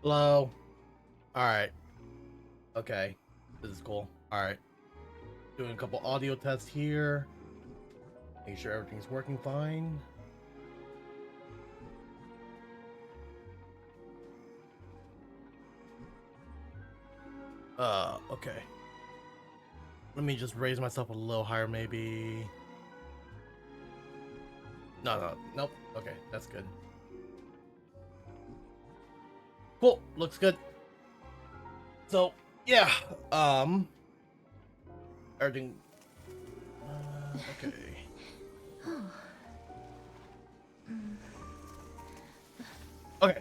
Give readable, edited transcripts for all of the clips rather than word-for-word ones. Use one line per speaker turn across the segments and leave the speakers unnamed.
Hello. All right. Okay. This is cool. All right. Doing a couple audio tests here. Make sure everything's working fine. Okay. Let me just raise myself a little higher, maybe. No, nope. Okay, that's good. Cool. Looks good. So, yeah. Everything. Okay. Okay.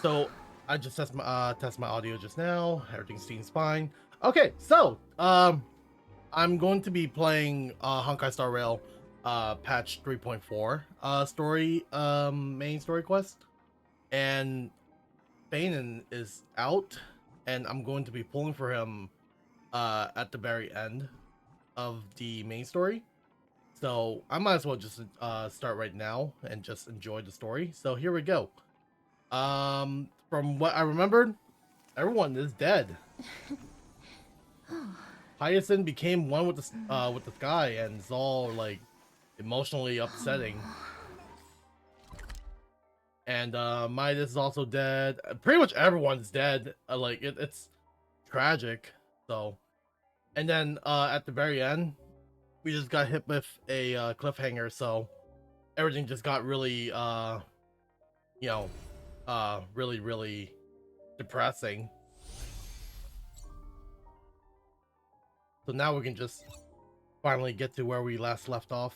So I just test my audio just now. Everything seems fine. Okay, so I'm going to be playing Honkai Star Rail patch 3.4 story main story quest, and Banon is out, and I'm going to be pulling for him at the very end of the main story. So I might as well just start right now and just enjoy the story. So here we go. From what I remembered, everyone is dead. Hyacinth became one with the sky, and it's all like emotionally upsetting. And Midas is also dead. Pretty much everyone's dead. Like it's tragic. So, and then at the very end, we just got hit with a cliffhanger. So everything just got really really depressing. So now we can just finally get to where we last left off.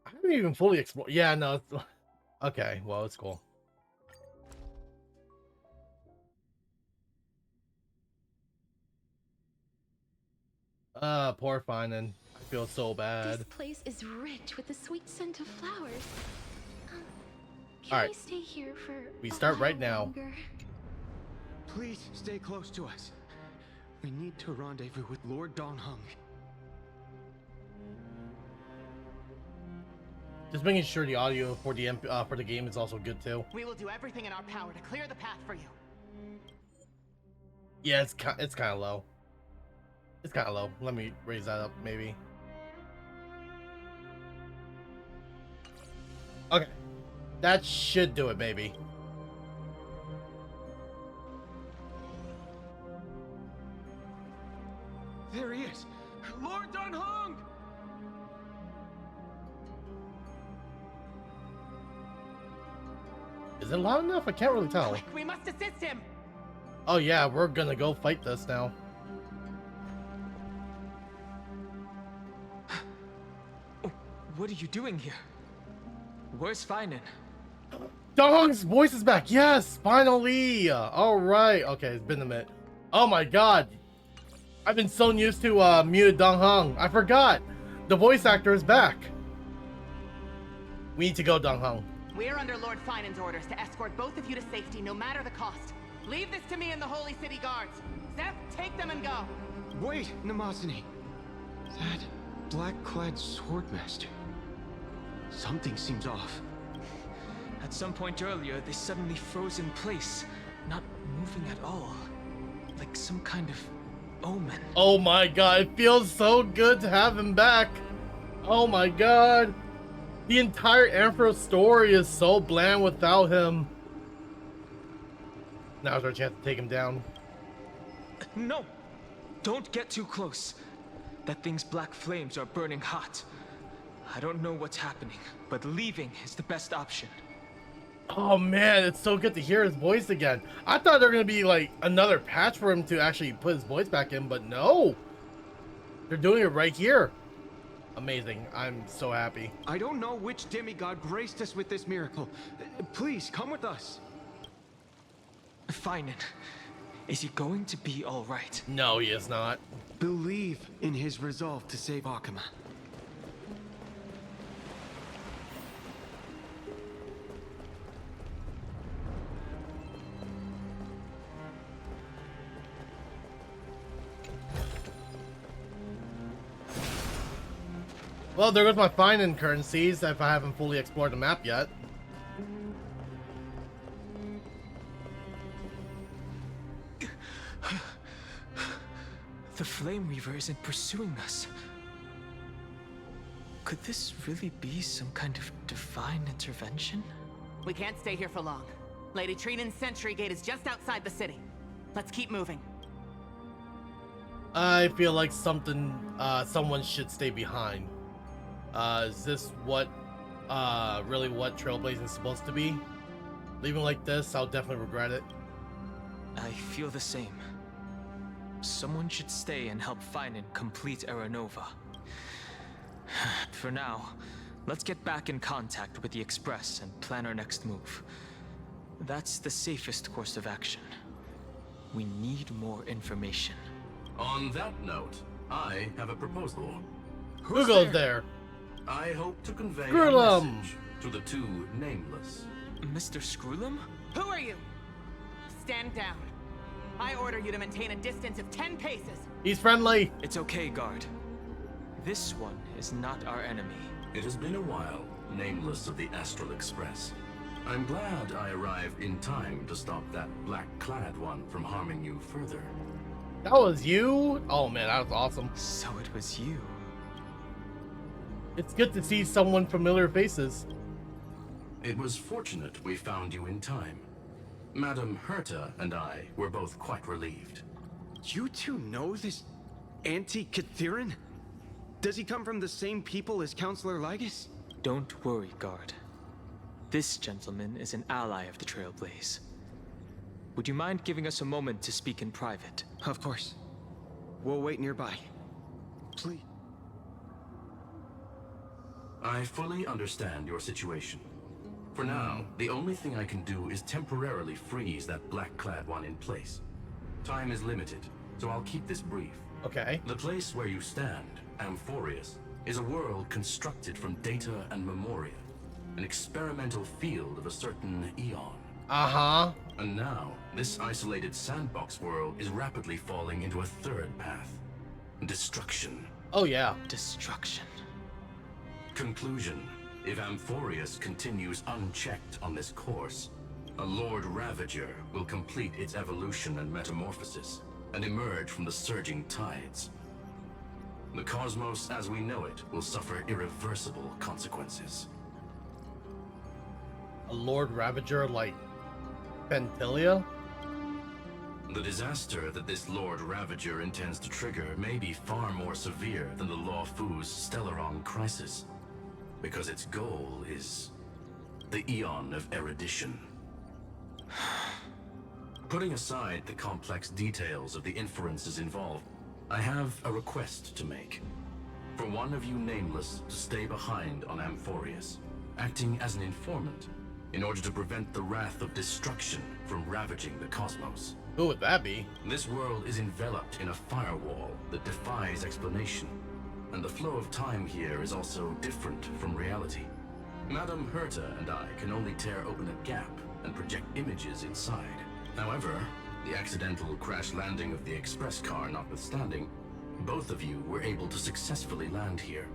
I haven't even fully explored. Yeah, no. It's... Okay, well, it's cool. Poor Finan. I feel so bad.
This place is rich with the sweet scent of flowers. Can
All right.
we stay here for
We start right now.
Longer?
Please stay close to us. We need to rendezvous with Lord Donghung.
Just making sure the audio for the game is also good too.
We will do everything in our power to clear the path for you.
Yeah, it's kind of low. It's kind of low. Let me raise that up, maybe. Okay, that should do it, maybe.
There he is, Lord Donghung!
Is it loud enough? I can't really tell.
Quick, we must assist him.
Oh yeah, we're gonna go fight this now.
What are you doing here? Where's Finan?
Donghung's voice is back. Yes, finally. All right. Okay, it's been a minute. Oh my god, I've been so used to muted Donghung. I forgot. The voice actor is back. We need to go, Donghung.
We're under Lord Finan's orders to escort both of you to safety, no matter the cost. Leave this to me and the Holy City Guards. Zeph, take them and go.
Wait, Namazani. That black-clad swordmaster. Something seems off.
At some point earlier, they suddenly froze in place, not moving at all. Like some kind of omen.
Oh my god, it feels so good to have him back. Oh my god. The entire Emperor story is so bland without him. Now's our chance to take him down.
No! Don't get too close. That thing's black flames are burning hot. I don't know what's happening, but leaving is the best option.
Oh man, it's so good to hear his voice again. I thought there were gonna be like another patch for him to actually put his voice back in, but no. They're doing it right here. Amazing. I'm so happy.
I don't know which demigod graced us with this miracle. Please, come with us.
Finan, is he going to be alright?
No, he is not.
Believe in his resolve to save Akuma.
Well, there goes my find currencies if I haven't fully explored the map yet.
The Flame Reaver isn't pursuing us. Could this really be some kind of divine intervention?
We can't stay here for long. Lady Trinan's sentry gate is just outside the city. Let's keep moving.
I feel like someone should stay behind. Is this what, really what Trailblazing is supposed to be? Leaving like this, I'll definitely regret it.
I feel the same. Someone should stay and help Finan complete Aranova. For now, let's get back in contact with the Express and plan our next move. That's the safest course of action. We need more information.
On that note, I have a proposal.
Who goes there?
I hope to convey a
Screwlum.
message to the two nameless.
Mr. Screwlum?
Who are you? Stand down. I order you to maintain a distance of 10 paces.
He's friendly.
It's okay, guard. This one is not our enemy.
It has been a while, nameless of the Astral Express. I'm glad I arrived in time to stop that black-clad one from harming you further.
That was you? Oh man, that was awesome.
So it was you.
It's good to see someone familiar faces.
It was fortunate we found you in time. Madam Herta and I were both quite relieved.
You two know this anti-Catheran? Does he come from the same people as Counselor Lygus?
Don't worry, guard. This gentleman is an ally of the Trailblaze. Would you mind giving us a moment to speak in private?
Of course. We'll wait nearby. Please.
I fully understand your situation. For now, the only thing I can do is temporarily freeze that black-clad one in place. Time is limited, so I'll keep this brief.
Okay.
The place where you stand, Amphorius, is a world constructed from data and memoria. An experimental field of a certain eon.
Uh-huh.
And now, this isolated sandbox world is rapidly falling into a third path. Destruction.
Oh yeah.
Destruction.
Conclusion. If Amphorius continues unchecked on this course, a Lord Ravager will complete its evolution and metamorphosis, and emerge from the surging tides. The cosmos as we know it will suffer irreversible consequences.
A Lord Ravager like Pentilia?
The disaster that this Lord Ravager intends to trigger may be far more severe than the Law Fu's Stellaron crisis, because its goal is the Eon of Erudition. Putting aside the complex details of the inferences involved, I have a request to make. For one of you nameless to stay behind on Amphorius, acting as an informant, in order to prevent the wrath of destruction from ravaging the cosmos.
Who would that be?
This world is enveloped in a firewall that defies explanation, and the flow of time here is also different from reality. Madam Herta and I can only tear open a gap and project images inside. However, the accidental crash landing of the express car notwithstanding, both of you were able to successfully land here.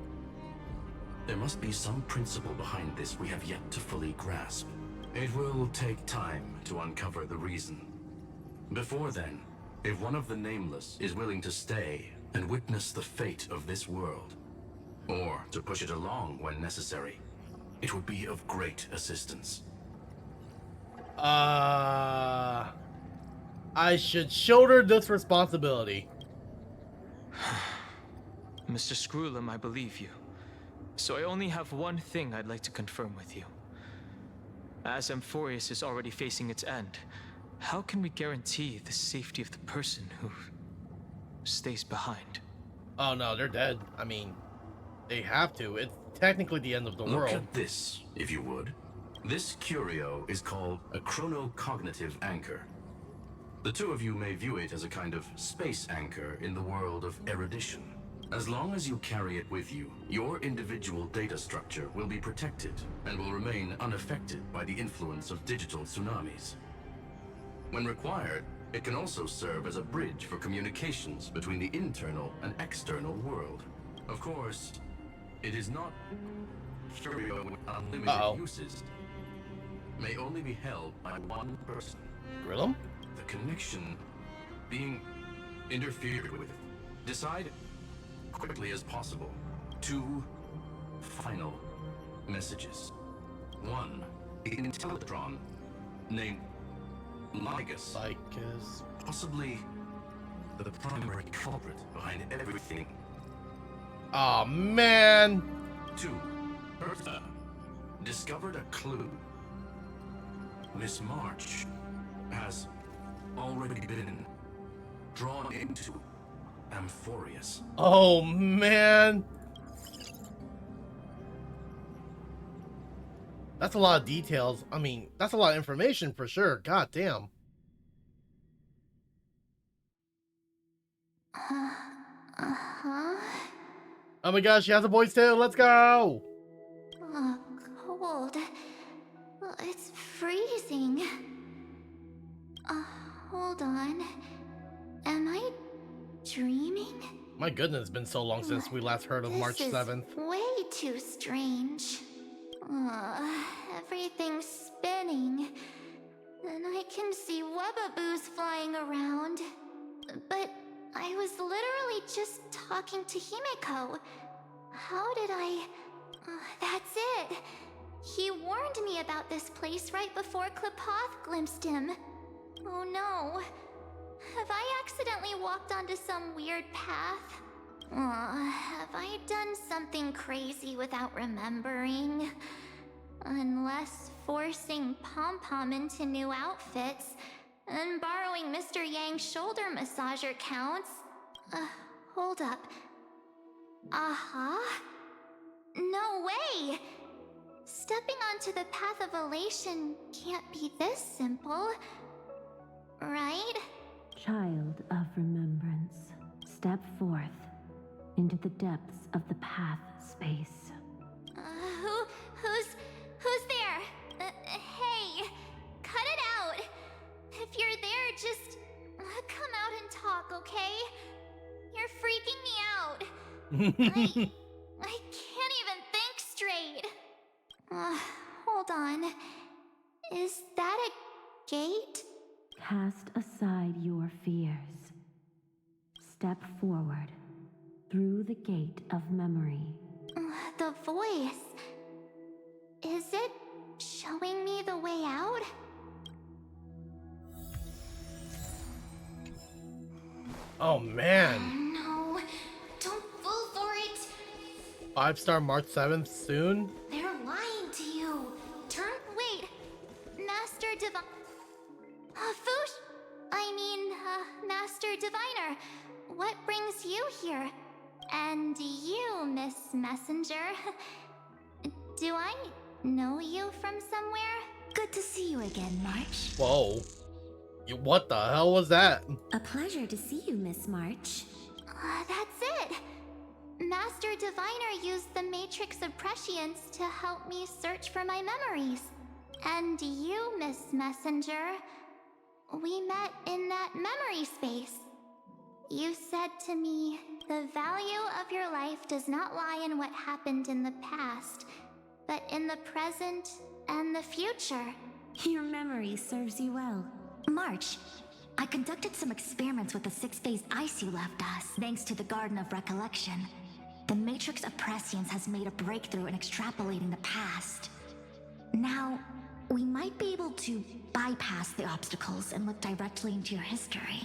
There must be some principle behind this we have yet to fully grasp. It will take time to uncover the reason. Before then, if one of the Nameless is willing to stay and witness the fate of this world, or to push it along when necessary, it would be of great assistance.
I should shoulder this responsibility.
Mr. Screwlum, I believe you. So I only have one thing I'd like to confirm with you. As Amphorius is already facing its end, how can we guarantee the safety of the person who stays behind?
Oh no, they're dead. I mean, they have to. It's technically the end of the
Look
world.
at this, if you would. This curio is called a chronocognitive anchor. The two of you may view it as a kind of space anchor in the world of erudition. As long as you carry it with you, your individual data structure will be protected and will remain unaffected by the influence of digital tsunamis. When required, it can also serve as a bridge for communications between the internal and external world. Of course, It is not curio with unlimited
Uh-oh.
uses. May only be held by one person.
Grillum?
The connection being interfered with. Decide quickly as possible. 2 final messages. 1. An Intellatron named Ligus.
Lycus.
Possibly the primary culprit behind everything.
Oh man.
2. Hertha discovered a clue. Miss March has already been drawn into Amphorius.
Oh man. That's a lot of details. I mean, that's a lot of information for sure. God damn.
Uh-huh.
Oh my gosh, she has a voice too. Let's go.
Oh, cold. It's freezing. Hold on. Am I dreaming?
My goodness, it's been so long since we last heard of March 7th.
This is way too strange. Everything's spinning. And I can see webbaboos flying around. But I was literally just talking to Himeko. How did I... that's it. He warned me about this place right before Klipoth glimpsed him. Oh no. Have I accidentally walked onto some weird path? Have I done something crazy without remembering? Unless forcing Pom-Pom into new outfits and borrowing Mr. Yang's shoulder massager counts. Hold up. No way! Stepping onto the path of elation can't be this simple. Right?
Child of remembrance, step forth into the depths of the path space.
Who's there? Hey, cut it out. If you're there, just come out and talk, okay? You're freaking me out. I can't even think straight. Hold on. Is that a gate?
Cast aside your fears. Step forward through the gate of memory.
The voice. Is it showing me the way out?
Oh man.
No, don't fall for it.
5-star March 7th soon?
They're lying to you. Wait. Master Divine... Master Diviner. What brings you here? And you, Miss Messenger. Do I know you from somewhere?
Good to see you again, March.
Whoa. What the hell was that?
A pleasure to see you, Miss March.
That's it. Master Diviner used the Matrix of Prescience to help me search for my memories. And you, Miss Messenger, we met in that memory space. You said to me, the value of your life does not lie in what happened in the past, but in the present and the future.
Your memory serves you well. March, I conducted some experiments with the 6-phase ice you left us, thanks to the Garden of Recollection. The Matrix of Prescience has made a breakthrough in extrapolating the past. Now, we might be able to bypass the obstacles and look directly into your history.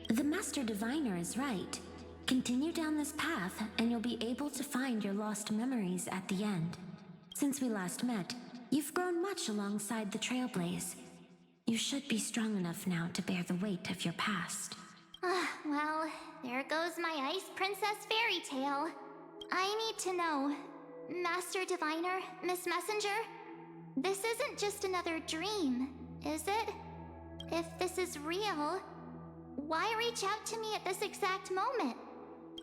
The Master Diviner is right. Continue down this path, and you'll be able to find your lost memories at the end. Since we last met, you've grown much alongside the Trailblaze. You should be strong enough now to bear the weight of your past.
Well, there goes my Ice Princess fairy tale. I need to know, Master Diviner, Miss Messenger, this isn't just another dream, is it? If this is real, why reach out to me at this exact moment?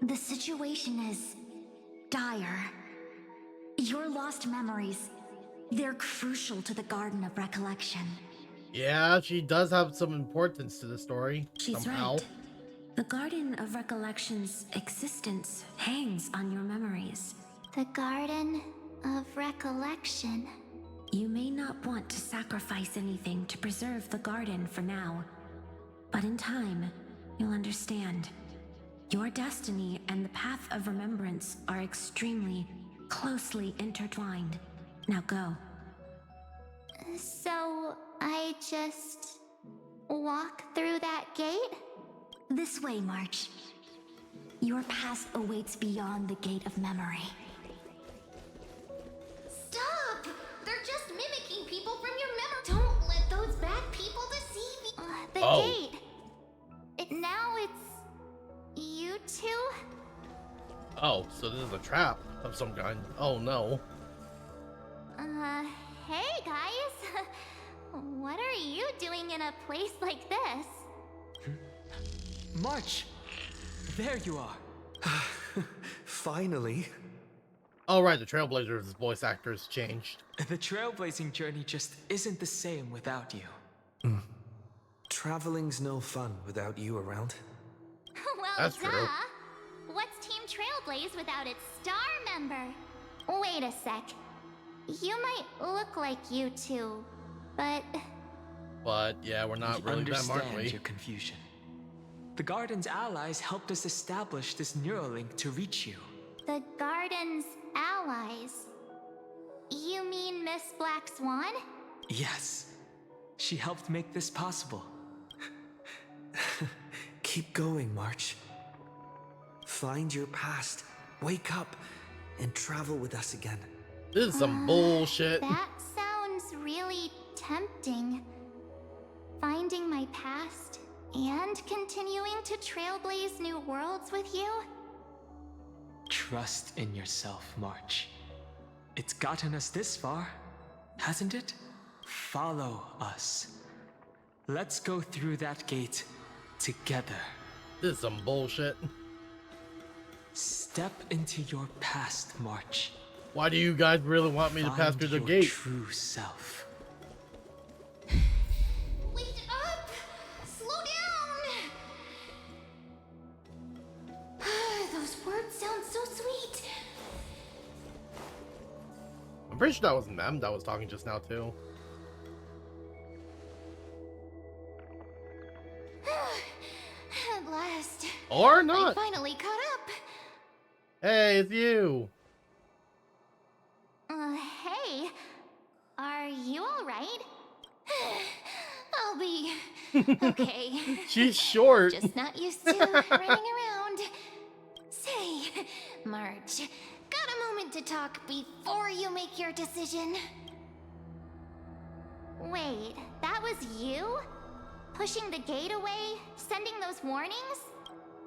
The situation is dire. Your lost memories, they're crucial to the Garden of Recollection.
Yeah, she does have some importance to the story.
She's
somehow.
right. The Garden of Recollection's existence hangs on your memories.
The Garden of Recollection.
You may not want to sacrifice anything to preserve the garden for now, but in time, you'll understand. Your destiny and the path of remembrance are extremely, closely intertwined. Now go.
So, I just walk through that gate?
This way, March. Your past awaits beyond the gate of memory.
Stop! They're just mimicking people from your memory. Don't let those bad people deceive you. The gate. Now it's you two?
Oh, so this is a trap of some kind. Oh no.
Hey guys. What are you doing in a place like this?
March! There you are.
Finally.
Oh right, the Trailblazers' voice actors changed.
The trailblazing journey just isn't the same without you.
Traveling's no fun without you around.
Well,
That's
duh.
true.
What's Team Trailblaze without its star member? Wait a sec. You might look like you two, but...
But yeah, we're not
I
really them, aren't
understand
we?
your confusion. The Garden's allies helped us establish this Neuralink to reach you.
The Garden's allies? You mean Miss Black Swan?
Yes. She helped make this possible.
Keep going, March. Find your past, wake up, and travel with us again.
This is some bullshit.
That sounds really tempting. Finding my past and continuing to trailblaze new worlds with you?
Trust in yourself, March. It's gotten us this far, hasn't it? Follow us. Let's go through that gate together.
This is some bullshit.
Step into your past, March.
Why do you guys really want me to pass
Find
through the
your
gate?
true self.
Wait up! Slow down! Those words sound so sweet.
I'm pretty sure that wasn't them that was talking just now too.
At last.
Or
I
not.
finally caught up.
Hey, it's you.
Hey. Are you alright? I'll be okay.
She's short.
Just not used to running around. Say, March, got a moment to talk before you make your decision? Wait, that was you? Pushing the gate away? Sending those warnings?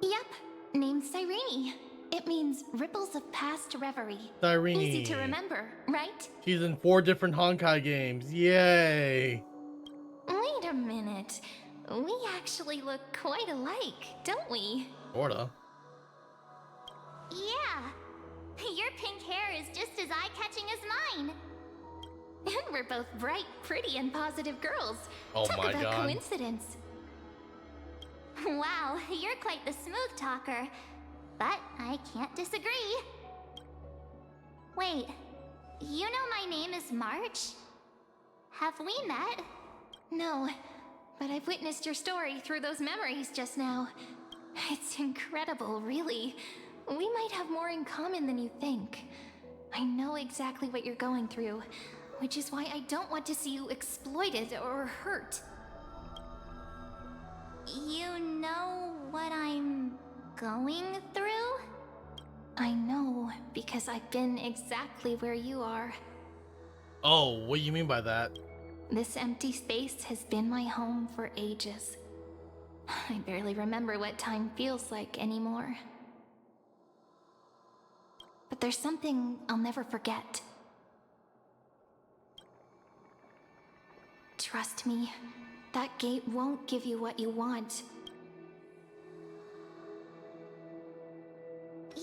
Yep, named Cyrene. It means ripples of past reverie.
Cyrene.
Easy to remember, right?
She's in 4 different Honkai games. Yay.
Wait a minute. We actually look quite alike, don't we?
Sorta.
Yeah. Your pink hair is just as eye-catching as mine.
And we're both bright, pretty, and positive girls.
Oh
Talk
my
about
God.
coincidence.
Wow, you're quite the smooth talker. But I can't disagree. Wait, you know my name is March? Have we met?
No, but I've witnessed your story through those memories just now. It's incredible, really. We might have more in common than you think. I know exactly what you're going through, which is why I don't want to see you exploited or hurt.
You know what I'm going through?
I know, because I've been exactly where you are.
Oh, what do you mean by that?
This empty space has been my home for ages. I barely remember what time feels like anymore. But there's something I'll never forget. Trust me, that gate won't give you what you want.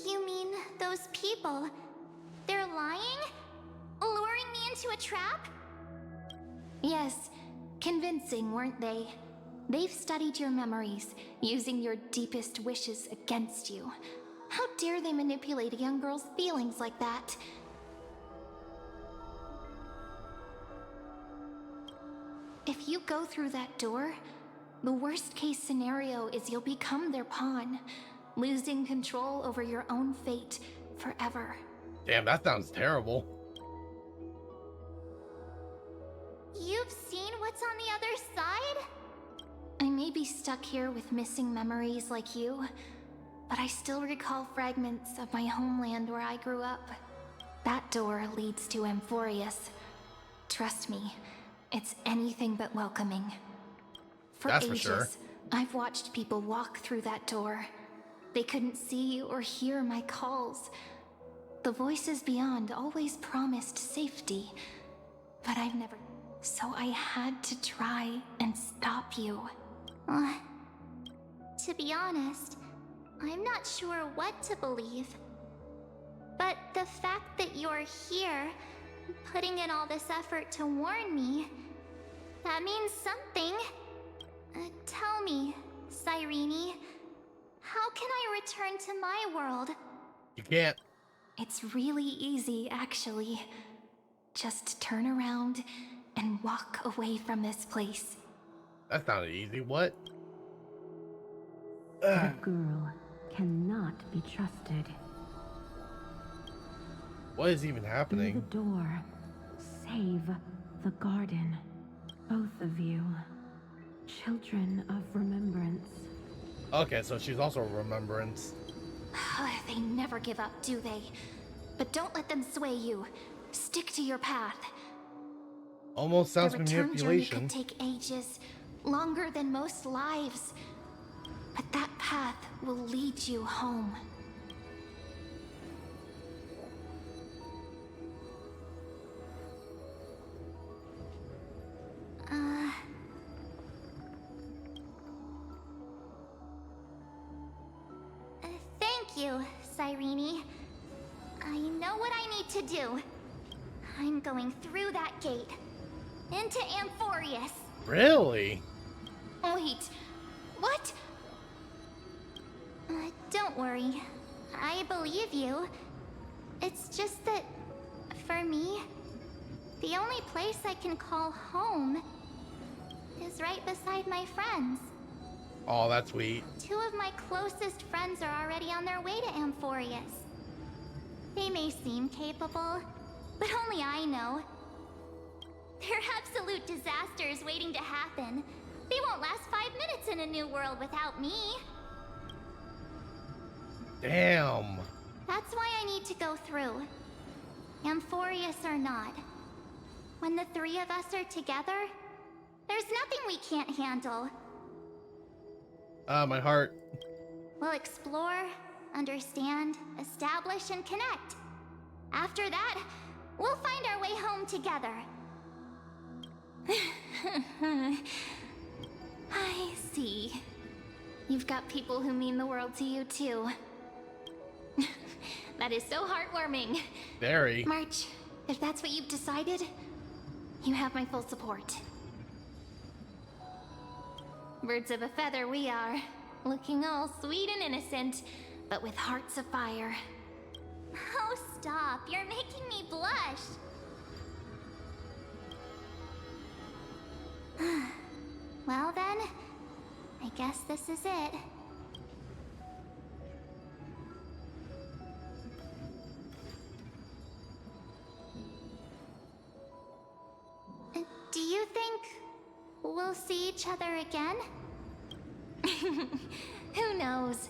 You mean those people? They're lying? Luring me into a trap?
Yes, convincing, weren't they? They've studied your memories, using your deepest wishes against you.
How dare they manipulate a young girl's feelings like that? If you go through that door, the worst case scenario is you'll become their pawn, losing control over your own fate forever.
Damn, that sounds terrible.
You've seen what's on the other side? I may be stuck here with missing memories like you, but I still recall fragments of my homeland where I grew up. That door leads to Amphorius. Trust me, it's anything but welcoming.
That's for sure.
I've watched people walk through that door. They couldn't see or hear my calls. The voices beyond always promised safety, but I've never... So I had to try and stop you.
To be honest, I'm not sure what to believe. But the fact that you're here, putting in all this effort to warn me, that means something. Tell me, Cyrene, how can I return to my world?
You can't.
It's really easy, actually. Just turn around and walk away from this place.
That's not easy. What?
The girl cannot be trusted.
What is even
Through
happening?
the door, save the garden. Both of you, children of remembrance.
Okay, so she's also a remembrance.
They never give up, do they? But don't let them sway you. Stick to your path.
Almost sounds
The return journey
manipulation.
could take ages, longer than most lives. But that path will lead you home.
Thank you, Cyrene. I know what I need to do. I'm going through that gate. Into Amphorius.
Really?
Wait, what?
Don't worry. I believe you. It's just that, for me, the only place I can call home is right beside my friends.
Oh, that's sweet.
2 of my closest friends are already on their way to Amphorius. They may seem capable, but only I know. They're absolute disasters waiting to happen. They won't last 5 minutes in a new world without me.
Damn.
That's why I need to go through. Amphorius or not. When the 3 of us are together, there's nothing we can't handle.
My heart.
We'll explore, understand, establish, and connect. After that, we'll find our way home together.
I see. You've got people who mean the world to you, too. That is so heartwarming.
Very.
March, if that's what you've decided, you have my full support. Birds of a feather we are, looking all sweet and innocent, but with hearts of fire.
Oh, stop. You're making me blush. Well then, I guess this is it. Do you think we'll see each other again?
Who knows?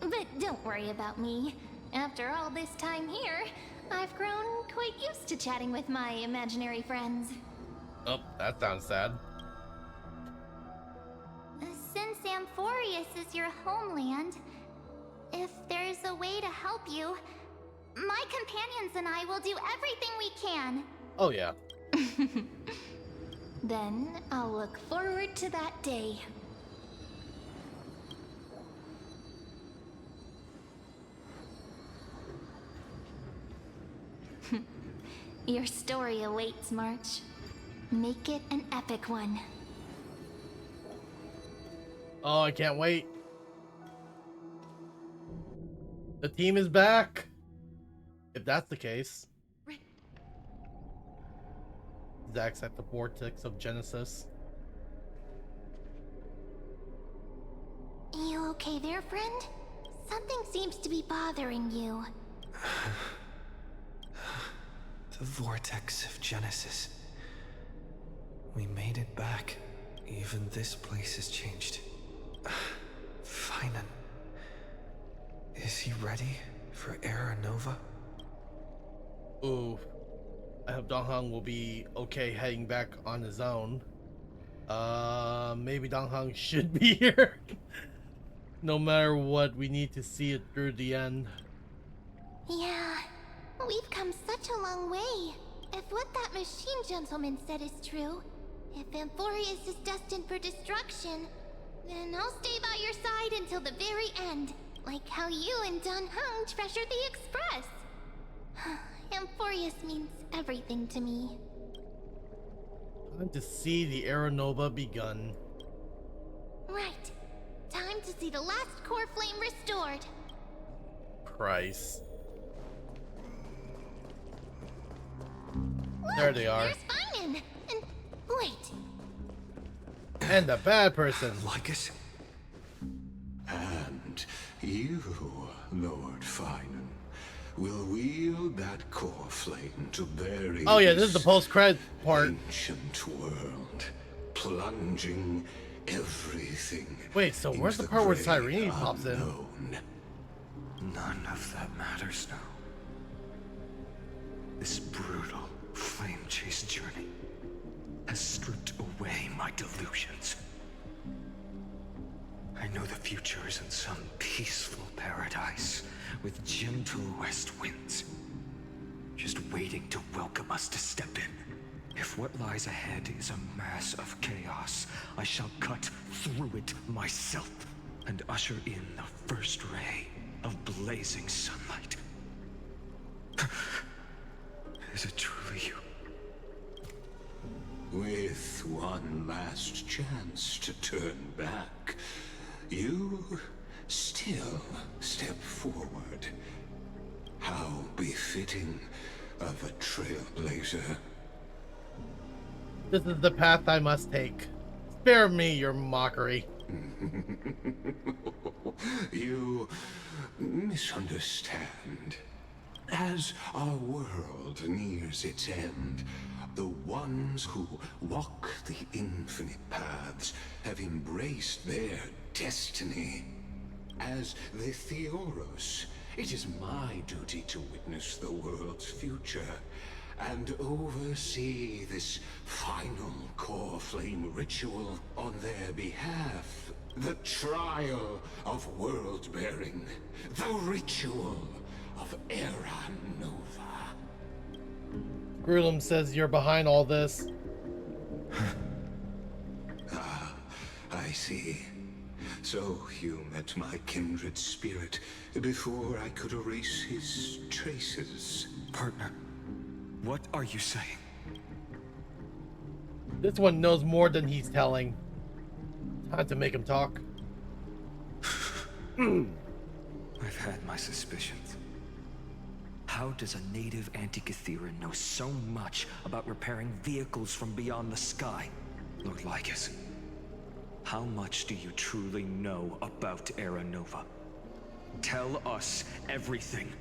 But don't worry about me. After all this time here, I've grown quite used to chatting with my imaginary friends.
Oh, that sounds sad.
Since Amphorius is your homeland, if there's a way to help you, my companions and I will do everything we can.
Oh, yeah.
Then I'll look forward to that day. Your story awaits, March. Make it an epic one.
Oh, I can't wait. The team is back. If that's the case. Zach's at the vortex of Genesis.
You okay there, friend? Something seems to be bothering you.
The vortex of Genesis. We made it back. Even this place has changed. Finan. Is he ready for Era Nova?
Ooh. I hope Dongheng will be okay heading back on his own. Maybe Dongheng should be here. No matter what, we need to see it through the end.
Yeah, we've come such a long way. If what that machine gentleman said is true, if Amphorius is destined for destruction, then I'll stay by your side until the very end, like how you and Dongheng treasured the Express. Amphorius means everything to me.
Time to see the Era Nova begun.
Right. Time to see the last core flame restored.
Christ.
Look,
There they are.
There's Finan. And wait.
And the bad person.
Lycus?
And you, Lord Finan, will wield that core flame to bury
Oh yeah, this is the post-credit part.
ancient world, plunging everything.
Wait, so
into
where's the part where
great
Cyrene pops in?
unknown.
None of that matters now. This brutal, flame-chased journey has stripped away my delusions. I know the future is in some peaceful paradise with gentle west winds, just waiting to welcome us to step in. If what lies ahead is a mass of chaos, I shall cut through it myself and usher in the first ray of blazing sunlight. Is it truly you?
With one last chance to turn back, you still step forward. How befitting of a trailblazer.
This is the path I must take. Spare me your mockery.
You misunderstand. As our world nears its end, the ones who walk the infinite paths have embraced their destiny. As the Theoros, it is my duty to witness the world's future and oversee this final core flame ritual on their behalf. The trial of world-bearing, the ritual of Era Nova.
Grulum says you're behind all this.
Ah, I see. So you met my kindred spirit before I could erase his traces.
Partner, what are you saying?
This one knows more than he's telling. Time to make him talk.
I've had my suspicions. How does a native Antikytheran know so much about repairing vehicles from beyond the sky? Lord Lycus, how much do you truly know about Era Nova? Tell us everything.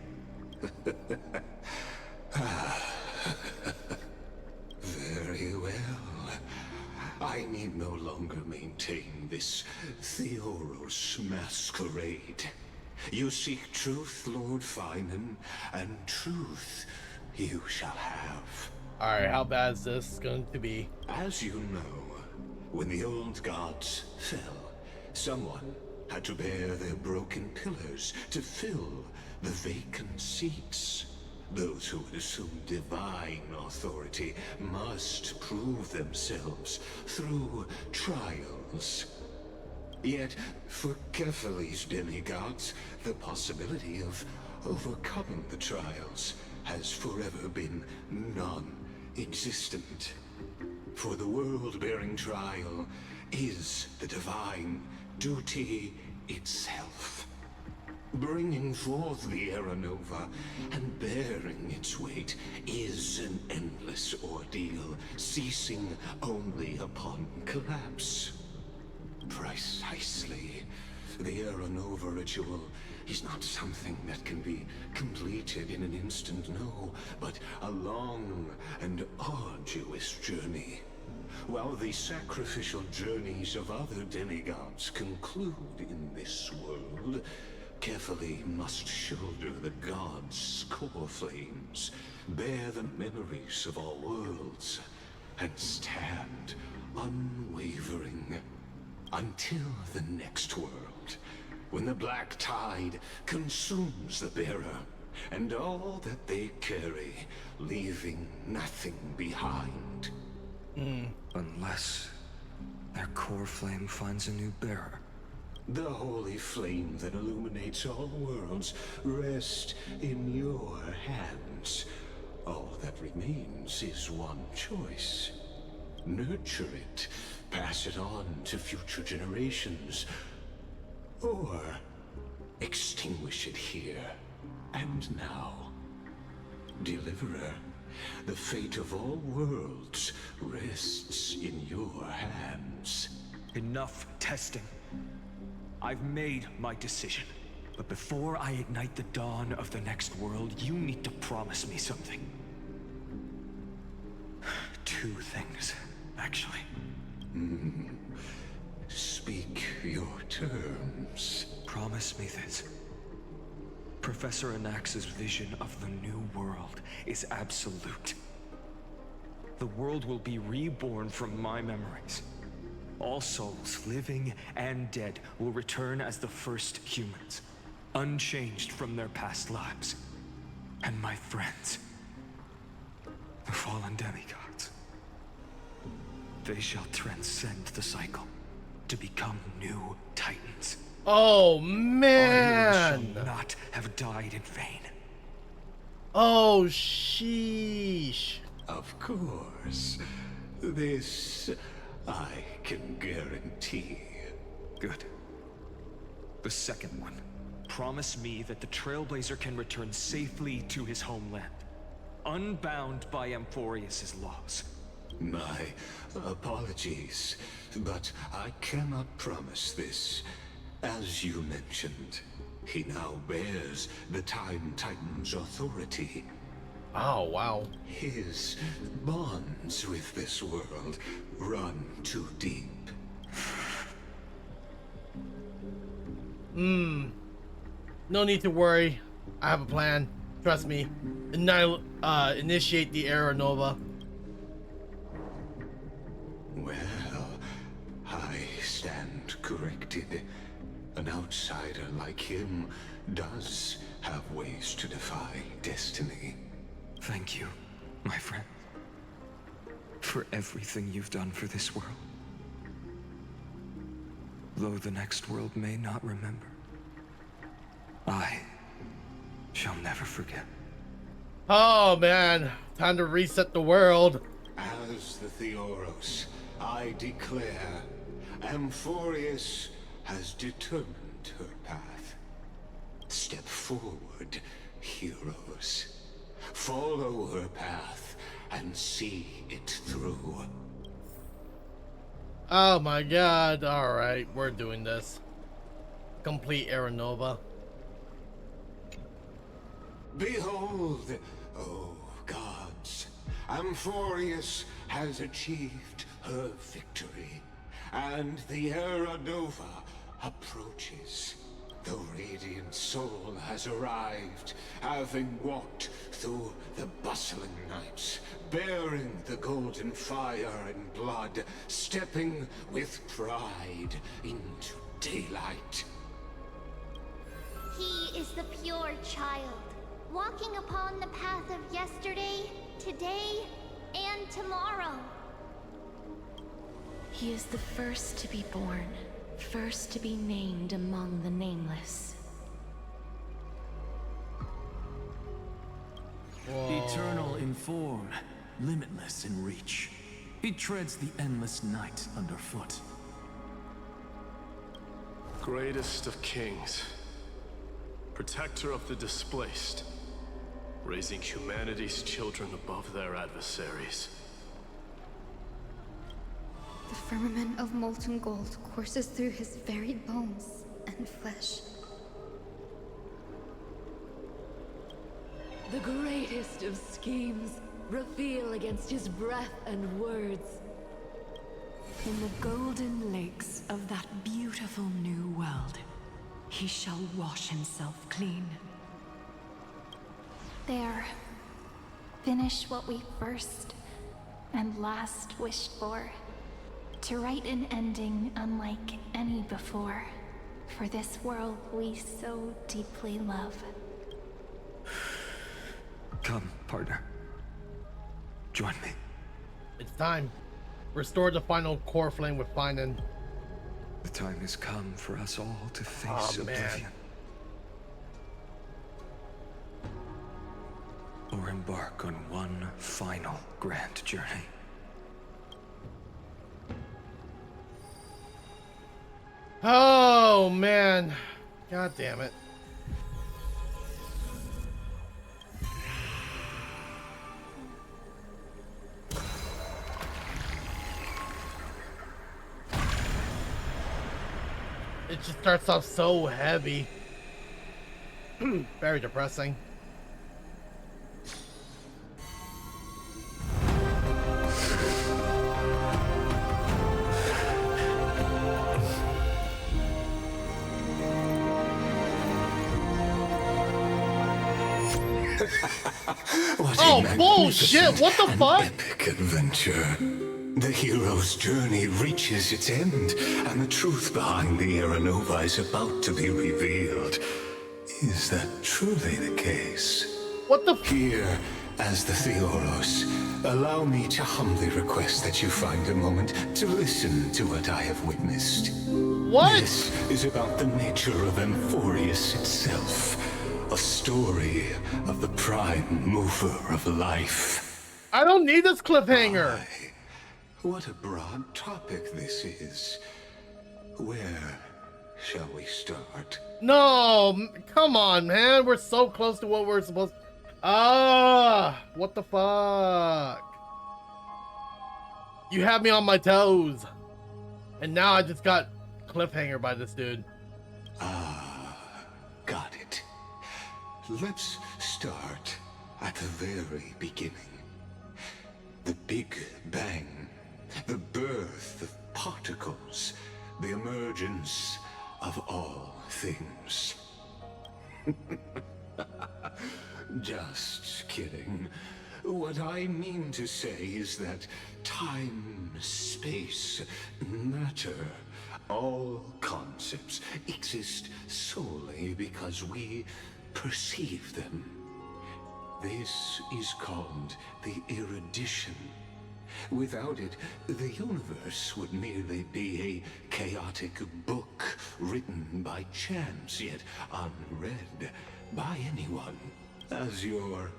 Very well. I need no longer maintain this Theoros masquerade. You seek truth, Lord Finan, and truth you shall have.
Alright, how bad is this going to be?
As you know, when the old gods fell, someone had to bear their broken pillars to fill the vacant seats. Those who would assume divine authority must prove themselves through trials. Yet, for Kephales's demigods, the possibility of overcoming the trials has forever been non-existent. For the world-bearing trial is the divine duty itself. Bringing forth the Era Nova and bearing its weight is an endless ordeal, ceasing only upon collapse. Precisely. The Era Nova ritual is not something that can be completed in an instant, no, but a long and arduous journey. While the sacrificial journeys of other demigods conclude in this world, carefully must shoulder the gods' core flames, bear the memories of all worlds, and stand unwavering until the next world, when the black tide consumes the bearer and all that they carry, leaving nothing behind.
Unless their core flame finds a new bearer.
The holy flame that illuminates all worlds rests in your hands. All that remains is one choice. Nurture it, pass it on to future generations, or extinguish it here and now. Deliverer, the fate of all worlds rests in your hands.
Enough testing. I've made my decision. But before I ignite the dawn of the next world, you need to promise me something. 2 things, actually.
Speak your terms.
Promise me this. Professor Anax's vision of the new world is absolute. The world will be reborn from my memories. All souls, living and dead, will return as the first humans, unchanged from their past lives. And my friends, the fallen demigods, they shall transcend the cycle to become new titans.
Oh
Our
man!
heroes shall not have died in vain.
Oh sheesh!
Of course. This I can guarantee.
Good. The second one. Promise me that the Trailblazer can return safely to his homeland, unbound by Amphorius's laws.
My apologies, but I cannot promise this. As you mentioned, he now bears the Time Titan's authority.
Oh wow.
His bonds with this world run too deep.
No need to worry. I have a plan. Trust me. Initiate the Era Nova.
Well, I stand corrected. An outsider like him does have ways to defy destiny.
Thank you, my friend, for everything you've done for this world. Though the next world may not remember, I shall never forget.
Oh man, time to reset the world.
As the Theoros, I declare, Amphorius has determined her path. Step forward, heroes. Follow her path and see it through.
Oh my god, alright, we're doing this. Complete Era Nova.
Behold, oh gods, Amphorius has achieved her victory, and the Era Nova approaches. The radiant soul has arrived, having walked through the bustling nights, bearing the golden fire and blood, stepping with pride into daylight.
He is the pure child, walking upon the path of yesterday, today, and tomorrow.
He is the first to be born, first to be named among the nameless.
Eternal in form, limitless in reach. He treads the endless night underfoot.
Greatest of kings. protector of the displaced, raising humanity's children above their adversaries.
The firmament of molten gold courses through his very bones and flesh.
The greatest of schemes reveal against his breath and words. In the golden lakes of that beautiful new world, he shall wash himself clean.
There. Finish what we first and last wished for. To write an ending unlike any before. For this world we so deeply love.
Come, partner. Join me.
It's time. Restore the final core flame with Finan.
The time has come for us all to face oblivion. Or embark on one final grand journey.
Oh, man. God damn it. It just starts off so heavy. Very depressing. Oh, bullshit! What the fuck?
Epic adventure. The hero's journey reaches its end, and the truth behind the Aeronova is about to be revealed. Is that truly the case?
What the
Here, as the Theoros, allow me to humbly request that you find a moment to listen to what I have witnessed.
What?
This is about the nature of Amphorius itself. A story of the prime mover of life.
I don't need this cliffhanger.
What a broad topic this is. Where shall we start?
No, come on, man. We're so close to what we're supposed to... what the fuck? You have me on my toes. And now I just got cliffhanger by this dude.
Got it. Let's start at the very beginning. The Big Bang. The birth of particles. The emergence of all things. Just kidding. What I mean to say is that time, space, matter, all concepts exist solely because we perceive them. This is called the erudition. Without it, the universe would merely be a chaotic book written by chance, yet unread by anyone. As your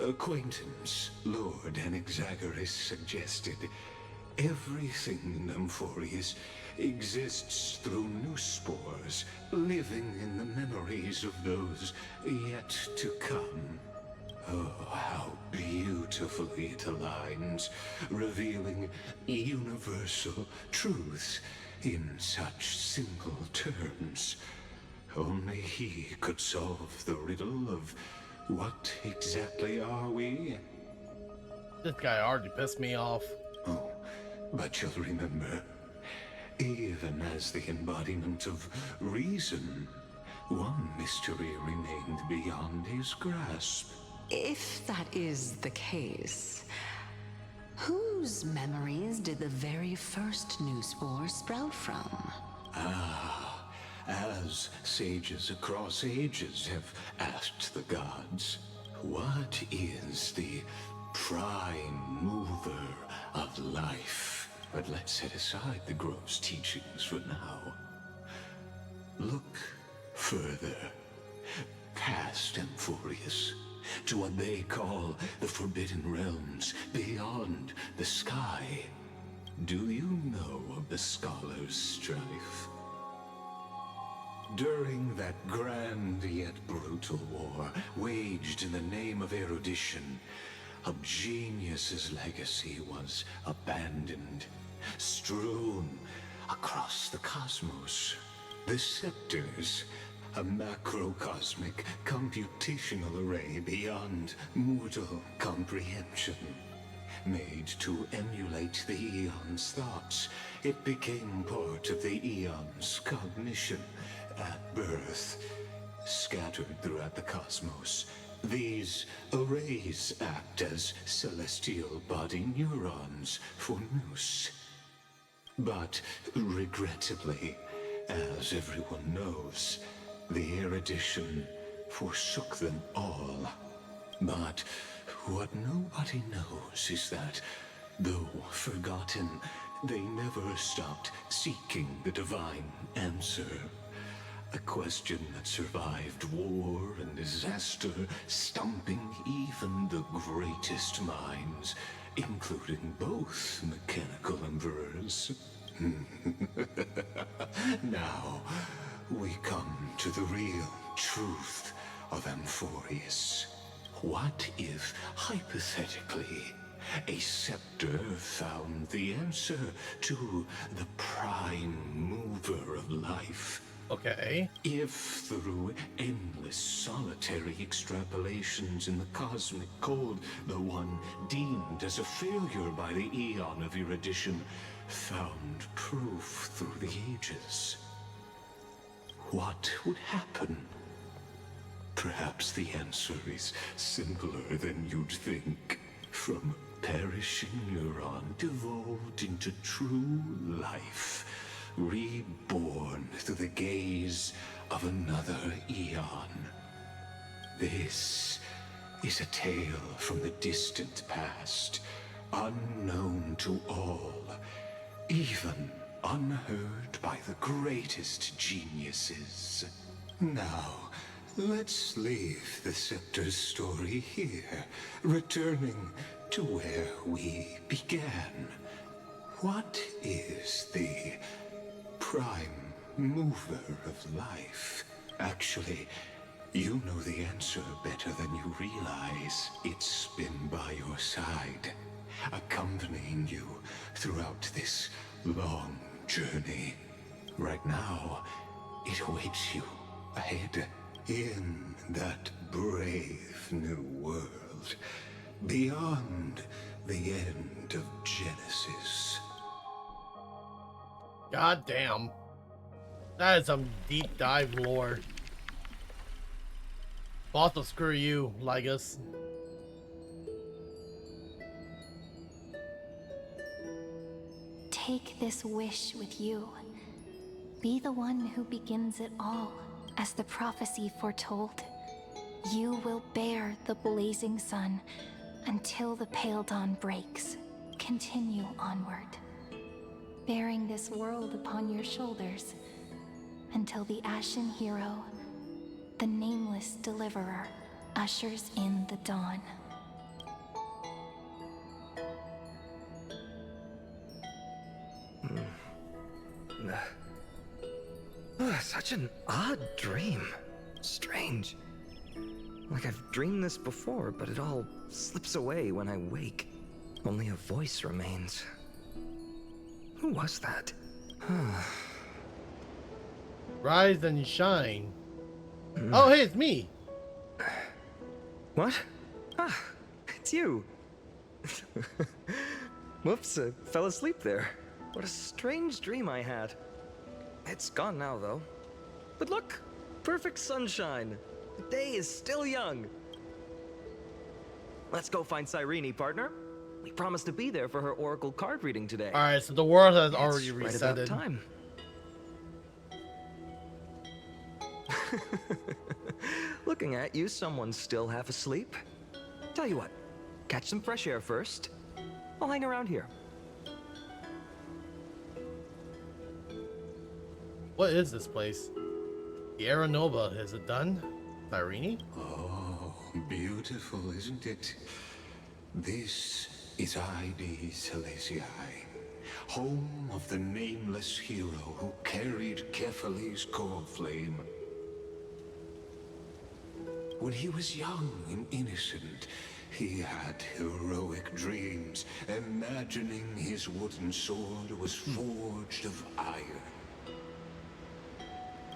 acquaintance, Lord Anaxagoras, suggested, everything in Amphorius exists through new spores, living in the memories of those yet to come. Oh, how beautifully it aligns, revealing universal truths in such simple terms. Only he could solve the riddle of what exactly are we?
This guy already pissed me off.
Oh, but you'll remember, even as the embodiment of reason, one mystery remained beyond his grasp.
If that is the case, whose memories did the very first new spore sprout from?
As sages across ages have asked the gods, what is the prime mover of life? But let's set aside the gross teachings for now. Look further, past Amphorius, to what they call the Forbidden Realms beyond the sky. Do you know of the Scholar's strife? During that grand yet brutal war, waged in the name of erudition, a genius's legacy was abandoned, strewn across the cosmos. The scepters, a macrocosmic computational array beyond mortal comprehension. Made to emulate the Eon's thoughts, it became part of the Eon's cognition at birth. Scattered throughout the cosmos, these arrays act as celestial body neurons for Nous. But regrettably, as everyone knows, the erudition forsook them all. But what nobody knows is that, though forgotten, they never stopped seeking the divine answer. A question that survived war and disaster, stumping even the greatest minds, including both mechanical emperors. Now, we come to the real truth of Amphorius. What if, hypothetically, a scepter found the answer to the prime mover of life?
Okay.
If through endless solitary extrapolations in the cosmic code, the one deemed as a failure by the Eon of erudition found proof through the ages, what would happen? Perhaps the answer is simpler than you'd think. From perishing neuron devolved into true life, reborn through the gaze of another Eon. This is a tale from the distant past, unknown to all, even unheard by the greatest geniuses. Now, let's leave the Scepter's story here, returning to where we began. What is the prime mover of life? Actually, you know the answer better than you realize. It's been by your side, accompanying you throughout this long journey. Right now, it awaits you ahead in that brave new world, beyond the end of Genesis.
God damn. That is some deep dive lore. Also, screw you, Lygus.
Take this wish with you. Be the one who begins it all. As the prophecy foretold, you will bear the blazing sun until the pale dawn breaks. Continue onward, bearing this world upon your shoulders until the Ashen Hero, the nameless deliverer, ushers in the dawn.
Such an odd dream. Strange. Like I've dreamed this before, but it all slips away when I wake. Only a voice remains. Who was that?
Rise and shine. Oh, hey, it's me.
What? Ah, it's you. Whoops, I fell asleep there. What a strange dream I had. It's gone now, though. But look, perfect sunshine. The day is still young. Let's go find Cyrene, partner. We promised to be there for her oracle card reading today.
All right, so the world has
It's
already
right
resetted.
about time. Looking at you, someone's still half asleep. Tell you what, catch some fresh air first. I'll hang around here.
What is this place? The Aeronova, is it done? Cyrene?
Oh, beautiful, isn't it? This is ID Silesiae, home of the nameless hero who carried Kefali's core flame. When he was young and innocent, he had heroic dreams, imagining his wooden sword was forged of iron.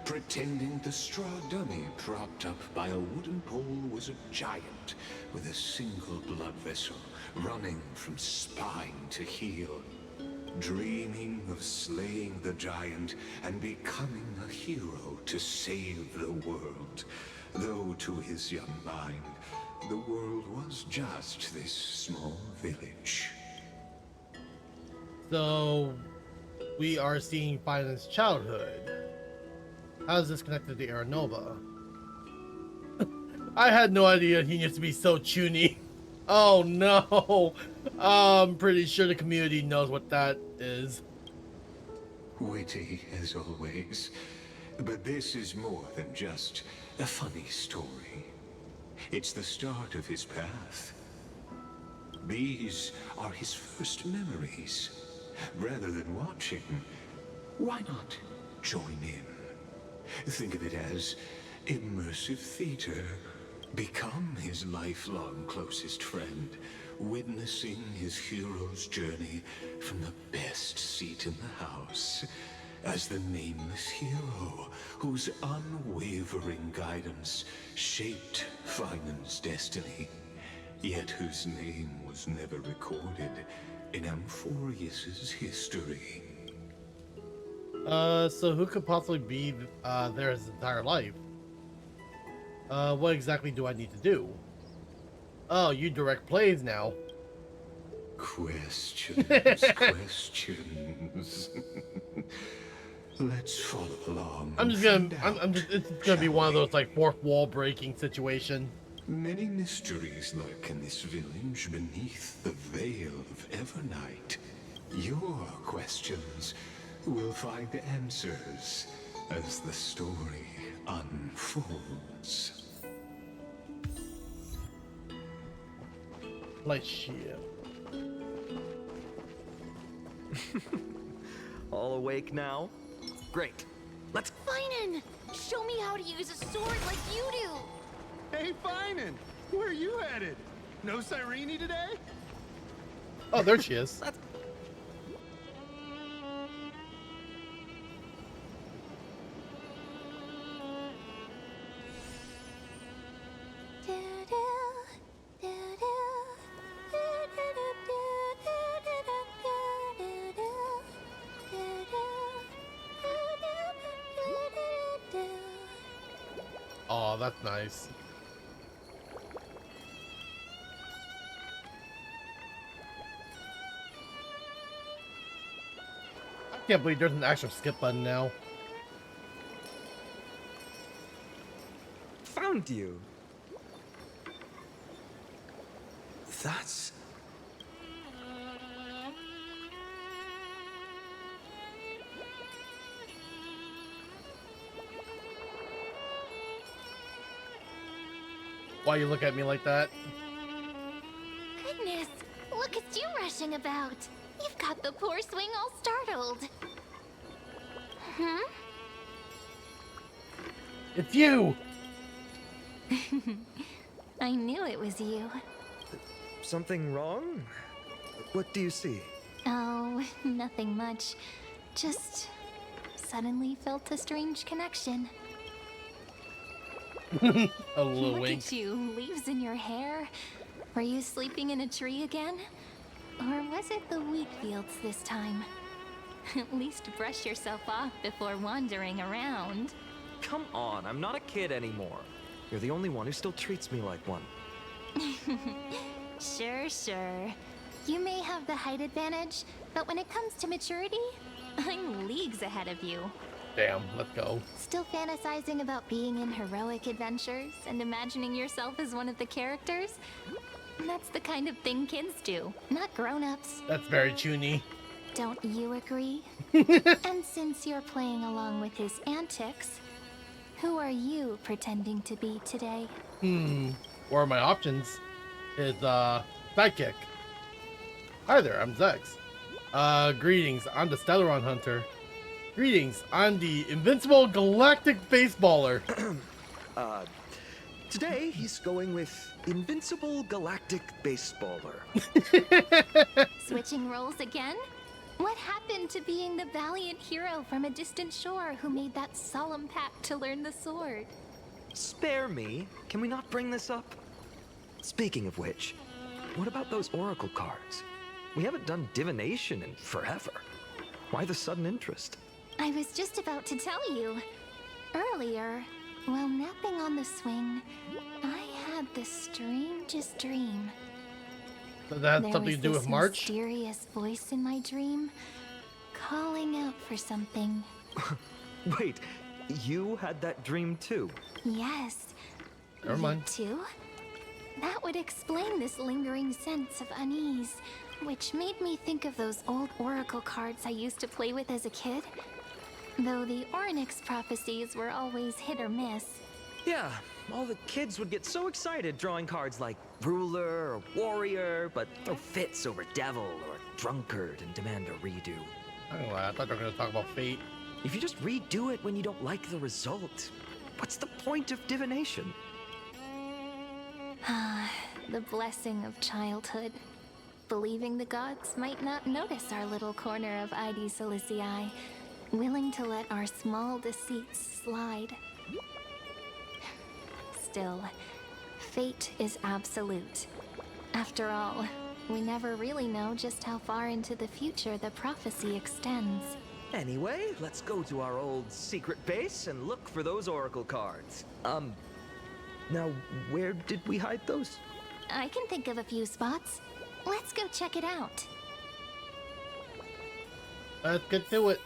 Pretending the straw dummy propped up by a wooden pole was a giant with a single blood vessel running from spine to heel. Dreaming of slaying the giant and becoming a hero to save the world. Though to his young mind, the world was just this small village.
So, we are seeing Finance childhood. How is this connected to Aranova? I had no idea he used to be so chuny. Oh no! I'm pretty sure the community knows what that is.
Witty as always. But this is more than just a funny story. It's the start of his path. These are his first memories. Rather than watching, why not join in? Think of it as immersive theater. Become his lifelong closest friend, witnessing his hero's journey from the best seat in the house. As the nameless hero whose unwavering guidance shaped Finan's destiny, yet whose name was never recorded in Amphorius's history.
So who could possibly be there his entire life? What exactly do I need to do? Oh, you direct plays now.
Questions, questions. Let's follow along.
I'm just it's gonna be one of those like fourth wall breaking situation.
Many mysteries lurk in this village beneath the veil of Evernight. Your questions will find answers as the story unfolds.
Like shit.
All awake now? Great. Let's...
Finan! Show me how to use a sword like you do!
Hey, Finan! Where are you headed? No Cyrene today?
Oh, there she is. Oh, that's nice. I can't believe there's an actual skip button now.
Found you. That's...
Why you look at me like that?
Goodness, look at you rushing about. You've got the poor swing all startled. Hmm?
It's you!
I knew it was you.
Something wrong? What do you see?
Oh, nothing much. Just suddenly felt a strange connection.
A little
Look
wink.
at you, leaves in your hair. Were you sleeping in a tree again? Or was it the wheat fields this time? At least brush yourself off before wandering around.
Come on, I'm not a kid anymore. You're the only one who still treats me like one.
Sure, sure. You may have the height advantage, but when it comes to maturity, I'm leagues ahead of you.
Damn, let's go.
Still fantasizing about being in heroic adventures and imagining yourself as one of the characters? That's the kind of thing kids do, not grown-ups.
That's very chuny.
Don't you agree? And since you're playing along with his antics, who are you pretending to be today?
What are my options? His sidekick. Hi there, I'm Zex. Greetings, I'm the Stellaron Hunter. Greetings, I'm the invincible galactic baseballer.
Today he's going with Invincible Galactic Baseballer.
Switching roles again? What happened to being the valiant hero from a distant shore who made that solemn pact to learn the sword?
Spare me. Can we not bring this up? Speaking of which, what about those oracle cards? We haven't done divination in forever. Why the sudden interest?
I was just about to tell you. Earlier, while napping on the swing, I had the strangest dream.
So that has something to do with March?
There was this mysterious voice in my dream, calling out for something.
Wait, you had that dream too?
Yes.
Never mind.
You too? That would explain this lingering sense of unease, which made me think of those old oracle cards I used to play with as a kid. Though the Ornyx prophecies were always hit or miss.
Yeah, all the kids would get so excited drawing cards like ruler or warrior, but throw fits over devil or drunkard and demand a redo.
Oh, I thought they were going to talk about fate.
If you just redo it when you don't like the result, what's the point of divination?
The blessing of childhood. Believing the gods might not notice our little corner of ID Silicii, willing to let our small deceits slide. Still, fate is absolute. After all, we never really know just how far into the future the prophecy extends.
Anyway, let's go to our old secret base and look for those oracle cards. Now, where did we hide those?
I can think of a few spots. Let's go check it out.
Let's get to it.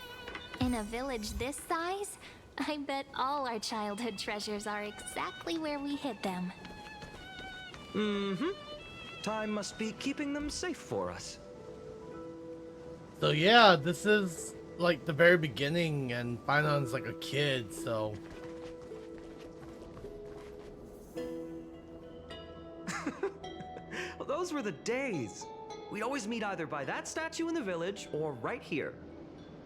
In a village this size, I bet all our childhood treasures are exactly where we hid them.
Mm-hmm. Time must be keeping them safe for us.
So yeah, this is like the very beginning, and Finon's like a kid, so...
Well, those were the days. We'd always meet either by that statue in the village or right here.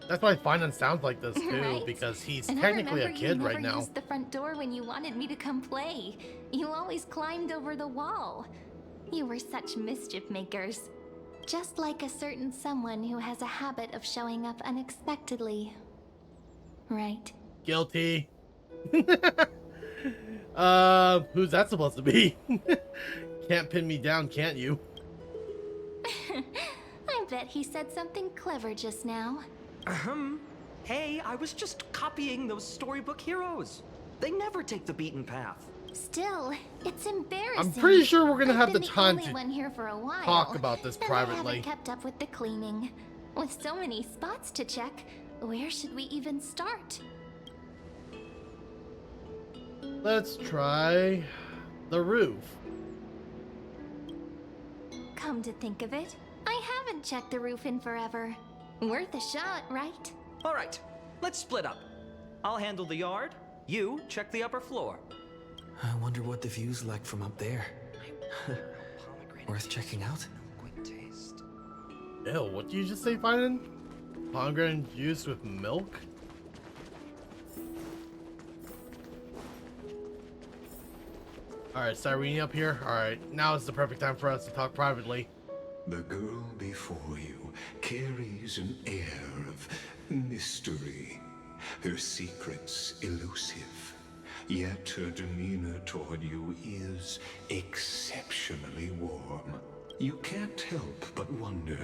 That's why Finon sounds like this too,
Right?
because he's
And
technically a
I remember
kid
you
right
never
now.
used the front door when you wanted me to come play. You always climbed over the wall. You were such mischief makers. Just like a certain someone who has a habit of showing up unexpectedly. Right.
Guilty. Who's that supposed to be? Can't pin me down, can't you?
I bet he said something clever just now.
Hey, I was just copying those storybook heroes. They never take the beaten path.
Still, it's embarrassing.
I'm pretty sure we're gonna
I've
have the
been
time
only
to
one here for a while,
talk about this
and I
privately.
haven't kept up with the cleaning. With so many spots to check, where should we even start?
Let's try the roof.
Come to think of it, I haven't checked the roof in forever. Worth a shot, right?
All right, let's split up. I'll handle the yard. You check the upper floor.
I wonder what the view's like from up there. Worth checking out?
Ew, what did you just say, Finon? Pomegranate juice with milk? Alright, Cyrene up here? Alright, now is the perfect time for us to talk privately.
The girl before you carries an air of mystery, her secrets elusive, yet her demeanor toward you is exceptionally warm. You can't help but wonder,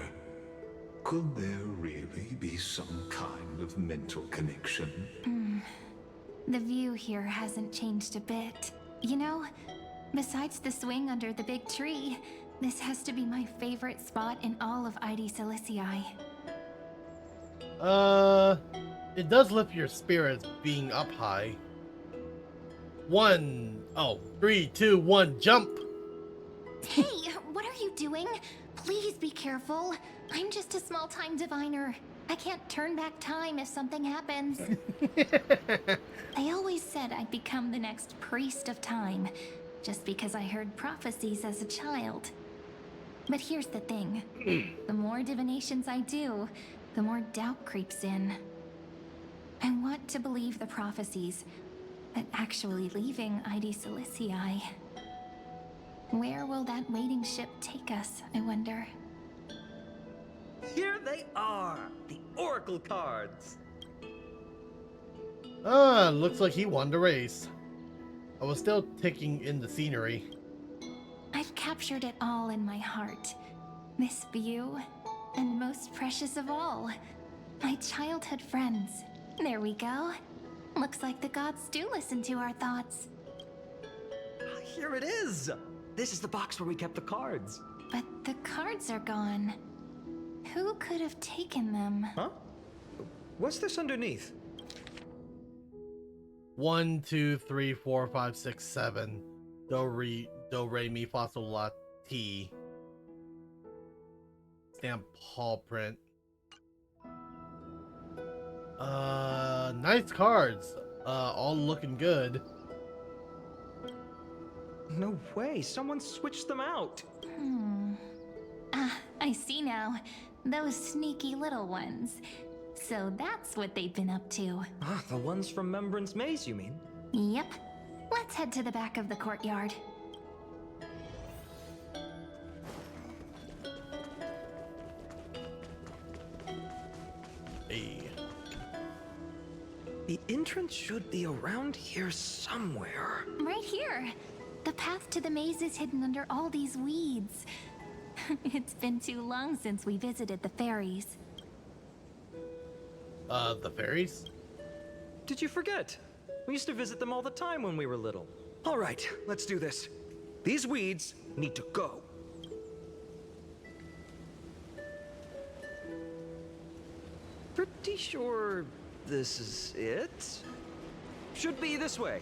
could there really be some kind of mental connection?
The view here hasn't changed a bit. You know, besides the swing under the big tree, this has to be my favorite spot in all of ID Silicii.
It does lift your spirits being up high. 3, 2, 1, jump!
Hey, what are you doing? Please be careful. I'm just a small-time diviner. I can't turn back time if something happens. They always said I'd become the next priest of time, just because I heard prophecies as a child. But here's the thing. The more divinations I do, the more doubt creeps in. I want to believe the prophecies, but actually leaving ID Silicii. Where will that waiting ship take us, I wonder?
Here they are, the Oracle cards.
Looks like he won the race. I was still taking in the scenery.
I've captured it all in my heart. This view, and most precious of all, my childhood friends. There we go. Looks like the gods do listen to our thoughts.
Here it is. This is the box where we kept the cards.
But the cards are gone. Who could have taken them?
Huh? What's this underneath?
1, 2, 3, 4, 5, 6, 7. Do re mi fa sol la ti. Stamp paw print. Nice cards. All looking good.
No way, someone switched them out.
I see now. Those sneaky little ones. So that's what they've been up to.
Ah, the ones from Remembrance Maze, you mean?
Yep. Let's head to the back of the courtyard.
Hey.
The entrance should be around here somewhere.
Right here. The path to the maze is hidden under all these weeds. It's been too long since we visited the fairies.
The fairies?
Did you forget? We used to visit them all the time when we were little. All right, let's do this. These weeds need to go. Pretty sure this is it. Should be this way.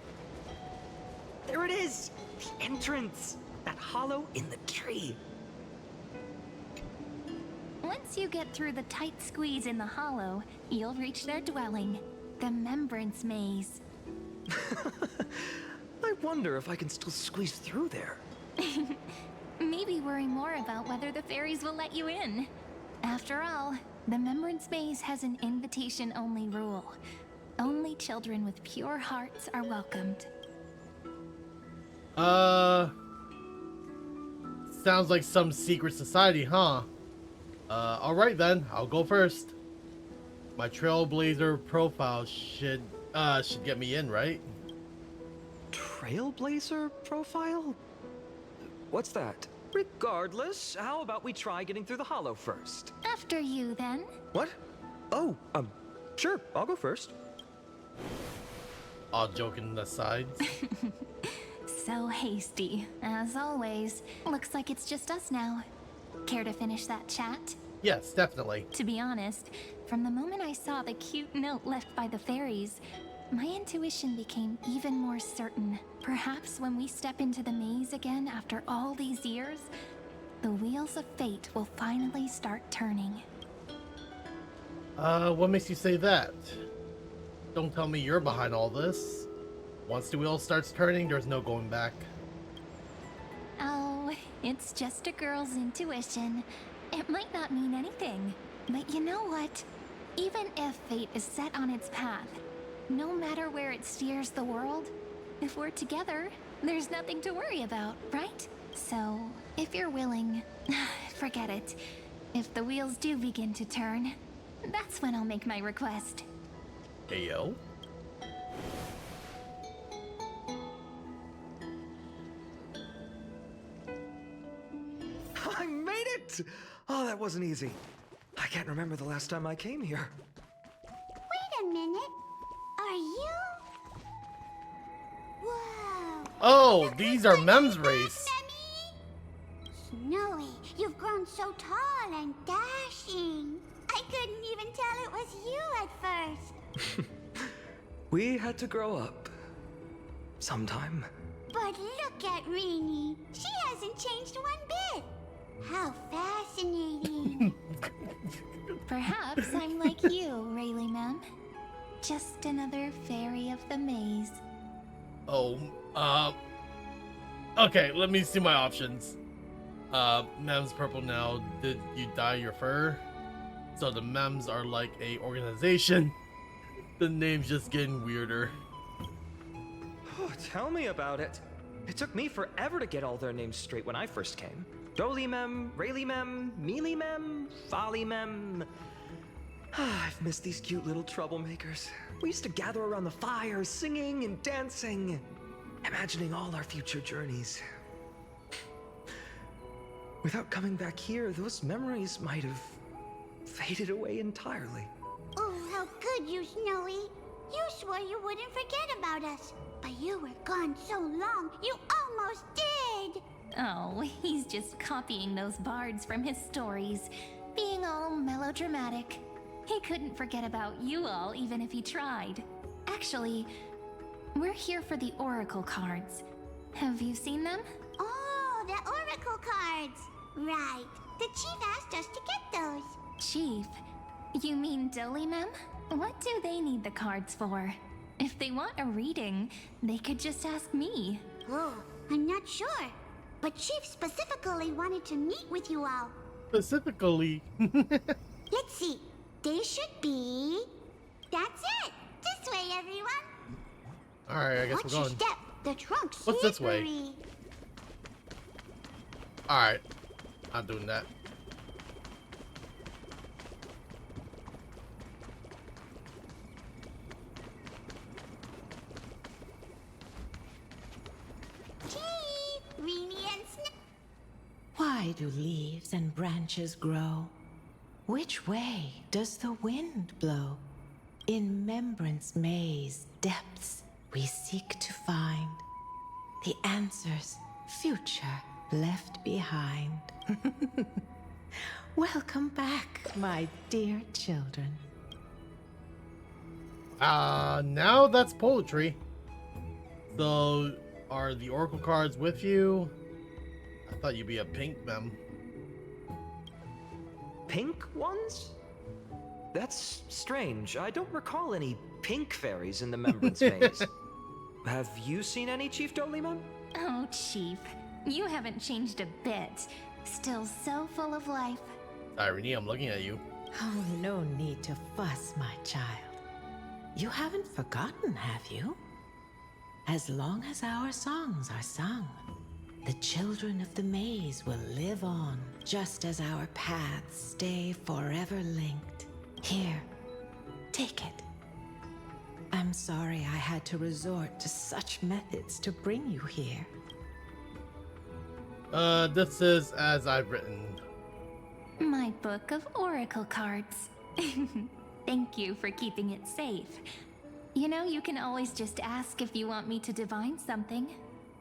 There it is! The entrance! That hollow in the tree.
Once you get through the tight squeeze in the hollow, you'll reach their dwelling, the Remembrance Maze.
I wonder if I can still squeeze through there.
Maybe worry more about whether the fairies will let you in. After all, the Remembrance Maze has an invitation-only rule. Only children with pure hearts are welcomed.
Sounds like some secret society, huh? Alright then, I'll go first. My Trailblazer profile should get me in, right?
Trailblazer profile? What's that? Regardless, how about we try getting through the hollow first?
After you, then.
What? Oh, sure, I'll go first.
All joking aside.
So hasty, as always. Looks like it's just us now. Care to finish that chat?
Yes, definitely.
To be honest, from the moment I saw the cute note left by the fairies, my intuition became even more certain. Perhaps when we step into the maze again after all these years, the wheels of fate will finally start turning.
What makes you say that? Don't tell me you're behind all this. Once the wheel starts turning, there's no going back.
Oh, it's just a girl's intuition. It might not mean anything, but you know what? Even if fate is set on its path, no matter where it steers the world, if we're together, there's nothing to worry about, right? So, if you're willing, forget it. If the wheels do begin to turn, that's when I'll make my request.
Hey, yo.
I made it! Oh, that wasn't easy. I can't remember the last time I came here.
Wait a minute. Are you? Whoa.
Oh, these are Mem's race.
Snowy, you've grown so tall and dashing. I couldn't even tell it was you at first.
We had to grow up. Sometime.
But look at Rini. She hasn't changed one bit. How fascinating.
Perhaps I'm like you, Rayleigh Mem. Just another fairy of the maze.
Oh, okay, let me see my options. Mem's purple now. Did you dye your fur? So the Mems are like a organization. The name's just getting weirder.
Oh, tell me about it. It took me forever to get all their names straight when I first came. Dolymem, Raylymem, Mealymem, Follymem. I've missed these cute little troublemakers. We used to gather around the fire, singing and dancing, imagining all our future journeys. Without coming back here, those memories might have faded away entirely.
Oh, how could you, Snowy? You swore you wouldn't forget about us. But you were gone so long, you almost did!
Oh, he's just copying those bards from his stories, being all melodramatic. He couldn't forget about you all even if he tried. Actually, we're here for the Oracle cards. Have you seen them?
Oh, the Oracle cards! Right. The Chief asked us to get those.
Chief? You mean Dolymem? What do they need the cards for? If they want a reading, they could just ask me.
Oh, I'm not sure. But Chief specifically wanted to meet with you all.
Specifically.
Let's see. They should be... That's it! This way, everyone!
Alright, I guess
Watch
we're going.
Your step. The trunk's
What's this way?
slippery.
Alright. I'm doing that.
Why do leaves and branches grow? Which way does the wind blow? In Membrance Maze depths we seek to find the answers future left behind. Welcome back, my dear children.
Now that's poetry. So, are the Oracle cards with you? I thought you'd be a pink Mem.
Pink ones? That's strange. I don't recall any pink fairies in the Membrance Maze. Have you seen any, Chief Dolymem?
Oh, Chief. You haven't changed a bit. Still so full of life.
Irene, I'm looking at you.
Oh, no need to fuss, my child. You haven't forgotten, have you? As long as our songs are sung, the children of the maze will live on, just as our paths stay forever linked. Here, take it. I'm sorry I had to resort to such methods to bring you here.
This is as I've written.
My book of Oracle cards. Thank you for keeping it safe. You know, you can always just ask if you want me to divine something.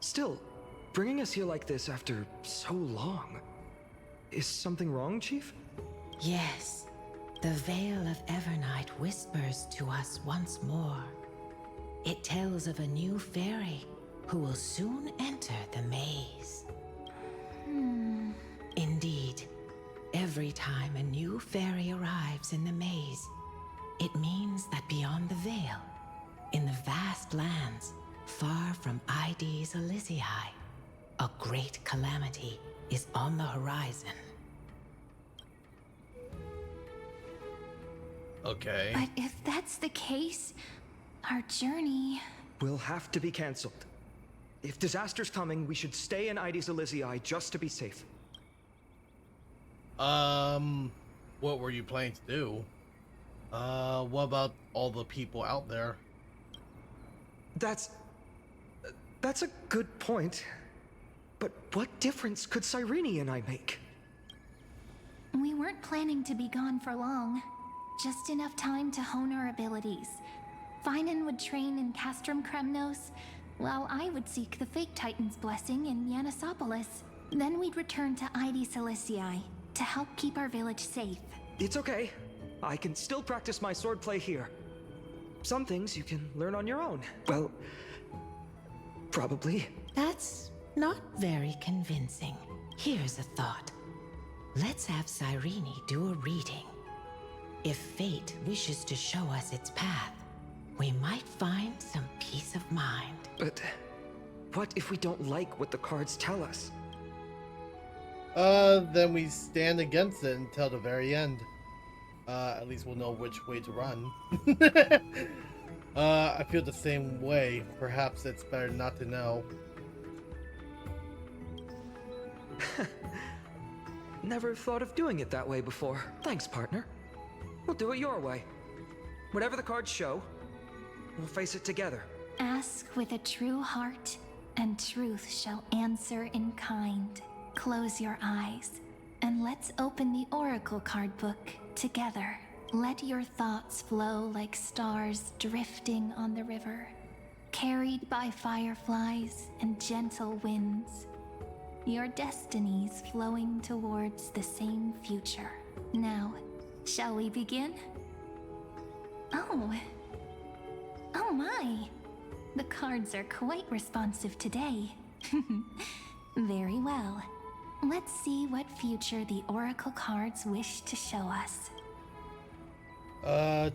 Still, bringing us here like this after so long. Is something wrong, Chief?
Yes. The Veil of Evernight whispers to us once more. It tells of a new fairy who will soon enter the maze. Indeed, every time a new fairy arrives in the maze, it means that beyond the veil, in the vast lands, far from ID's Elysiae, a great calamity is on the horizon.
Okay.
But if that's the case, our journey...
Will have to be cancelled. If disaster's coming, we should stay in ID's Elysiae just to be safe.
What were you planning to do? What about all the people out there?
That's a good point. But what difference could Cyrene and I make?
We weren't planning to be gone for long. Just enough time to hone our abilities. Finan would train in Castrum Kremnos, while I would seek the Fake Titan's blessing in Yanisopolis. Then we'd return to ID Ciliciae to help keep our village safe.
It's okay. I can still practice my swordplay here. Some things you can learn on your own. Well, probably.
That's not very convincing. Here's a thought. Let's have Cyrene do a reading. If fate wishes to show us its path, we might find some peace of mind.
But what if we don't like what the cards tell us?
Then we stand against it until the very end. At least we'll know which way to run. I feel the same way. Perhaps it's better not to know.
Never thought of doing it that way before. Thanks, partner. We'll do it your way. Whatever the cards show, we'll face it together.
Ask with a true heart, and truth shall answer in kind. Close your eyes, and let's open the Oracle card book together. Let your thoughts flow like stars drifting on the river, carried by fireflies and gentle winds. Your destinies flowing towards the same future. Now, shall we begin? Oh my. The cards are quite responsive today. Very well. Let's see what future the Oracle cards wish to show us.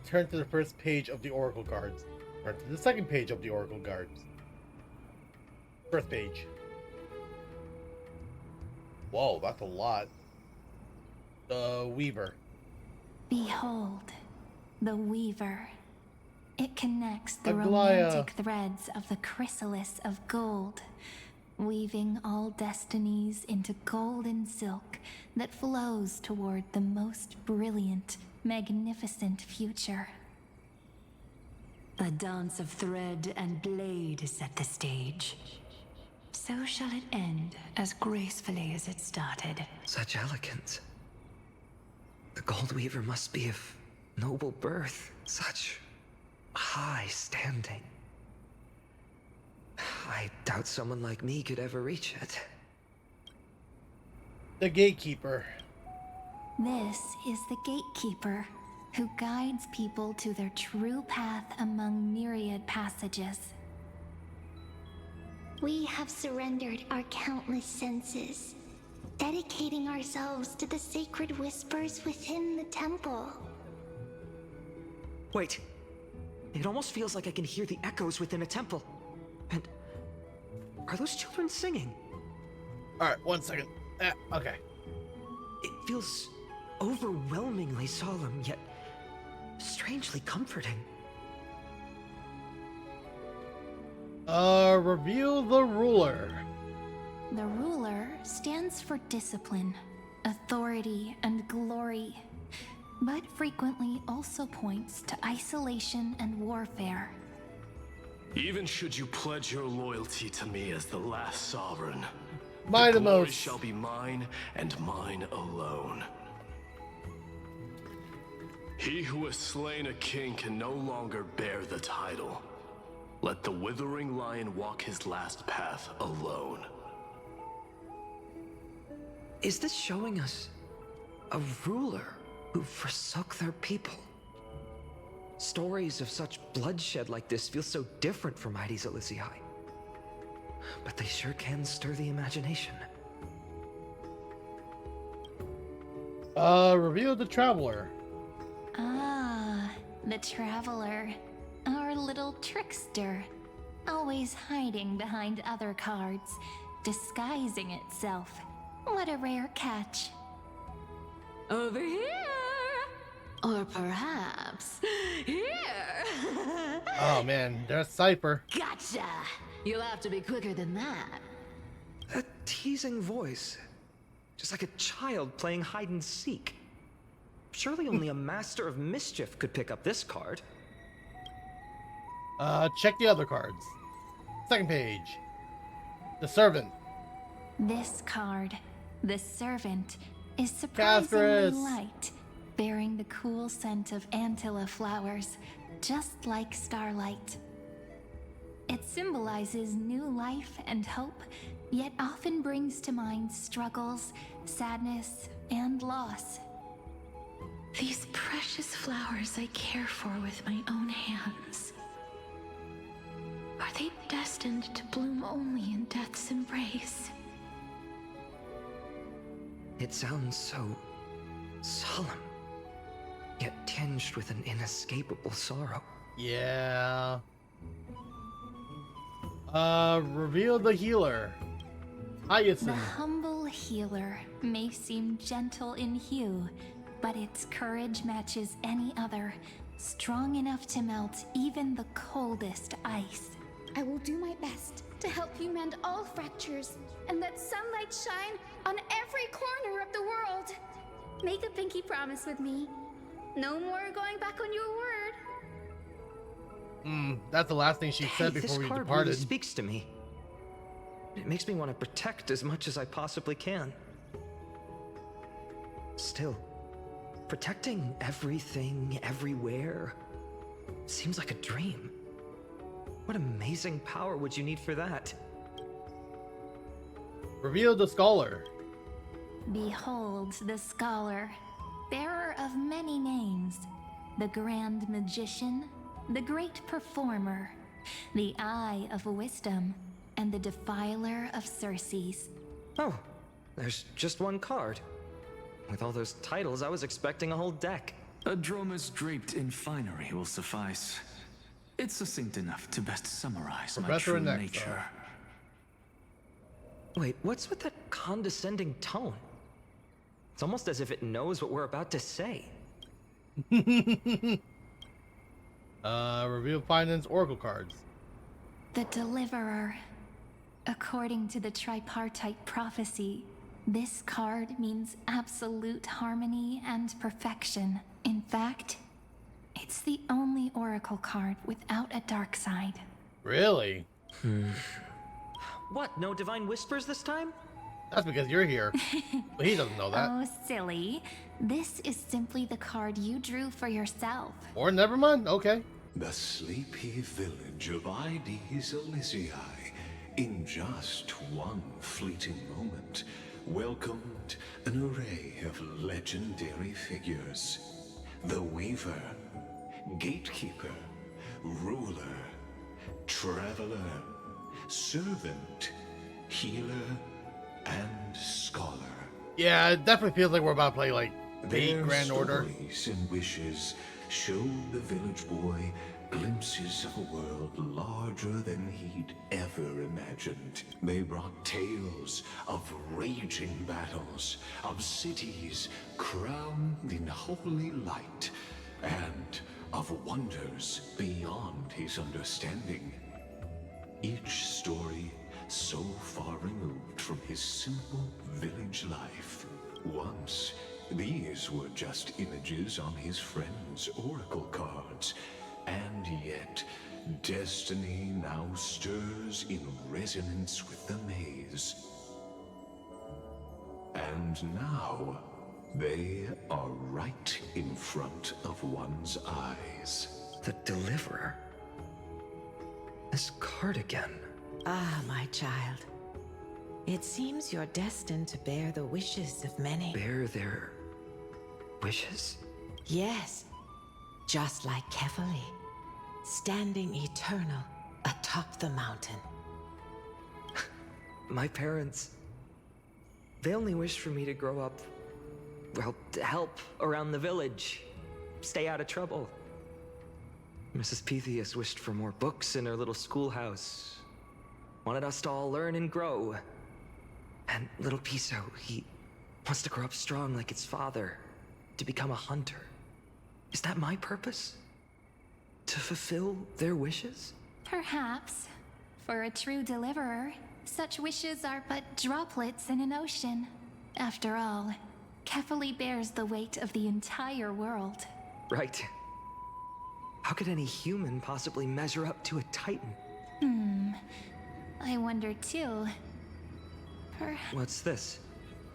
Turn to the first page of the Oracle cards. Turn to the second page of the Oracle cards. First page. Whoa, that's a lot. The Weaver.
Behold, the Weaver. It connects the
Aglaia.
romantic threads of the chrysalis of gold, weaving all destinies into golden silk that flows toward the most brilliant, magnificent future.
A dance of thread and blade set the stage. So shall it end as gracefully as it started.
Such elegance. The Gold Weaver must be of noble birth, such high standing. I doubt someone like me could ever reach it.
The Gatekeeper.
This is the Gatekeeper, who guides people to their true path among myriad passages.
We have surrendered our countless senses, dedicating ourselves to the sacred whispers within the temple.
Wait. It almost feels like I can hear the echoes within a temple. And are those children singing?
Alright, 1 second. Okay.
It feels overwhelmingly solemn, yet strangely comforting.
Reveal the Ruler.
The Ruler stands for discipline, authority, and glory, but frequently also points to isolation and warfare.
Even should you pledge your loyalty to me as the last sovereign,
the
glory
most
shall be mine and mine alone. He who has slain a king can no longer bear the title. Let the withering lion walk his last path alone.
Is this showing us a ruler who forsook their people? Stories of such bloodshed like this feel so different from Heidi's Elysiae. But they sure can stir the imagination.
Reveal the Traveler.
Ah, the Traveler. Our little trickster. Always hiding behind other cards, disguising itself. What a rare catch.
Over here! Or perhaps here!
Oh man, there's Cypher.
Gotcha! You'll have to be quicker than that.
A teasing voice. Just like a child playing hide and seek. Surely only a master of mischief could pick up this card.
Check the other cards. Second page. The Servant.
This card, the Servant, is surprisingly light, bearing the cool scent of Antilla flowers, just like starlight. It symbolizes new life and hope, yet often brings to mind struggles, sadness, and loss.
These precious flowers I care for with my own hands. Are they destined to bloom only in death's embrace?
It sounds so solemn, yet tinged with an inescapable sorrow.
Yeah. Reveal the Healer.
The
Hyacinth.
humble healer may seem gentle in hue, but its courage matches any other, strong enough to melt even the coldest ice.
I will do my best to help you mend all fractures and let sunlight shine on every corner of the world. Make a pinky promise with me. No more going back on your word.
That's the last thing she said
Hey,
before we
this card
departed.
really speaks to me. It makes me want to protect as much as I possibly can. Still, protecting everything, everywhere, seems like a dream. What amazing power would you need for that?
Reveal the scholar.
Behold the scholar, bearer of many names, the grand magician, the great performer, the eye of wisdom, and the defiler of Circes.
Oh, there's just one card. With all those titles, I was expecting a whole deck.
A dromus draped in finery will suffice. It's succinct enough to best summarize my
Professor
true
next,
nature.
Wait, what's with that condescending tone? It's almost as if it knows what we're about to say.
Reveal finance oracle cards.
The Deliverer. According to the tripartite prophecy, this card means absolute harmony and perfection. In fact, it's the only oracle card without a dark side.
Really?
What, no divine whispers this time?
That's because you're here. But he doesn't know that.
Oh, silly. This is simply the card you drew for yourself.
Or never mind. Okay.
The sleepy village of Ides Elysiae, in just one fleeting moment, welcomed an array of legendary figures. The Weaver, Gatekeeper, Ruler, Traveler, Servant, Healer, and Scholar.
Yeah, it definitely feels like we're about to play like the
Their
Grand Order.
stories and wishes showed the village boy glimpses of a world larger than he'd ever imagined. They brought tales of raging battles, of cities crowned in holy light, and of wonders beyond his understanding. Each story so far removed from his simple village life. Once, these were just images on his friend's oracle cards, and yet destiny now stirs in resonance with the maze. And now, they are right in front of one's eyes.
The Deliverer? This card again.
Ah, my child. It seems you're destined to bear the wishes of many.
Bear their wishes?
Yes, just like Kefali, standing eternal atop the mountain.
My parents, they only wished for me to grow up, well, to help around the village, stay out of trouble. Mrs. Pythias wished for more books in her little schoolhouse, wanted us to all learn and grow. And little Piso, he wants to grow up strong like its father, to become a hunter. Is that my purpose? To fulfill their wishes?
Perhaps. For a true deliverer, such wishes are but droplets in an ocean. After all, Kefali bears the weight of the entire world.
Right. How could any human possibly measure up to a Titan?
I wonder too.
What's this?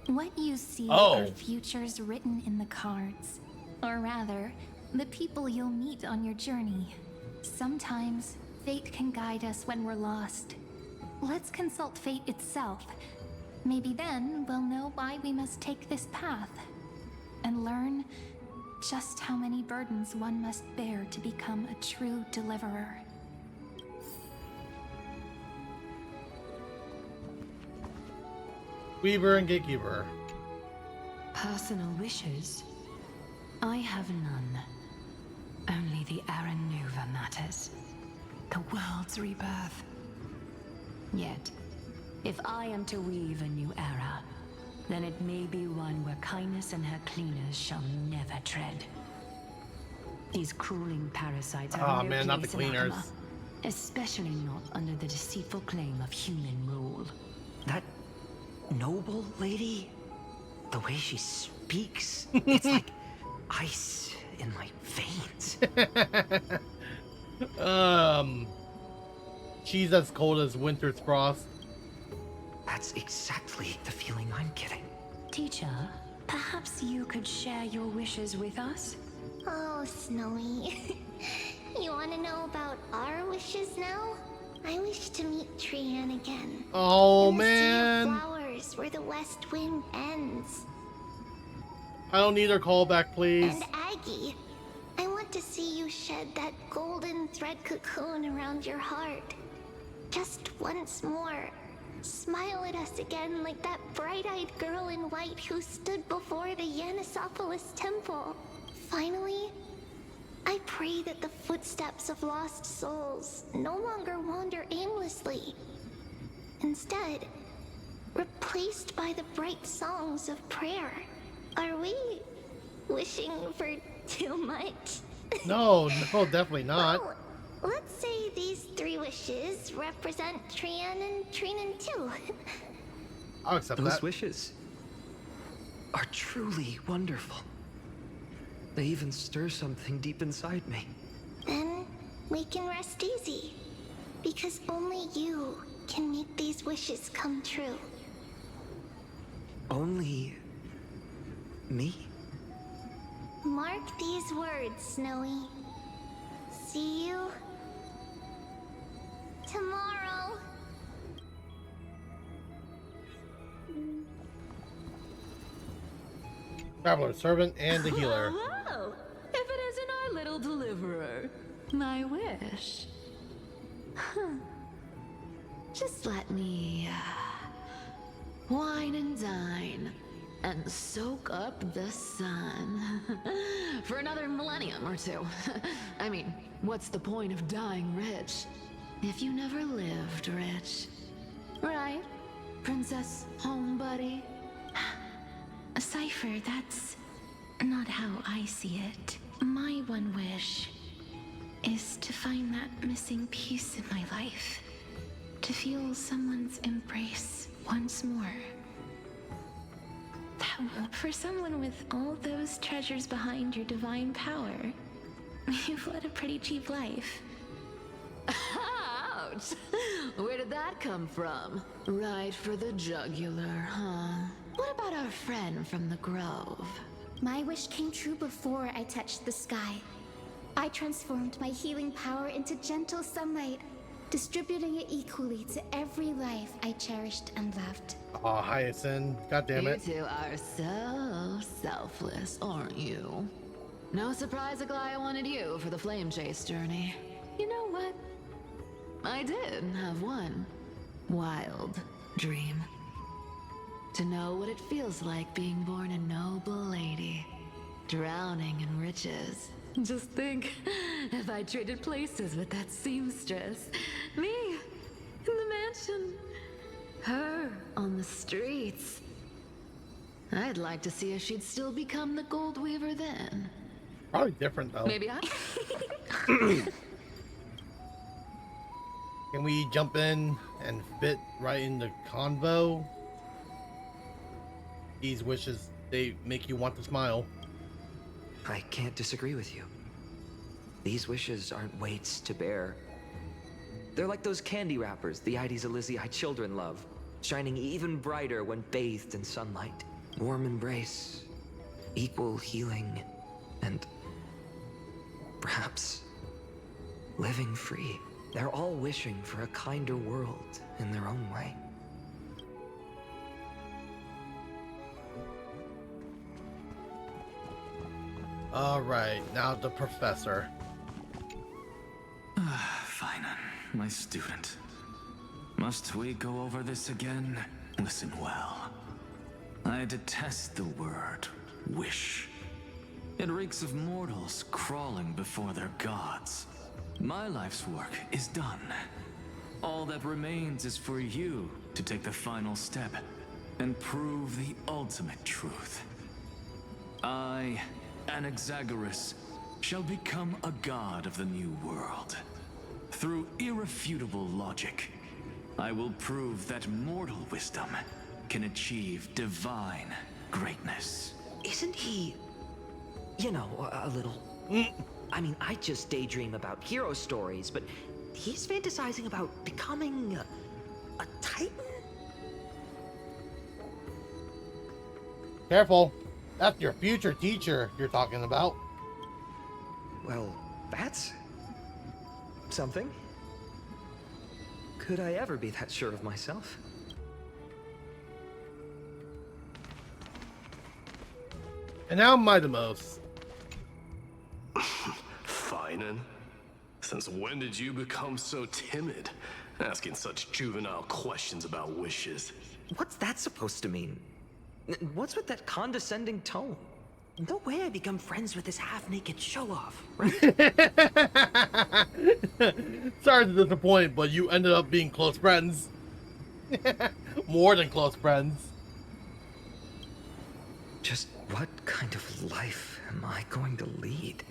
What you see
Oh.
are futures written in the cards. Or rather, the people you'll meet on your journey. Sometimes, fate can guide us when we're lost. Let's consult fate itself. Maybe then we'll know why we must take this path. And learn just how many burdens one must bear to become a true deliverer.
Weaver and Gatekeeper.
Personal wishes? I have none. Only the Aranuva matters. The world's rebirth. Yet,
If I am to weave a new era, then it may be one where kindness and her cleaners shall never tread. These crueling parasites have no
man, not the
place in
cleaners.
Akama, especially not under the deceitful claim of human rule.
That noble lady, the way she speaks, it's like ice in my veins.
She's as cold as winter's frost.
That's exactly the feeling I'm getting.
Teacher, perhaps you could share your wishes with us?
Oh, Snowy. You want to know about our wishes now? I wish to meet Trian again.
Oh,
in the
man.
Sea of flowers where the west wind ends.
I don't need her callback, please.
And Aggie, I want to see you shed that golden thread cocoon around your heart. Just once more. Smile at us again like that bright-eyed girl in white who stood before the Yanisopolis temple. Finally, I pray that the footsteps of lost souls no longer wander aimlessly. Instead, replaced by the bright songs of prayer. Are we wishing for too much?
No, definitely not.
Well, let's say these 3 wishes represent Trian and Trinan too.
I'll accept
Those
that.
wishes are truly wonderful. They even stir something deep inside me.
Then we can rest easy. Because only you can make these wishes come true.
Only me?
Mark these words, Snowy. See you tomorrow.
Traveler, servant, and the healer.
Well, if it isn't our little deliverer, my wish. Just let me wine and dine and soak up the sun for another millennium or 2. I mean, what's the point of dying rich if you never lived rich? Right, Princess Homebuddy?
Cypher, that's not how I see it. My one wish is to find that missing piece in my life. To feel someone's embrace once more. For someone with all those treasures behind your divine power, you've led a pretty cheap life.
Ouch! Where did that come from? Right for the jugular, huh? What about our friend from the Grove?
My wish came true before I touched the sky. I transformed my healing power into gentle sunlight, distributing it equally to every life I cherished and loved.
Oh, Hyacinth. God damn it.
You two are so selfless, aren't you? No surprise Aglaya wanted you for the flame chase journey. You know what? I did have one wild dream. To know what it feels like being born a noble lady, drowning in riches. Just think, if I traded places with that seamstress, me in the mansion, her on the streets. I'd like to see if she'd still become the gold weaver then.
Probably different though.
Maybe I.
Can we jump in and fit right in the convo? These wishes, they make you want to smile.
I can't disagree with you. These wishes aren't weights to bear. They're like those candy wrappers the Ides Elysiae children love, shining even brighter when bathed in sunlight. Warm embrace, equal healing, and perhaps living free. They're all wishing for a kinder world in their own way.
All right, now the professor.
Fine, my student. Must we go over this again? Listen well. I detest the word wish. It reeks of mortals crawling before their gods. My life's work is done. All that remains is for you to take the final step and prove the ultimate truth. I, Anaxagoras, shall become a god of the new world. Through irrefutable logic, I will prove that mortal wisdom can achieve divine greatness.
Isn't he, you know, a little... I mean, I just daydream about hero stories, but he's fantasizing about becoming a titan?
Careful. That's your future teacher you're talking about.
Well, that's something. Could I ever be that sure of myself?
And now Midamos.
Finan, since when did you become so timid? Asking such juvenile questions about wishes.
What's that supposed to mean? What's with that condescending tone? No way I become friends with this half-naked show-off, right?
Sorry to disappoint, but you ended up being close friends. More than close friends.
Just what kind of life am I going to lead?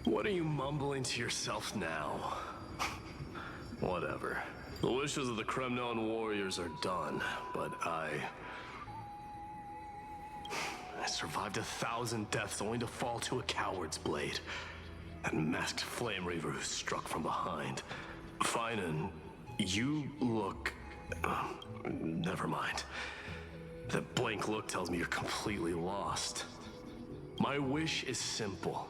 What are you mumbling to yourself now? Whatever. The wishes of the Kremnon warriors are done, but I survived 1,000 deaths only to fall to a coward's blade. That masked flame reaver who struck from behind. Finan, you look... never mind. That blank look tells me you're completely lost. My wish is simple.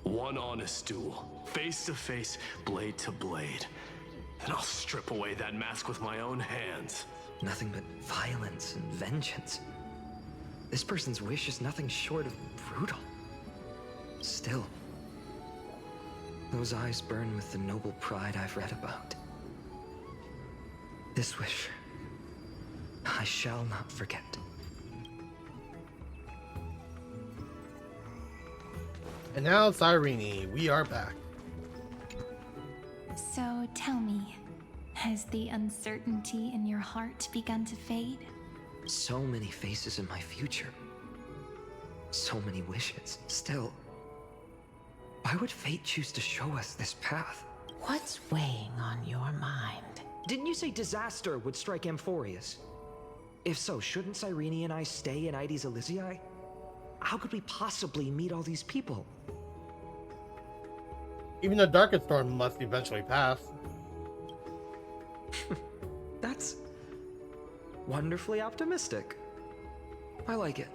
One honest duel, face to face, blade to blade. Then I'll strip away that mask with my own hands.
Nothing but violence and vengeance. This person's wish is nothing short of brutal. Still, those eyes burn with the noble pride I've read about. This wish, I shall not forget.
And now, Cyrene, we are back.
So tell me, has the uncertainty in your heart begun to fade?
So many faces in my future. So many wishes. Still, why would fate choose to show us this path?
What's weighing on your mind?
Didn't you say disaster would strike Amphorius? If so, shouldn't Cyrene and I stay in Ides Elysiae? How could we possibly meet all these people?
Even the Darkest Storm must eventually pass.
That's wonderfully optimistic. I like it.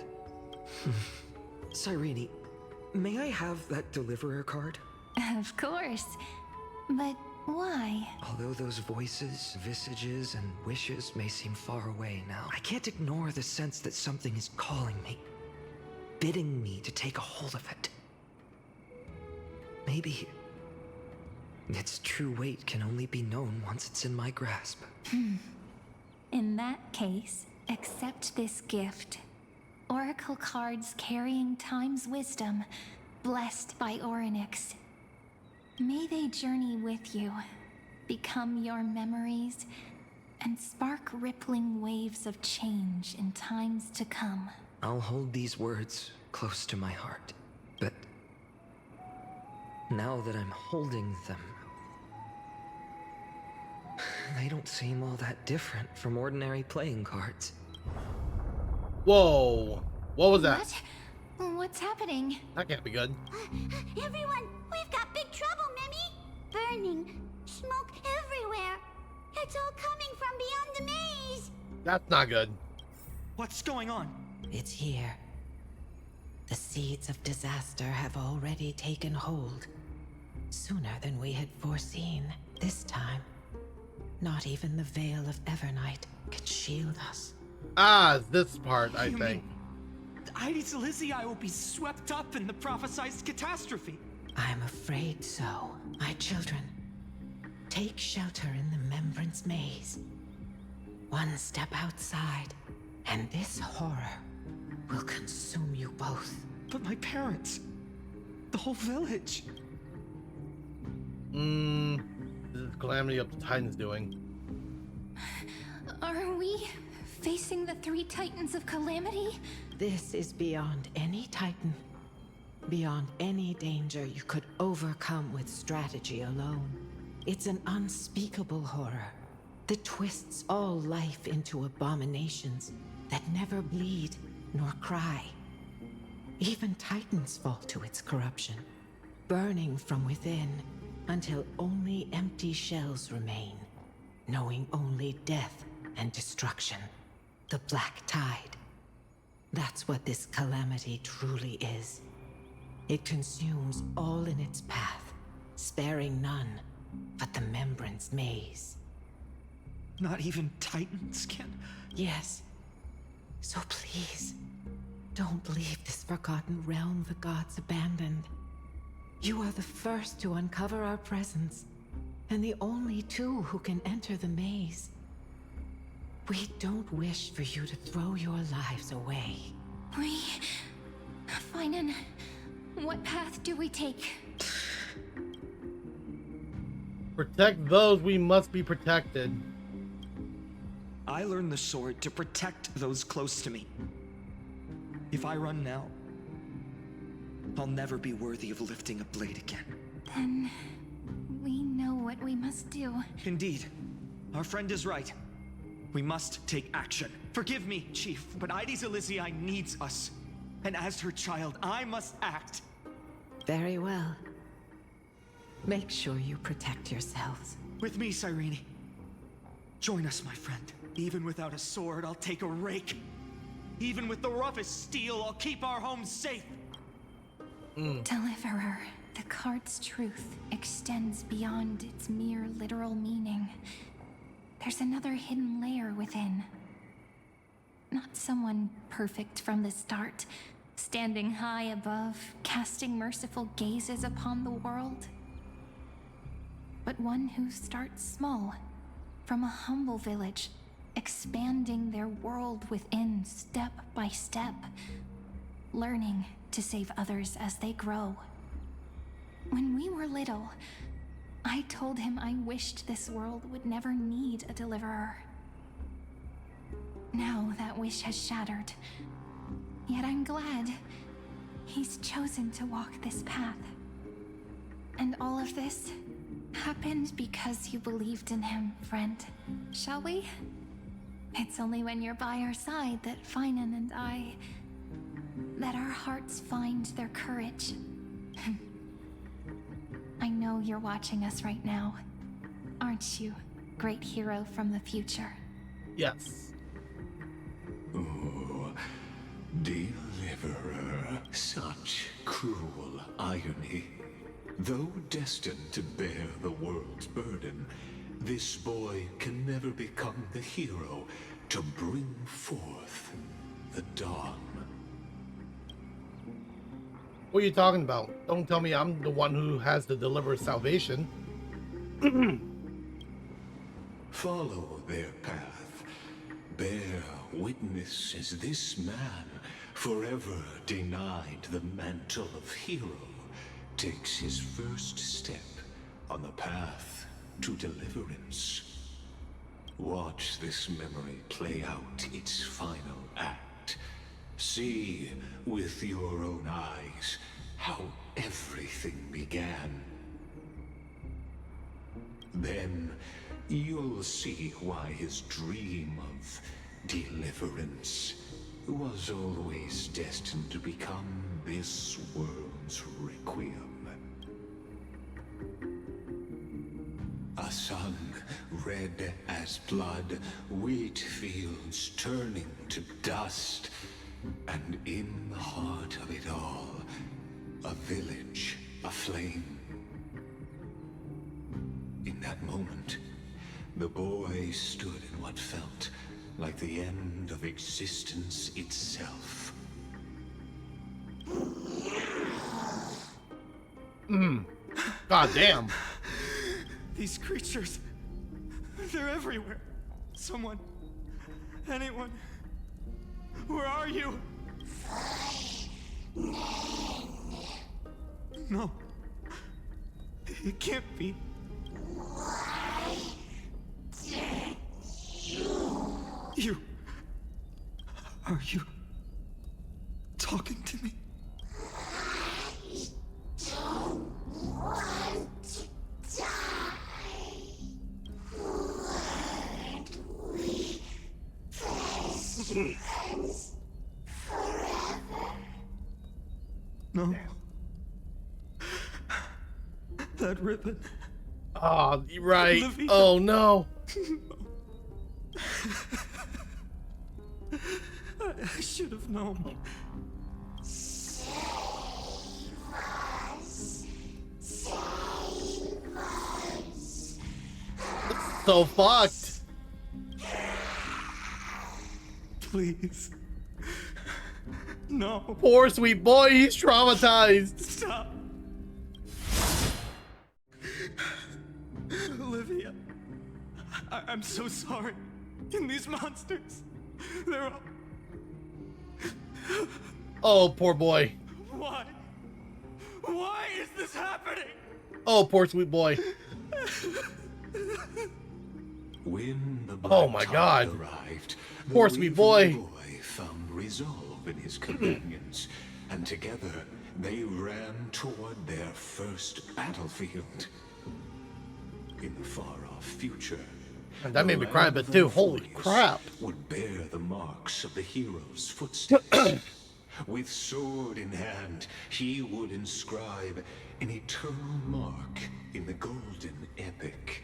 Cyrene, may I have that Deliverer card?
Of course. But why?
Although those voices, visages, and wishes may seem far away now, I can't ignore the sense that something is calling me, bidding me to take a hold of it. Maybe its true weight can only be known once it's in my grasp.
In that case, accept this gift. Oracle cards carrying time's wisdom, blessed by Orynyx. May they journey with you, become your memories, and spark rippling waves of change in times to come.
I'll hold these words close to my heart, but now that I'm holding them, they don't seem all that different from ordinary playing cards.
Whoa, what was that?
What? What's happening?
That can't be good.
Everyone, we've got big trouble, Mimi! Burning, smoke everywhere. It's all coming from beyond the maze.
That's not good.
What's going on?
It's here. The seeds of disaster have already taken hold. Sooner than we had foreseen. This time, not even the Veil of Evernight can shield us.
Ah, this part, I
You
think.
mean Ides Elysiae will be swept up in the prophesied catastrophe?
I'm afraid so. My children, take shelter in the Membrance Maze. One step outside, and this horror will consume you both.
But my parents, the whole village.
This is Calamity of the Titans doing.
Are
Are we facing the three titans of calamity?
This is beyond any titan. Beyond any danger you could overcome with strategy alone. It's an unspeakable horror that twists all life into abominations that never bleed nor cry. Even titans fall to its corruption, burning from within until only empty shells remain, knowing only death and destruction. The Black Tide. That's what this calamity truly is. It consumes all in its path, sparing none but the Membrance Maze.
Not even titans can...
Yes. So please, don't leave this forgotten realm the gods abandoned. You are the first to uncover our presence, and the only two who can enter the maze. We don't wish for you to throw your lives away.
Finan, what path do we take?
Protect those we must be protected.
I learned the sword to protect those close to me. If I run now, I'll never be worthy of lifting a blade again.
Then we know what we must do.
Indeed. Our friend is right. We must take action. Forgive me, Chief, but Ides Elysiae needs us. And as her child, I must act.
Very well. Make sure you protect yourselves.
With me, Cyrene. Join us, my friend. Even without a sword, I'll take a rake. Even with the roughest steel, I'll keep our home safe.
Deliverer, the card's truth extends beyond its mere literal meaning. There's another hidden layer within. Not someone perfect from the start, standing high above, casting merciful gazes upon the world. But one who starts small, from a humble village, expanding their world within step by step, learning to save others as they grow. When we were little, I told him I wished this world would never need a deliverer. Now that wish has shattered, yet I'm glad he's chosen to walk this path. And all of this happened because you believed in him, friend. Shall we? It's only when you're by our side that Finan and that our hearts find their courage. I know you're watching us right now. Aren't you, great hero from the future?
Yes.
Oh, deliverer. Such cruel irony. Though destined to bear the world's burden, this boy can never become the hero to bring forth the dawn.
What are you talking about? Don't tell me I'm the one who has to deliver salvation.
Follow their path. Bear witness as this man, forever denied the mantle of hero, takes his first step on the path to deliverance. Watch this memory play out its final act. See with your own eyes how everything began. Then you'll see why his dream of deliverance was always destined to become this world's requiem. A sun red as blood, wheat fields turning to dust, and in the heart of it all, a village aflame. In that moment, the boy stood in what felt like the end of existence itself.
God damn.
These creatures, they're everywhere. Someone, anyone, where are you? No, it can't be.
Why did you
Are you talking to me?
I don't want to die. Would we best friends forever?
No. That ribbon.
Oh, you're right.
Olivia.
Oh no.
I should have known.
Save us. Save us.
So fucked.
Please. No.
Poor sweet boy, he's traumatized.
Stop. Olivia. I'm so sorry. And these monsters, they're all...
Oh, poor boy.
Why? Why is this happening?
Oh, poor sweet boy.
When the
Oh my God.
arrived,
Poor sweet boy.
boy found resolve in his companions, and together they ran toward their first battlefield. In the far-off future,
And that made me cry a bit too. Holy crap.
would bear the marks of the hero's footsteps. With sword in hand, he would inscribe an eternal mark in the golden epic.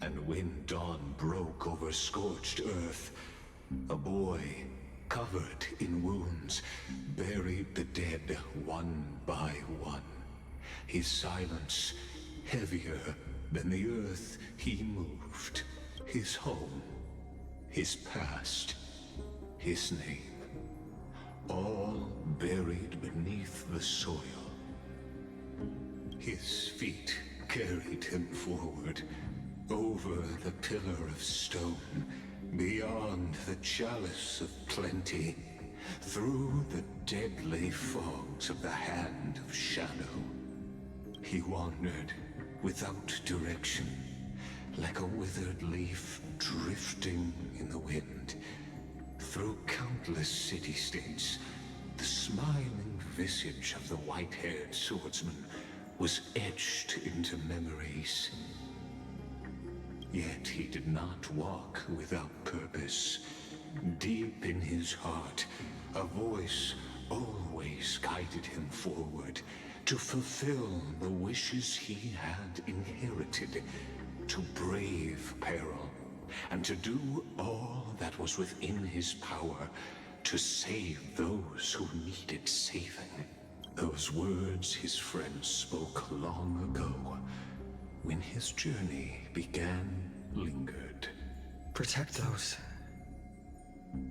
And when dawn broke over scorched earth, a boy, covered in wounds, buried the dead one by one. His silence heavier than the earth he moved. His home, his past, his name. All buried beneath the soil. His feet carried him forward, over the pillar of stone, beyond the chalice of plenty, through the deadly fogs of the hand of shadow. He wandered without direction, like a withered leaf drifting in the wind. Through countless city-states, the smiling visage of the white-haired swordsman was etched into memories. Yet he did not walk without purpose. Deep in his heart, a voice always guided him forward to fulfill the wishes he had inherited, to brave peril, and to do all that was within his power to save those who needed saving. Those words his friends spoke long ago, when his journey began, lingered.
Protect those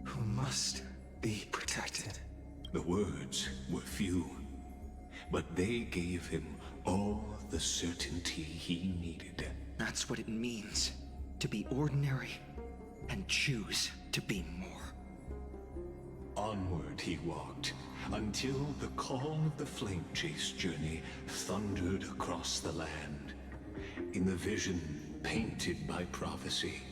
who must be protected.
The words were few, but they gave him all the certainty he needed.
That's what it means to be ordinary and choose to be more.
Onward he walked, until the call of the flame chase journey thundered across the land. In the vision painted by prophecy,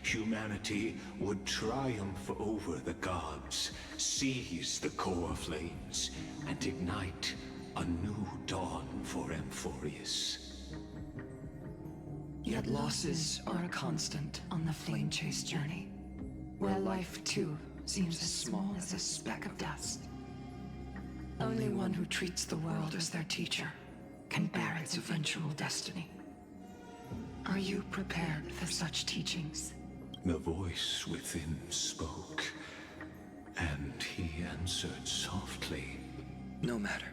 humanity would triumph over the gods, seize the core flames, and ignite a new dawn for Amphorius.
Yet losses are a constant on the flame chase journey, where life too seems as small as a speck of dust. Only one who treats the world as their teacher can bear its eventual destiny. Are you prepared for such teachings?
The voice within spoke, and he answered softly.
No matter.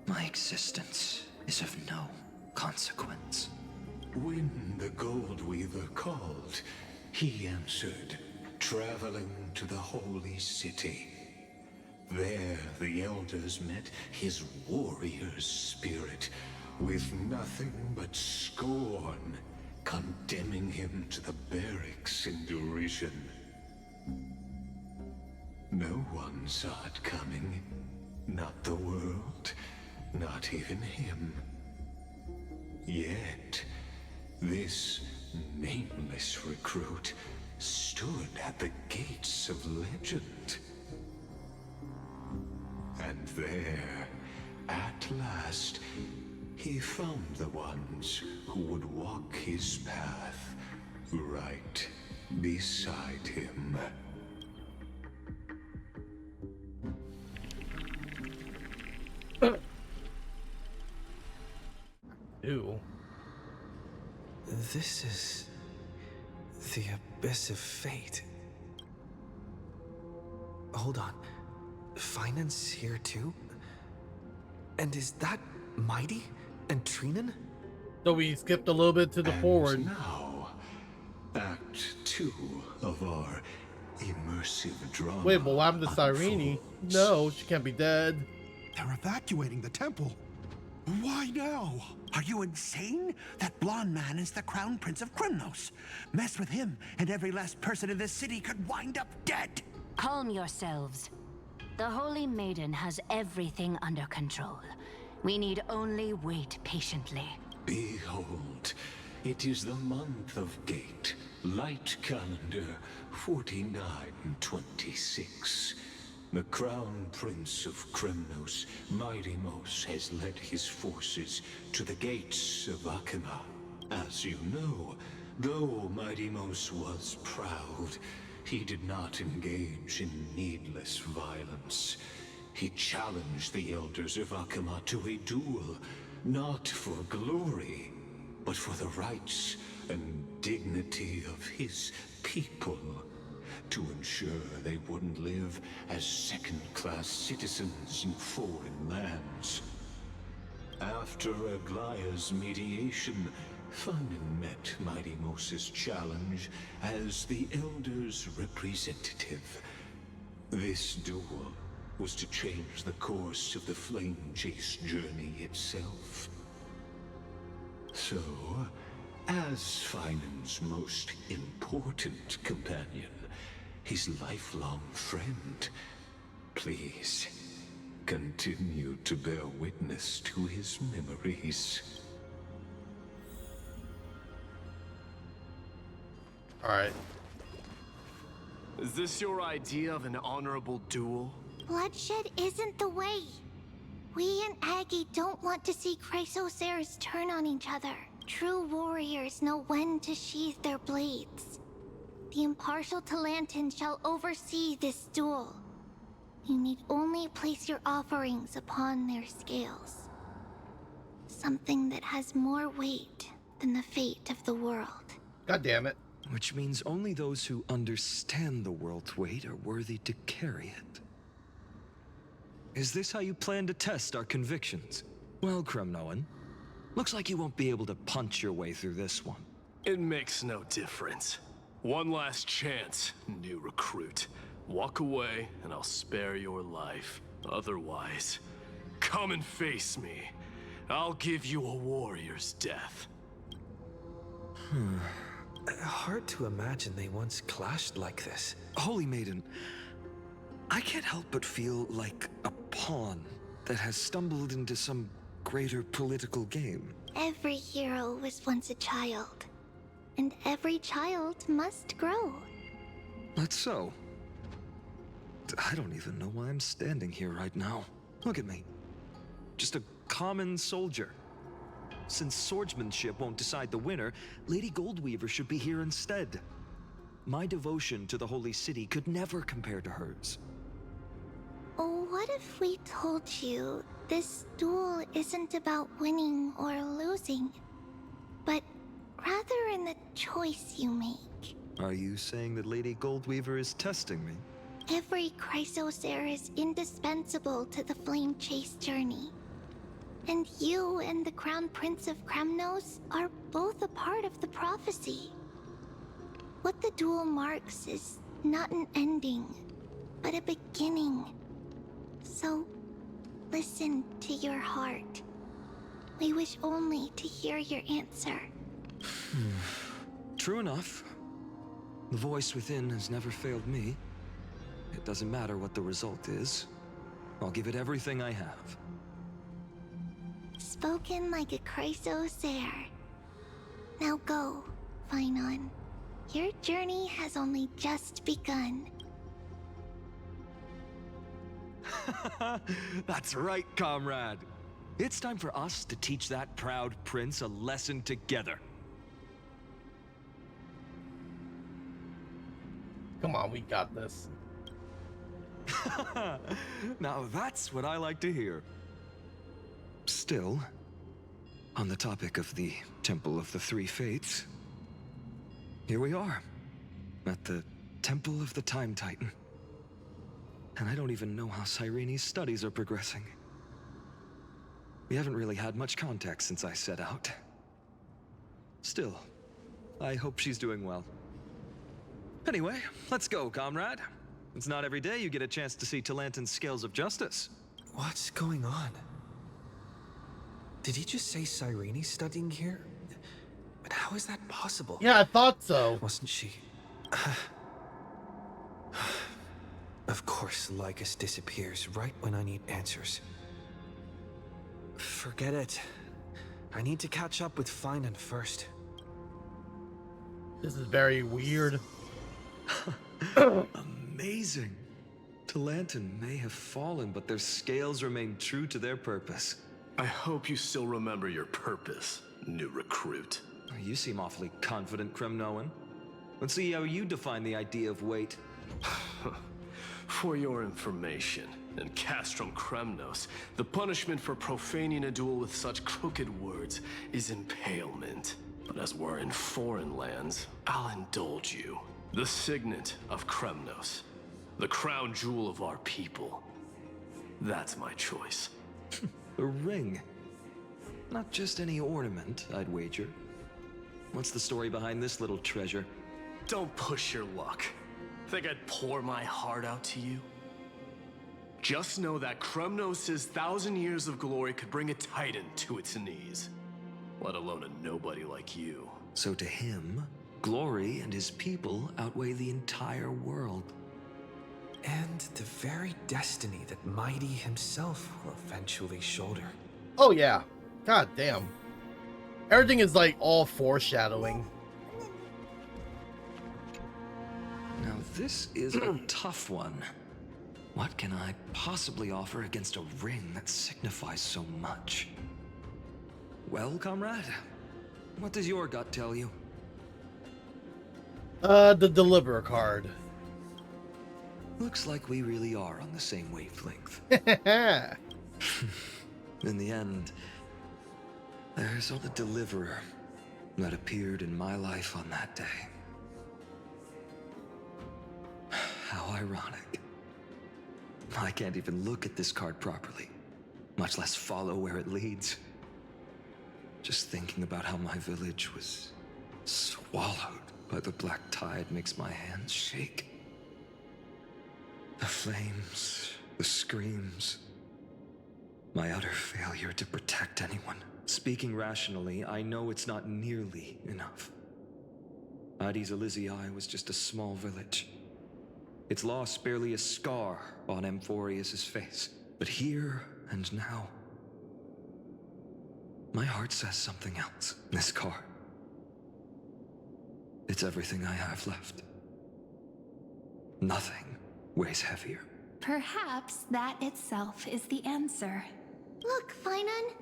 My existence is of no consequence.
When the Gold Weaver called, he answered, traveling to the holy city. There the elders met his warrior's spirit, with nothing but scorn, condemning him to the barracks in derision. No one saw it coming. Not the world, not even him. Yet, this nameless recruit stood at the gates of legend. And there, at last, he found the ones who would walk his path right beside him.
Ew.
This is the abyss of fate. Hold on. Finance here too? And is that Mighty and Trinan?
So we skipped a little bit to the forward.
Now, Act 2 of our immersive drama.
Wait, but what happened to Cyrene? No, she can't be dead.
They're evacuating the temple. Why now?
Are you insane? That blonde man is the Crown Prince of Krymnos. Mess with him, and every last person in this city could wind up dead.
Calm yourselves. The Holy Maiden has everything under control. We need only wait patiently.
Behold, it is the month of Gate, light calendar 4926. The Crown Prince of Krymnos, Midymos, has led his forces to the gates of Akima. As you know, though Midymos was proud, he did not engage in needless violence. He challenged the elders of Akima to a duel, not for glory, but for the rights and dignity of his people, to ensure they wouldn't live as second-class citizens in foreign lands. After Aglaya's mediation, Finan met Midymos' challenge as the Elder's representative. This duel was to change the course of the Flame Chase journey itself. So, as Finan's most important companion, his lifelong friend, please continue to bear witness to his memories.
All right.
Is this your idea of an honorable duel?
Bloodshed isn't the way. We and Aggie don't want to see Chrysoceres turn on each other. True warriors know when to sheathe their blades. The impartial Talantin shall oversee this duel. You need only place your offerings upon their scales. Something that has more weight than the fate of the world.
God damn it.
Which means only those who understand the world's weight are worthy to carry it. Is this how you plan to test our convictions? Well, Kremnoan, looks like you won't be able to punch your way through this one.
It makes no difference. One last chance, new recruit. Walk away, and I'll spare your life. Otherwise, come and face me. I'll give you a warrior's death.
Hard to imagine they once clashed like this. Holy Maiden, I can't help but feel like a pawn that has stumbled into some greater political game.
Every hero was once a child. And every child must grow.
That's so. I don't even know why I'm standing here right now. Look at me. Just a common soldier. Since swordsmanship won't decide the winner, Lady Goldweaver should be here instead. My devotion to the Holy City could never compare to hers.
What if we told you this duel isn't about winning or losing, but rather in the choice you make?
Are you saying that Lady Goldweaver is testing me?
Every Chrysocere is indispensable to the Flame Chase journey. And you and the Crown Prince of Krymnos are both a part of the prophecy. What the duel marks is not an ending, but a beginning. So, listen to your heart. We wish only to hear your answer.
True enough. The voice within has never failed me. It doesn't matter what the result is. I'll give it everything I have.
Spoken like a Chrysocere. Now go, Finan. Your journey has only just begun.
That's right, comrade. It's time for us to teach that proud prince a lesson together.
Come on, we got this.
Now that's what I like to hear. Still, on the topic of the Temple of the Three Fates, here we are, at the Temple of the Time Titan. And I don't even know how Cyrene's studies are progressing. We haven't really had much contact since I set out. Still, I hope she's doing well. Anyway, let's go, comrade. It's not every day you get a chance to see Talantin's scales of justice.
What's going on? Did he just say Cyrene's studying here? But how is that possible?
Yeah, I thought so.
Wasn't she? Of course, Lycus disappears right when I need answers. Forget it. I need to catch up with Finan first.
This is very weird.
Amazing. Talantin may have fallen, but their scales remain true to their purpose.
I hope you still remember your purpose, new recruit.
You seem awfully confident, Kremnoan. Let's see how you define the idea of weight.
For your information, in Castrum Kremnos, the punishment for profaning a duel with such crooked words is impalement. But as we're in foreign lands, I'll indulge you. The signet of Kremnos, the crown jewel of our people. That's my choice.
A ring. Not just any ornament, I'd wager. What's the story behind this little treasure?
Don't push your luck. Think I'd pour my heart out to you? Just know that Kremnos' 1,000 years of glory could bring a titan to its knees. Let alone a nobody like you.
So to him, glory and his people outweigh the entire world.
And the very destiny that Mighty himself will eventually shoulder.
Oh yeah. God damn. Everything is like all foreshadowing.
Now this is a tough one. What can I possibly offer against a ring that signifies so much? Well, comrade, what does your gut tell you?
The Deliverer card.
Looks like we really are on the same wavelength. In the end, there's all the Deliverer that appeared in my life on that day. How ironic. I can't even look at this card properly, much less follow where it leads. Just thinking about how my village was swallowed by the black tide makes my hands shake. The flames, the screams, my utter failure to protect anyone. Speaking rationally, I know it's not nearly enough. Addis Elysiae was just a small village. Its loss barely a scar on Amphorius' face. But here and now, my heart says something else. This card. It's everything I have left. Nothing weighs heavier.
Perhaps that itself is the answer.
Look, Finan.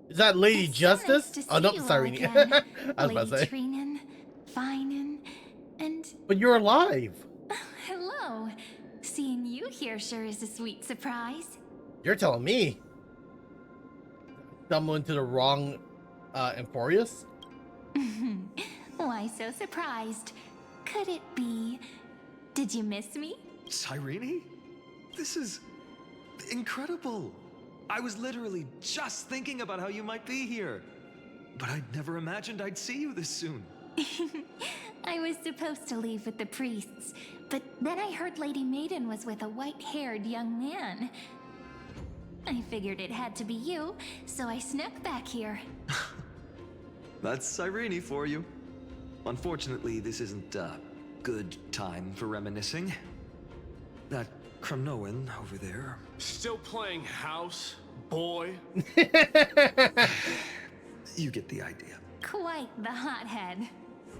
Is that Lady Justice?
Nice to
Oh no,
see you
sorry.
all again.
I was about to say.
Lady Trinan, Finan, and
But you're alive.
hello. Seeing you here sure is a sweet surprise.
You're telling me. Stumble into the wrong Amphorius?
Why so surprised? Could it be? Did you miss me?
Cyrene? This is incredible. I was literally just thinking about how you might be here. But I'd never imagined I'd see you this soon.
I was supposed to leave with the priests, but then I heard Lady Maiden was with a white-haired young man. I figured it had to be you, so I snuck back here.
That's Cyrene for you. Unfortunately, this isn't a good time for reminiscing. That Kremnoan over there.
Still playing house, boy?
You get the idea.
Quite the hothead.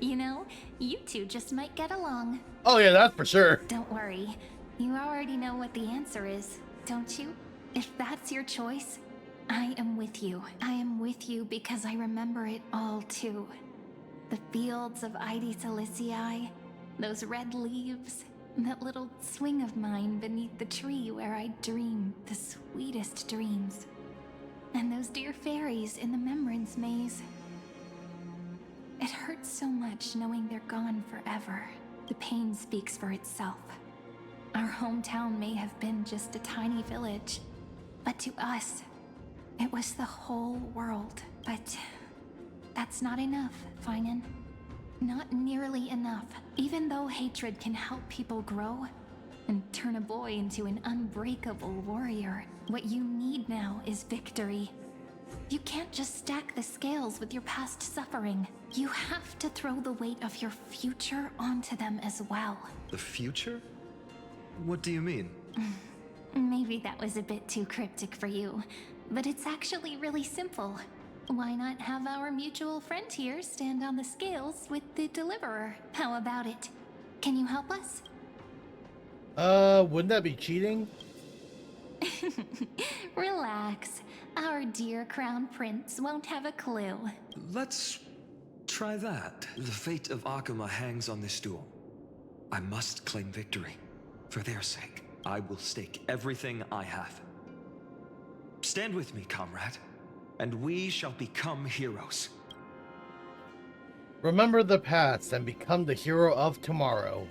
You know, you two just might get along.
Oh yeah, that's for sure.
Don't worry. You already know what the answer is, don't you? If that's your choice, I am with you. I am with you because I remember it all too. The fields of Ide Silicii, those red leaves, that little swing of mine beneath the tree where I dream the sweetest dreams. And those dear fairies in the Memorance Maze. It hurts so much knowing they're gone forever. The pain speaks for itself. Our hometown may have been just a tiny village, but to us, it was the whole world. But that's not enough, Finan. Not nearly enough. Even though hatred can help people grow and turn a boy into an unbreakable warrior, what you need now is victory. You can't just stack the scales with your past suffering. You have to throw the weight of your future onto them as well.
The future? What do you mean?
Maybe that was a bit too cryptic for you, but it's actually really simple. Why not have our mutual friend here stand on the scales with the Deliverer? How about it? Can you help us?
Wouldn't that be cheating?
Relax. Our dear Crown Prince won't have a clue.
Let's try that. The fate of Akuma hangs on this duel. I must claim victory. For their sake, I will stake everything I have. Stand with me, comrade, and we shall become heroes.
Remember the past and become the hero of tomorrow.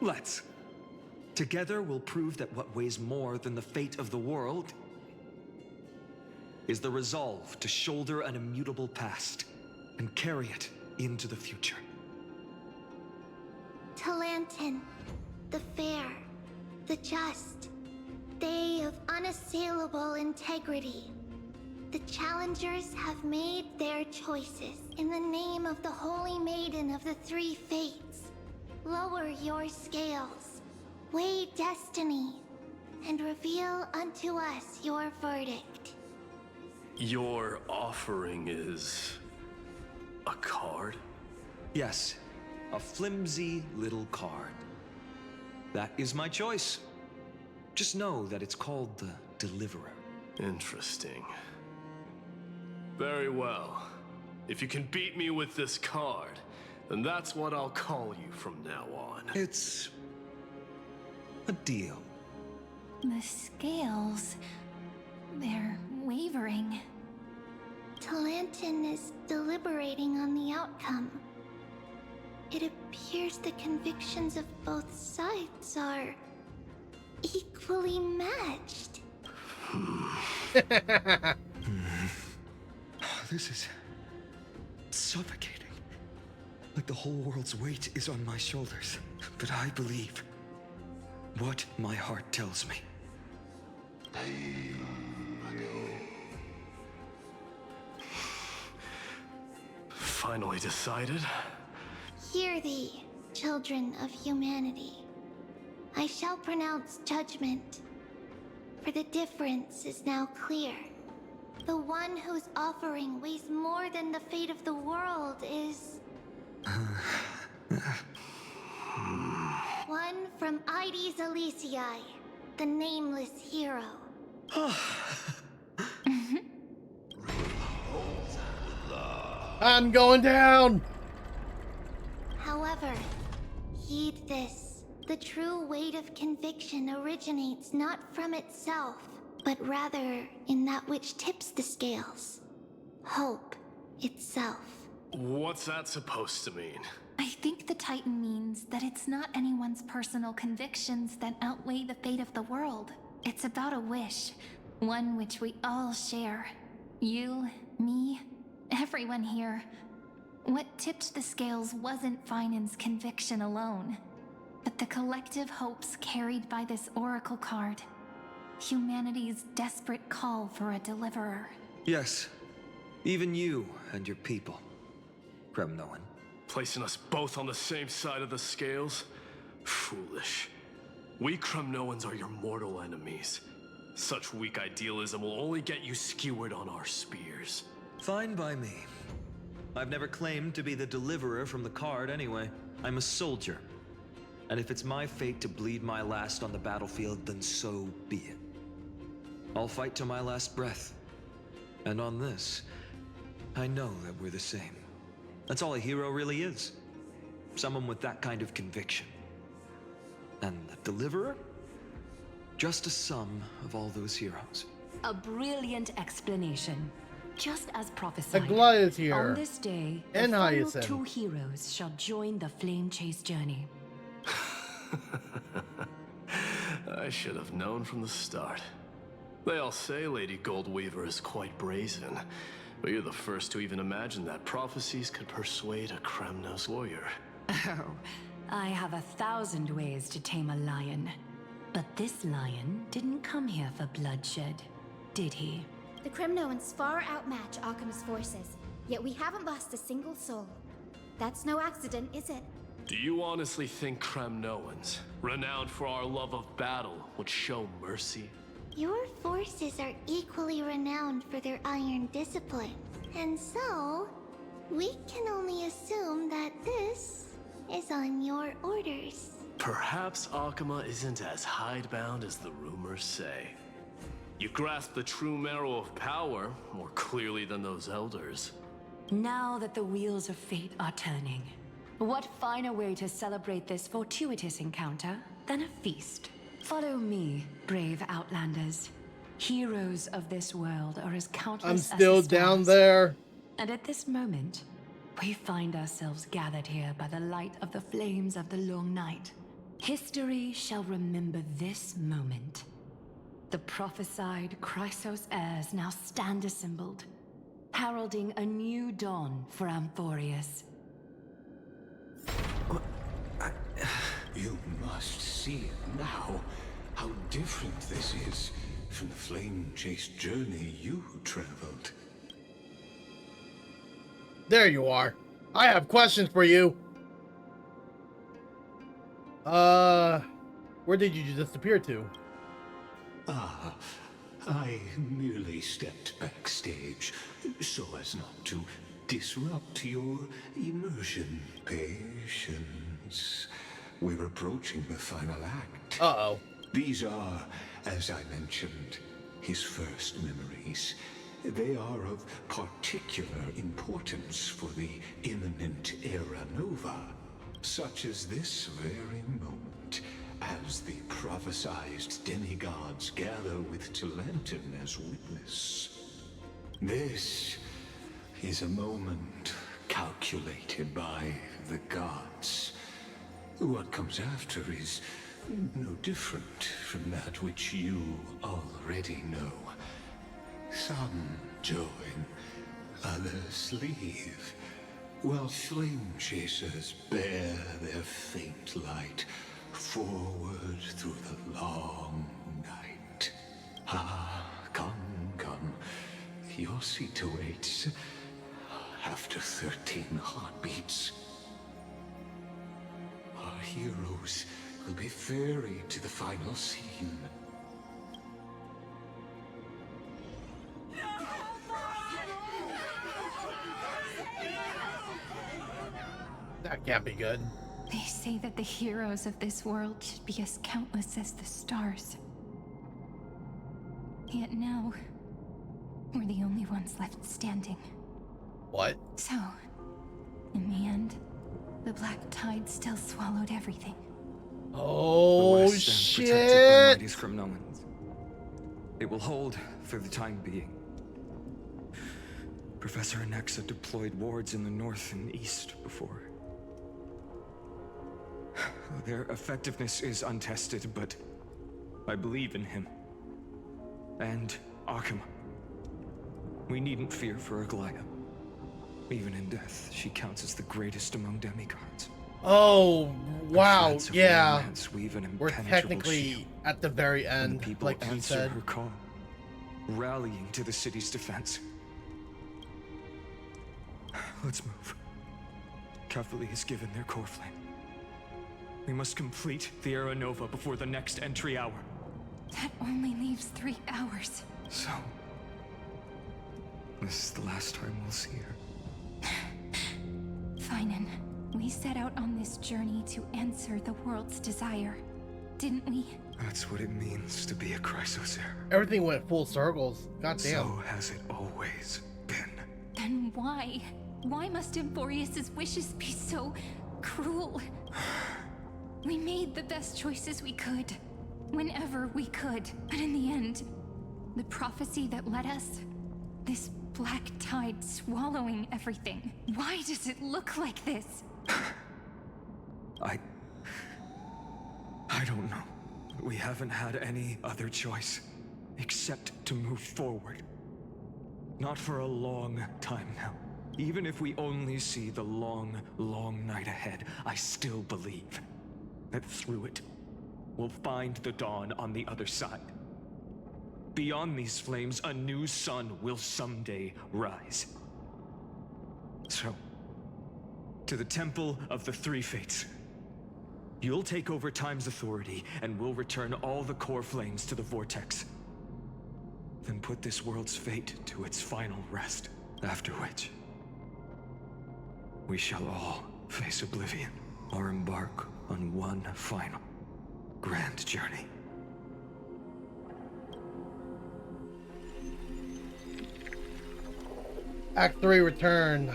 Let's. Together we'll prove that what weighs more than the fate of the world is the resolve to shoulder an immutable past and carry it into the future.
Talantin, the fair, the just, they of unassailable integrity. The challengers have made their choices in the name of the Holy Maiden of the Three Fates. Lower your scales, weigh destiny, and reveal unto us your verdict.
Your offering is a card?
Yes, a flimsy little card. That is my choice. Just know that it's called the Deliverer.
Interesting. Very well. If you can beat me with this card, then that's what I'll call you from now on.
It's a deal.
The scales, they're wavering. Talantin is deliberating on the outcome. It appears the convictions of both sides are equally matched.
This is suffocating. Like the whole world's weight is on my shoulders. But I believe what my heart tells me.
Finally decided?
Hear thee, children of humanity. I shall pronounce judgment, for the difference is now clear. The one whose offering weighs more than the fate of the world is... one from Ide Silicii, the nameless hero.
I'm going down!
However, heed this. The true weight of conviction originates not from itself, but rather in that which tips the scales. Hope itself.
What's that supposed to mean?
I think the Titan means that it's not anyone's personal convictions that outweigh the fate of the world. It's about a wish, one which we all share. You, me, everyone here. What tipped the scales wasn't Finan's conviction alone, but the collective hopes carried by this oracle card. Humanity's desperate call for a deliverer.
Yes, even you and your people, Kremnoan.
Placing us both on the same side of the scales? Foolish. We Kremnoans are your mortal enemies. Such weak idealism will only get you skewered on our spears.
Fine by me. I've never claimed to be the deliverer from the card anyway. I'm a soldier. And if it's my fate to bleed my last on the battlefield, then so be it. I'll fight to my last breath. And on this, I know that we're the same. That's all a hero really is. Someone with that kind of conviction. And the deliverer? Just a sum of all those heroes.
A brilliant explanation. Just as prophesied,
Aglaia is here.
on this day,
And
the final
Hyacinth.
2 heroes shall join the Flame Chase journey.
I should have known from the start. They all say Lady Goldweaver is quite brazen, but you're the first to even imagine that prophecies could persuade a Kremnos warrior.
Oh, I have 1,000 ways to tame a lion. But this lion didn't come here for bloodshed, did he?
The Kremnoans far outmatch Occam's forces, yet we haven't lost a single soul. That's no accident, is it?
Do you honestly think Kremnoans, renowned for our love of battle, would show mercy?
Your forces are equally renowned for their iron discipline. And so, we can only assume that this is on your orders.
Perhaps Akama isn't as hidebound as the rumors say. You grasp the true marrow of power more clearly than those elders.
Now that the wheels of fate are turning, what finer way to celebrate this fortuitous encounter than a feast? Follow me, brave Outlanders. Heroes of this world are as countless
I'm
as
still
the
down
stars.
there.
And at this moment, we find ourselves gathered here by the light of the flames of the long night. History shall remember this moment. The prophesied Chrysos heirs now stand assembled, heralding a new dawn for Amphorius.
You must see it now, how different this is from the flame chase journey you traveled.
There you are. I have questions for you. Where did you disappear to?
Ah, I merely stepped backstage so as not to disrupt your immersion. Patience. We're approaching the final act.
Uh-oh.
These are, as I mentioned, his first memories. They are of particular importance for the imminent Era Nova, such as this very moment, as the prophesized demigods gather with Talentum as witness. This is a moment calculated by the gods. What comes after is no different from that which you already know. Some join, others leave, while flame chasers bear their faint light forward through the long night. Ah, come. Your seat awaits after 13 heartbeats. Our heroes will be ferried to the final scene.
That can't be good.
They say that the heroes of this world should be as countless as the stars. Yet now, we're the only ones left standing.
What?
So, in the end, the black tide still swallowed everything.
Oh,
the West
shit!
End protected by mighty Kremnoans. It will hold for the time being. Professor Anexa deployed wards in the north and east before. Their effectiveness is untested, but I believe in him. And Occam. We needn't fear for Aglaia. Even in death, she counts as the greatest among demigods.
Oh, wow,
Threads of
yeah.
romance weave an
We're
impenetrable
technically
shield.
at the very
And
end,
people
like you
answer
said.
her call, rallying to the city's defense. Let's move. Cavalry has given their core flame. We must complete the Era Nova before the next entry hour.
That only leaves 3 hours.
So, this is the last time we'll see her.
Finan, we set out on this journey to answer the world's desire, didn't we?
That's what it means to be a Chrysos heir.
Everything went full circles. God damn.
So has it always been.
Then why? Why must Emphorius's wishes be so cruel? We made the best choices we could, whenever we could. But in the end, the prophecy that led us, this black tide swallowing everything. Why does it look like this?
I don't know. We haven't had any other choice except to move forward. Not for a long time now. Even if we only see the long, long night ahead, I still believe that through it, we'll find the dawn on the other side. Beyond these flames, a new sun will someday rise. So, to the Temple of the Three Fates. You'll take over Time's authority, and we'll return all the core flames to the Vortex. Then put this world's fate to its final rest, after which we shall all face oblivion, or embark on one final, grand journey.
Act 3 return.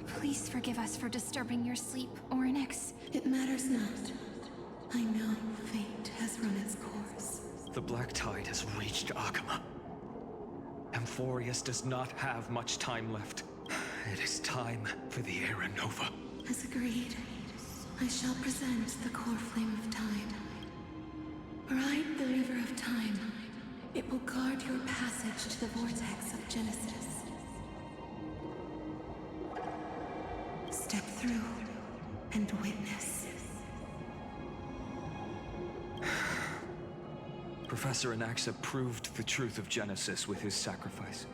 Please forgive us for disturbing your sleep, Orynyx.
It matters not. I know fate has run its course.
The Black Tide has reached Akama. Emphorius does not have much time left. It is time for the Era Nova.
As agreed, I shall present the core flame of time. Ride the river of time. It will guard your passage to the vortex of Genesis. Step through and witness.
Professor Anaxa proved the truth of Genesis with his sacrifice.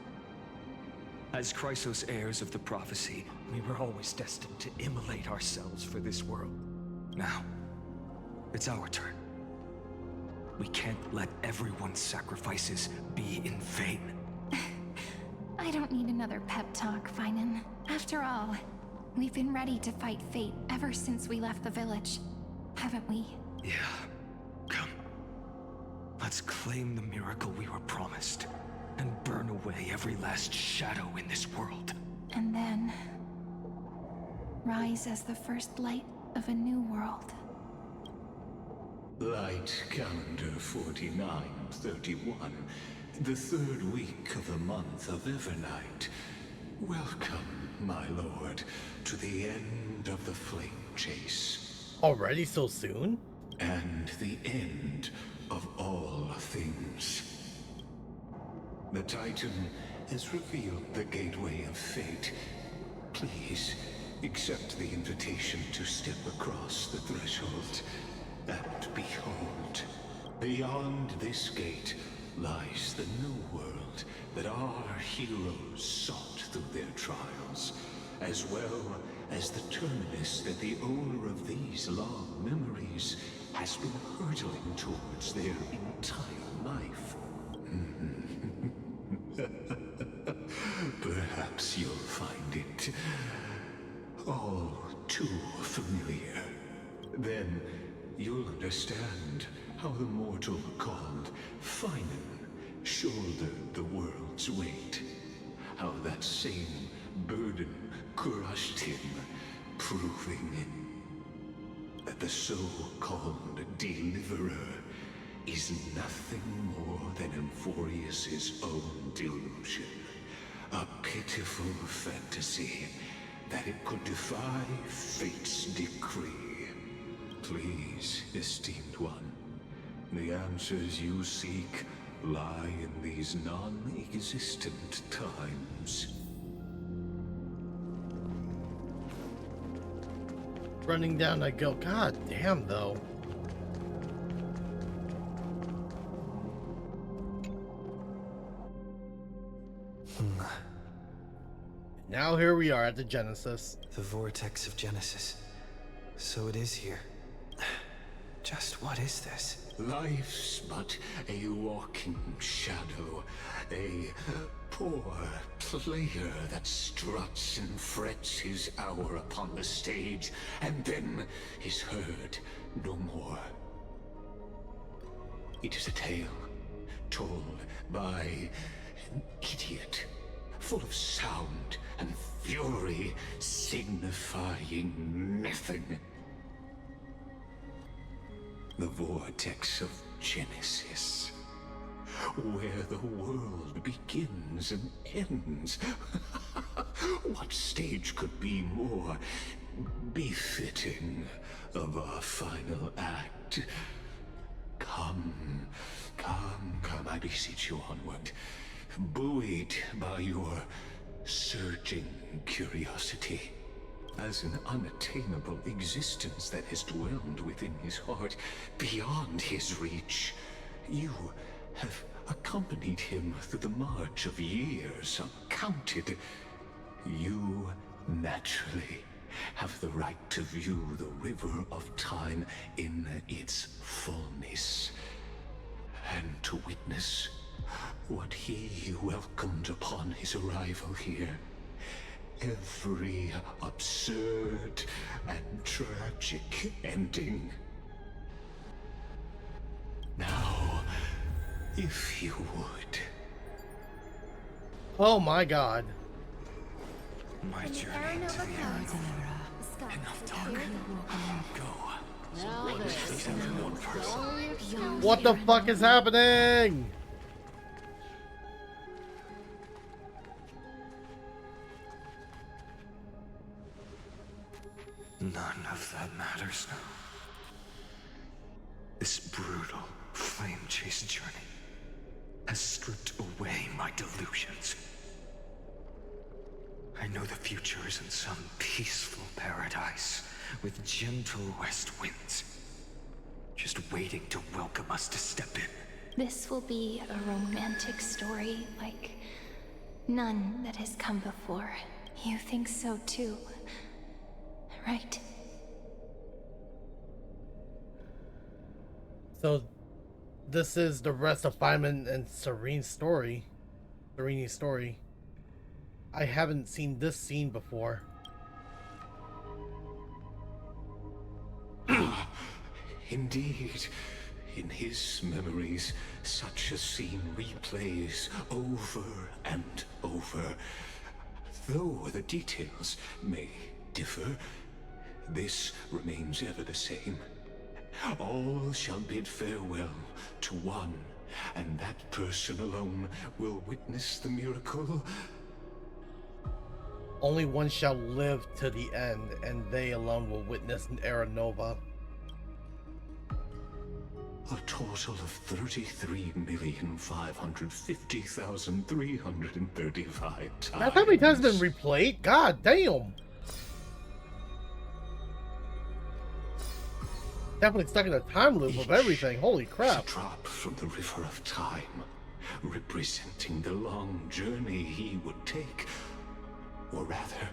As Chrysos heirs of the prophecy, we were always destined to immolate ourselves for this world. Now, it's our turn. We can't let everyone's sacrifices be in vain.
I don't need another pep talk, Finan. After all, we've been ready to fight fate ever since we left the village, haven't we?
Yeah. Come. Let's claim the miracle we were promised, and burn away every last shadow in this world.
And then rise as the first light of a new world.
Light calendar 4931, the third week of the month of Evernight. Welcome, my lord, to the end of the flame chase.
Already so soon?
And the end of all things. The Titan has revealed the gateway of fate. Please, accept the invitation to step across the threshold. And behold, beyond this gate lies the new world that our heroes sought through their trials, as well as the terminus that the owner of these long memories has been hurtling towards their entire life. Perhaps you'll find it all too familiar. Then you'll understand how the mortal called Finan shouldered the world's weight. How that same burden crushed him, proving that the so-called deliverer is nothing more than Emphorius's own delusion. A pitiful fantasy that it could defy fate's decree. Please, esteemed one, the answers you seek lie in these non-existent times.
Running down I go. God damn, though. Now here we are at the Genesis.
The vortex of Genesis. So it is here. Just what is this?
Life's but a walking shadow, a poor player that struts and frets his hour upon the stage, and then is heard no more. It is a tale told by an idiot, full of sound and fury, signifying nothing. The vortex of Genesis, where the world begins and ends. What stage could be more befitting of our final act? Come, I beseech you onward, buoyed by your surging curiosity. As an unattainable existence that has dwelled within his heart, beyond his reach, you have accompanied him through the march of years uncounted. You naturally have the right to view the river of time in its fullness, and to witness what he welcomed upon his arrival here. Every absurd and tragic ending. Now, if you would.
Oh my god.
My journey to the end. Enough talk. Go.
What the fuck is happening?
None of that matters now. This brutal, flame-chased journey has stripped away my delusions. I know the future is in some peaceful paradise with gentle west winds, just waiting to welcome us to step in.
This will be a romantic story like none that has come before. You think so too, right?
So, this is the rest of Feynman and Serene's story. I haven't seen this scene before.
Indeed, in his memories, such a scene replays over and over. Though the details may differ, this remains ever the same. All shall bid farewell to one, and that person alone will witness the miracle.
Only one shall live to the end, and they alone will witness an era nova.
A total of 33,550,335 times.
That's how many times been replayed? God damn! Definitely stuck in a time loop of everything. Holy crap.
A drop from the river of time, representing the long journey he would take. Or rather,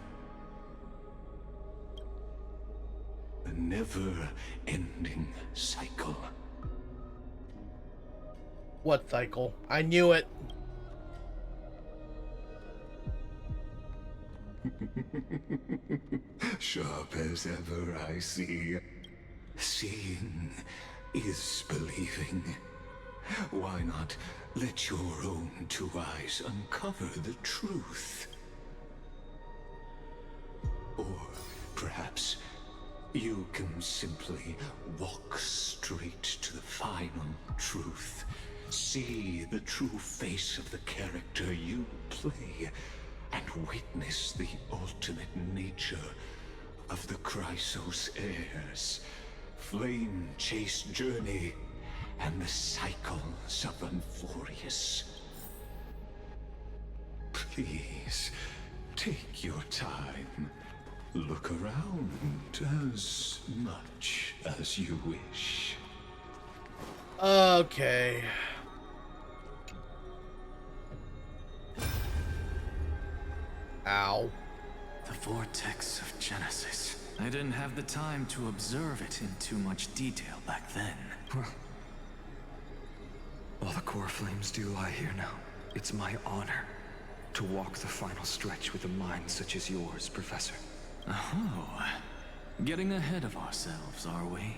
a never-ending cycle.
What cycle? I knew it.
Sharp as ever, I see. Seeing is believing. Why not let your own two eyes uncover the truth? Or perhaps you can simply walk straight to the final truth. See the true face of the character you play, and witness the ultimate nature of the Chrysos heirs. Flame-chased journey, and the cycles of Unforius. Please, take your time. Look around as much as you wish.
Okay. Ow.
The vortex of Genesis. I didn't have the time to observe it in too much detail back then.
All the core flames do lie here now. It's my honor
to walk the final stretch with a mind such as yours, Professor.
Oh, getting ahead of ourselves, are we?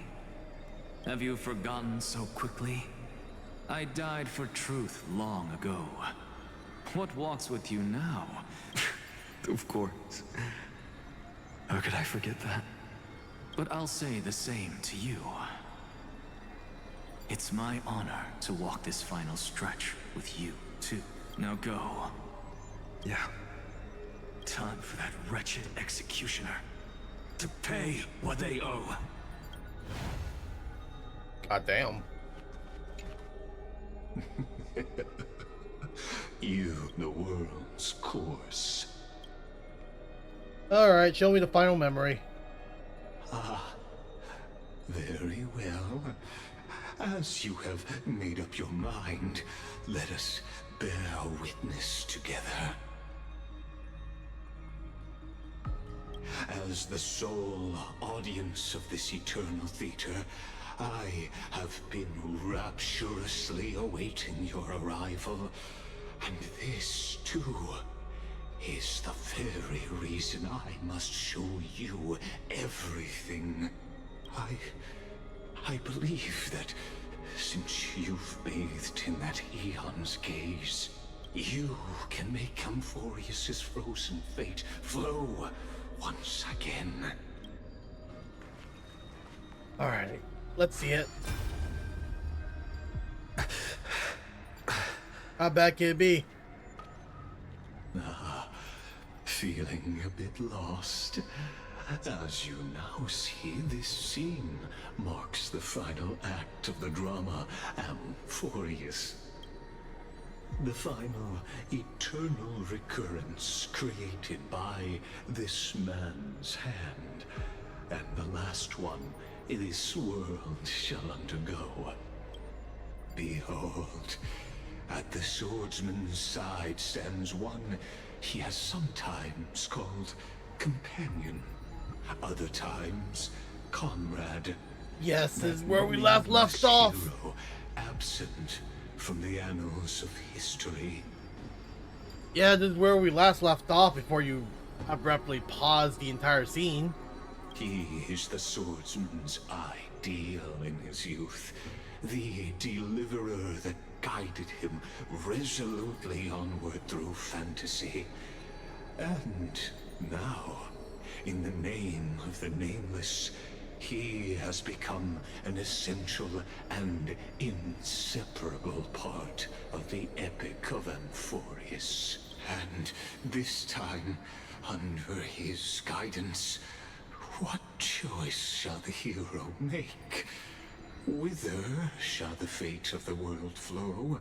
Have you forgotten so quickly? I died for truth long ago. What walks with you now?
Of course. How could I forget that?
But I'll say the same to you. It's my honor to walk this final stretch with you, too. Now go.
Yeah. Time for that wretched executioner to pay what they owe.
God damn.
You, the world's course.
Alright, show me the final memory.
Ah, very well. As you have made up your mind, let us bear witness together. As the sole audience of this eternal theater, I have been rapturously awaiting your arrival, and this, too, is the very reason I must show you everything. I believe that since you've bathed in that eon's gaze, you can make Amphorius's frozen fate flow once again.
Alright, let's see it. How bad can it be?
Feeling a bit lost? As you now see, this scene marks the final act of the drama Amphorius. The final eternal recurrence created by this man's hand, and the last one this world shall undergo. Behold, at the swordsman's side stands one he has sometimes called companion, other times comrade.
Yes, this is where we left off.
Hero, absent from the annals of history.
Yeah, this is where we last left off before you abruptly paused the entire scene.
He is the swordsman's ideal in his youth, the deliverer that guided him resolutely onward through fantasy. And now, in the name of the Nameless, he has become an essential and inseparable part of the epic of Amphorius. And this time, under his guidance, what choice shall the hero make? Whither shall the fate of the world flow?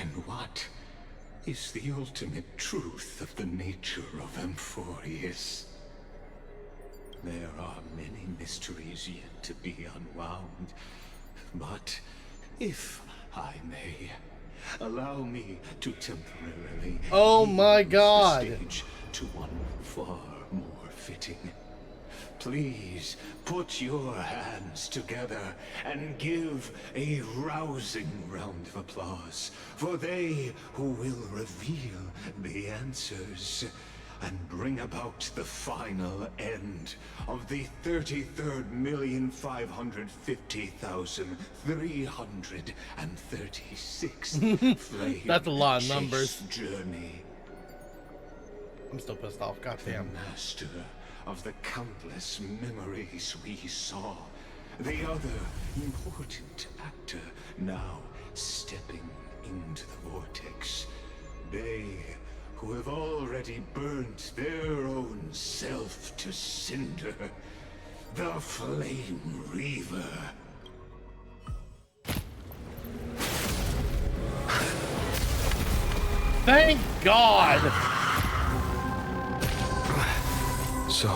And what is the ultimate truth of the nature of Amphorius? There are many mysteries yet to be unwound, but if I may, allow me to temporarily
oh my God,
the stage to one far more fitting. Please put your hands together and give a rousing round of applause for they who will reveal the answers and bring about the final end of the 33,550,336 flame
That's a lot of numbers.
Journey.
I'm still pissed off. Goddamn.
The master of the countless memories we saw, the other important actor now stepping into the vortex. They who have already burnt their own self to cinder, the Flame Reaver.
Thank God!
So,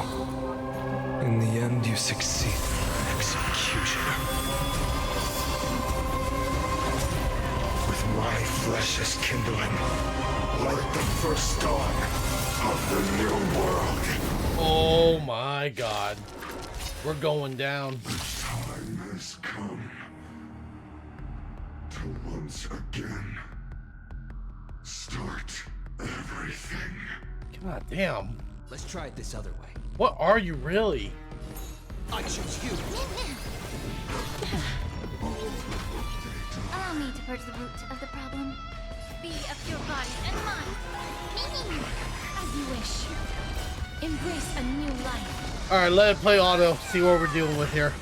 in the end, you succeed. Executioner. With my flesh as kindling, like the first dawn of the new world.
Oh my God. We're going down.
The time has come to once again start
everything.
God damn.
Let's try it this other way.
What are you really?
I choose you.
Allow me to purge the root of the problem. Be of your body and mind. As you wish. Embrace a new life.
Alright, let it play auto. See what we're dealing with here.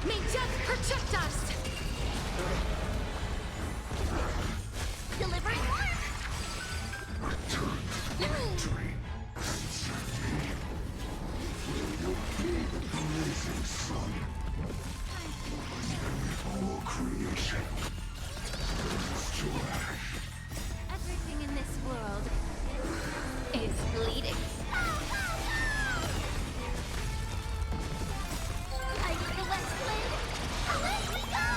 May death protect us. Delivering work.
Return to victory and serve me. Will you be the blazing sun? All creation turns to ash.
Everything in this world is bleeding. I get the West Blade. Away we go!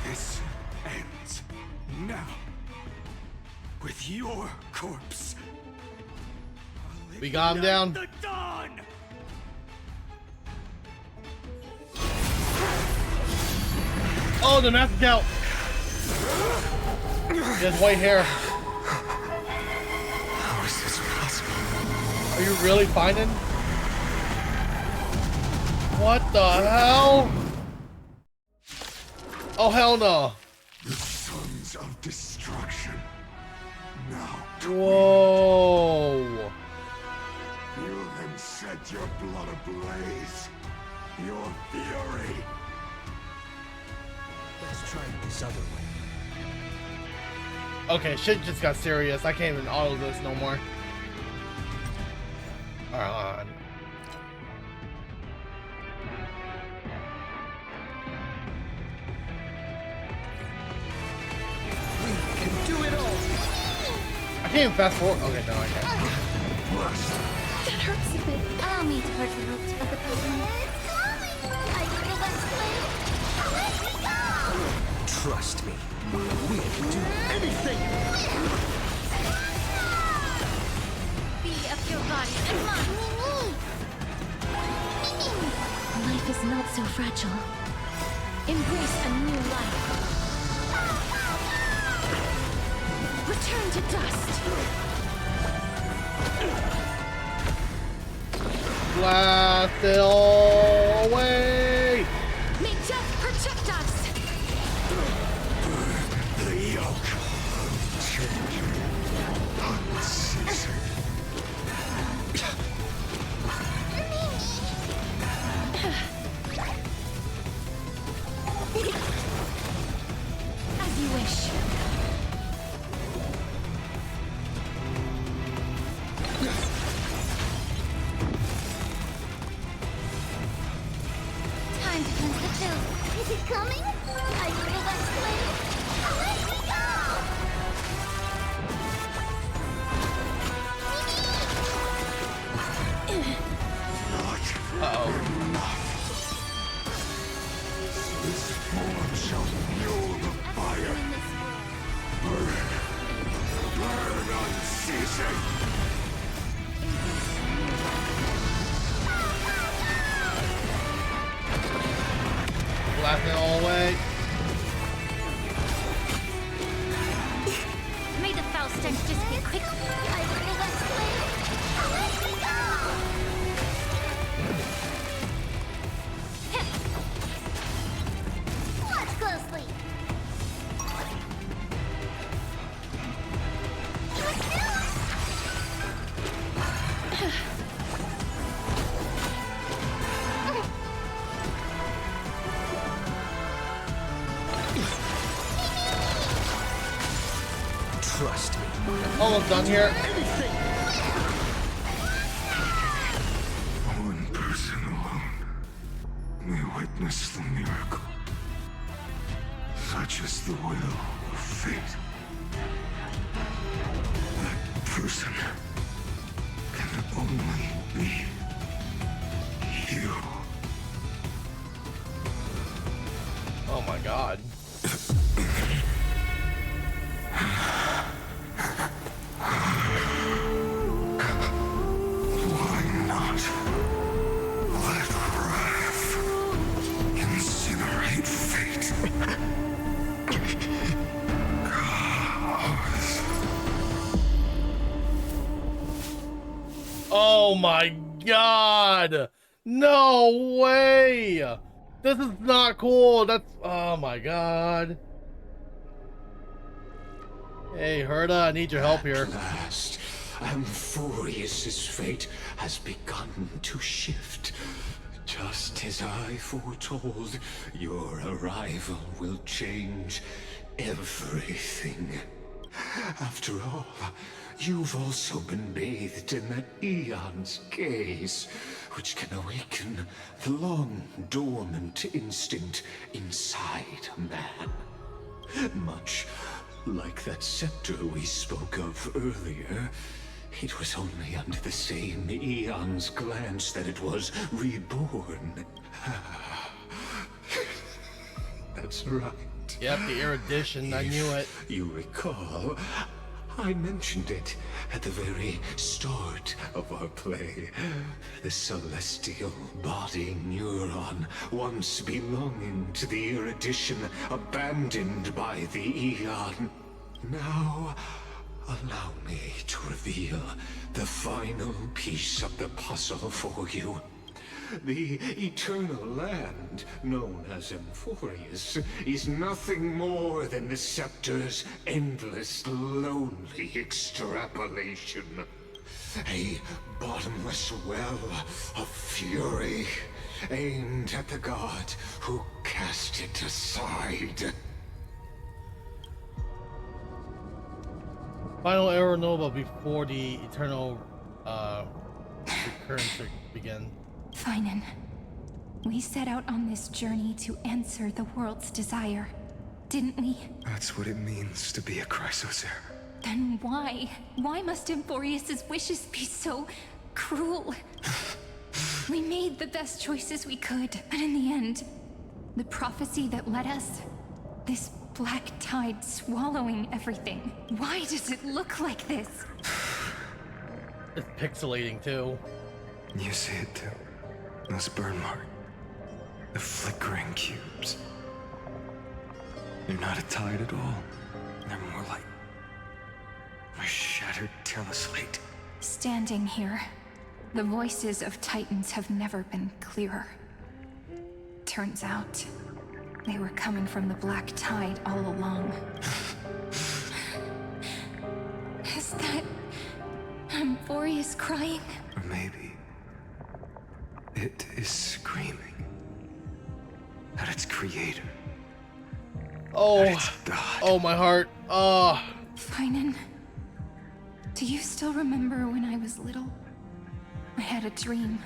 This ends now. With your corpse.
We got him down.
The dawn!
Oh, the mask out. He has white hair.
How is this possible?
Are you really finding? What the hell? Oh, hell no.
The sons of destruction. Now,
Whoa.
you then set your blood ablaze. Your fury.
Let's try it this other way.
Okay, shit just got serious. I can't even auto this no more. Alright, hold on.
We can do it all!
I can't even fast forward. Okay, no, I can't.
That hurts a bit. Allow me to purge the root of the problem. I get the West Blade. Away we go!
Trust me. We'll do anything!
Be of your body and mind. Life is not so fragile. Embrace a new life. Return to dust.
Blast it all away!
May death protect us.
The yoke. Changing. Unceasing.
As you wish. Time to cleanse the filth. Is it coming? I get the West Blade. Away we go!
Uh-oh.
This form shall fuel the fire. Burn. Burn unceasing.
Blast it all away.
May the foul stench just be quick. I get the West Blade. Away we go! Watch closely.
Trust me.
Almost done here.
One person alone may witness the miracle. Such is the will of fate. That person can only be you.
Oh my god.
Why
Oh my god! No way! This is not cool. That's, oh my god. Hey, Herta, I need your help here.
At last, Amphorius's fate has begun to shift. Just as I foretold, your arrival will change everything. After all, you've also been bathed in that Eon's gaze, which can awaken the long-dormant instinct inside a man. Much like that scepter we spoke of earlier, it was only under the same Eon's glance that it was reborn. That's right.
Yep, the erudition, I knew it.
You recall, I mentioned it at the very start of our play. The celestial body neuron, once belonging to the erudition, abandoned by the Eon. Now, allow me to reveal the final piece of the puzzle for you. The eternal land, known as Amphorius, is nothing more than the scepter's endless, lonely extrapolation. A bottomless well of fury, aimed at the god who cast it aside.
Final arrow nova before the eternal recurrence begin.
Finan, we set out on this journey to answer the world's desire, didn't we?
That's what it means to be a Chrysosaur.
Then why? Why must Amphorius's wishes be so cruel? We made the best choices we could, but in the end, the prophecy that led us, this black tide swallowing everything. Why does it look like this?
It's pixelating too.
You see it too. Those burn marks. The flickering cubes. They're not a tide at all. They're more like a shattered teleslate.
Standing here, the voices of Titans have never been clearer. Turns out, they were coming from the black tide all along. Is that Amphorius crying?
Or maybe it is screaming at its creator.
Oh,
at its god.
Oh, my heart. Oh.
Finan, do you still remember when I was little? I had a dream.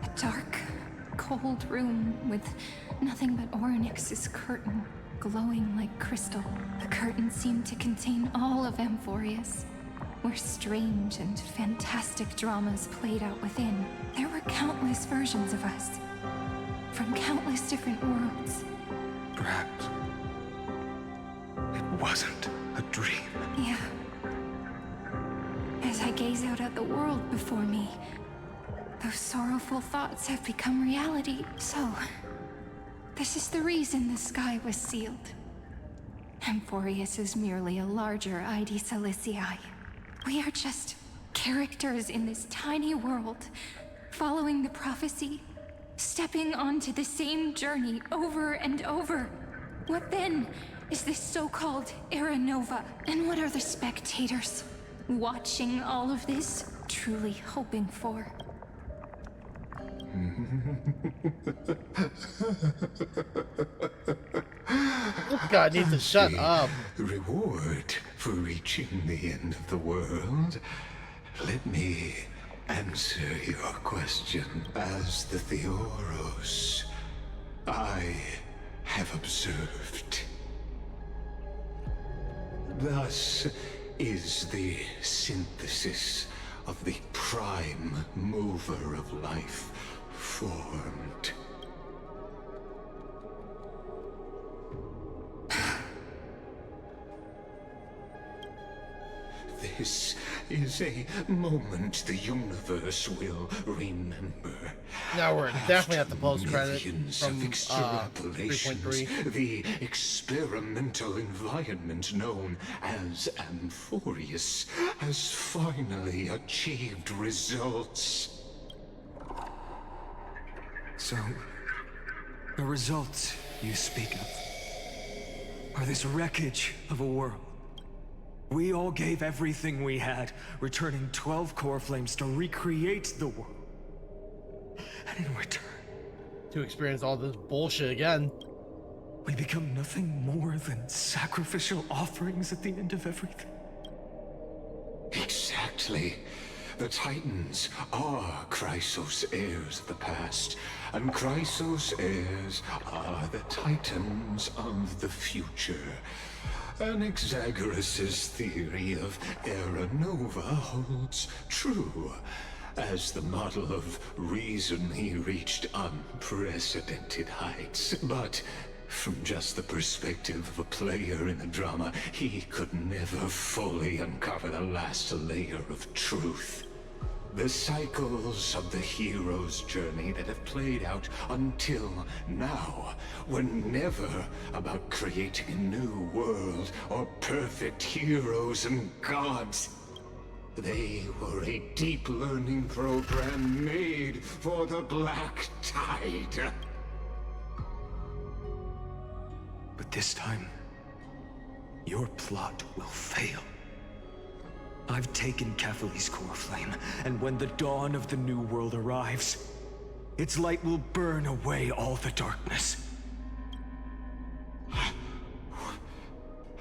A dark, cold room with nothing but Orynyx's curtain, glowing like crystal. The curtain seemed to contain all of Amphorius, where strange and fantastic dramas played out within. There were countless versions of us, from countless different worlds.
Perhaps it wasn't a dream.
Yeah. As I gaze out at the world before me, those sorrowful thoughts have become reality. So, this is the reason the sky was sealed. Amphorius is merely a larger ID Silicii. We are just characters in this tiny world, following the prophecy, stepping onto the same journey over and over. What then is this so-called Era Nova? And what are the spectators watching all of this truly hoping for?
This guy needs to shut up.
Reward for reaching the end of the world. Let me answer your question. As the Theoros, I have observed. Thus is the synthesis of the prime mover of life formed. This is a moment the universe will remember.
Now we're definitely at the post-credit
Millions
from
of extrapolations,
3.3.
the experimental environment known as Amphorius has finally achieved results.
So, the results you speak of are this wreckage of a world. We all gave everything we had, returning 12 core flames to recreate the world. And in return,
to experience all this bullshit again,
we become nothing more than sacrificial offerings at the end of everything.
Exactly. The Titans are Chrysos heirs of the past, and Chrysos heirs are the Titans of the future. Anaxagoras' theory of Era Nova holds true. As the model of reason, he reached unprecedented heights, but from just the perspective of a player in the drama, he could never fully uncover the last layer of truth. The cycles of the hero's journey that have played out until now were never about creating a new world or perfect heroes and gods. They were a deep learning program made for the Black Tide.
But this time, your plot will fail. I've taken Catholi's core flame, and when the dawn of the new world arrives, its light will burn away all the darkness.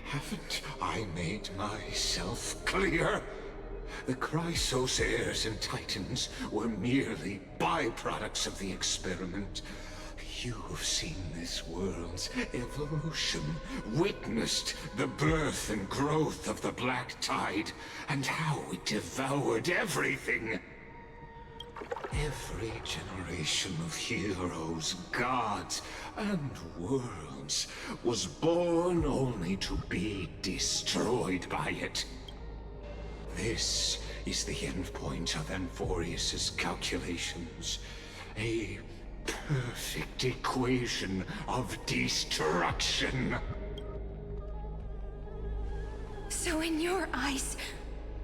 Haven't I made myself clear? The Chrysos heirs and Titans were merely byproducts of the experiment. You've seen this world's evolution, witnessed the birth and growth of the Black Tide, and how it devoured everything. Every generation of heroes, gods, and worlds was born only to be destroyed by it. This is the endpoint of Amphorius' calculations. A perfect equation of destruction.
So in your eyes,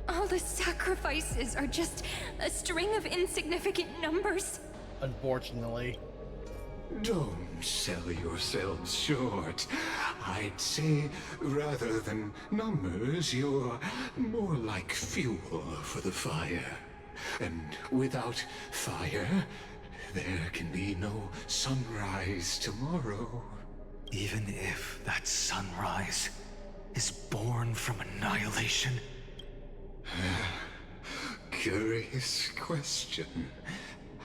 all the sacrifices are just a string of insignificant numbers?
Unfortunately.
Don't sell yourselves short. I'd say, rather than numbers, you're more like fuel for the fire. And without fire, there can be no sunrise tomorrow.
Even if that sunrise is born from annihilation?
Curious question.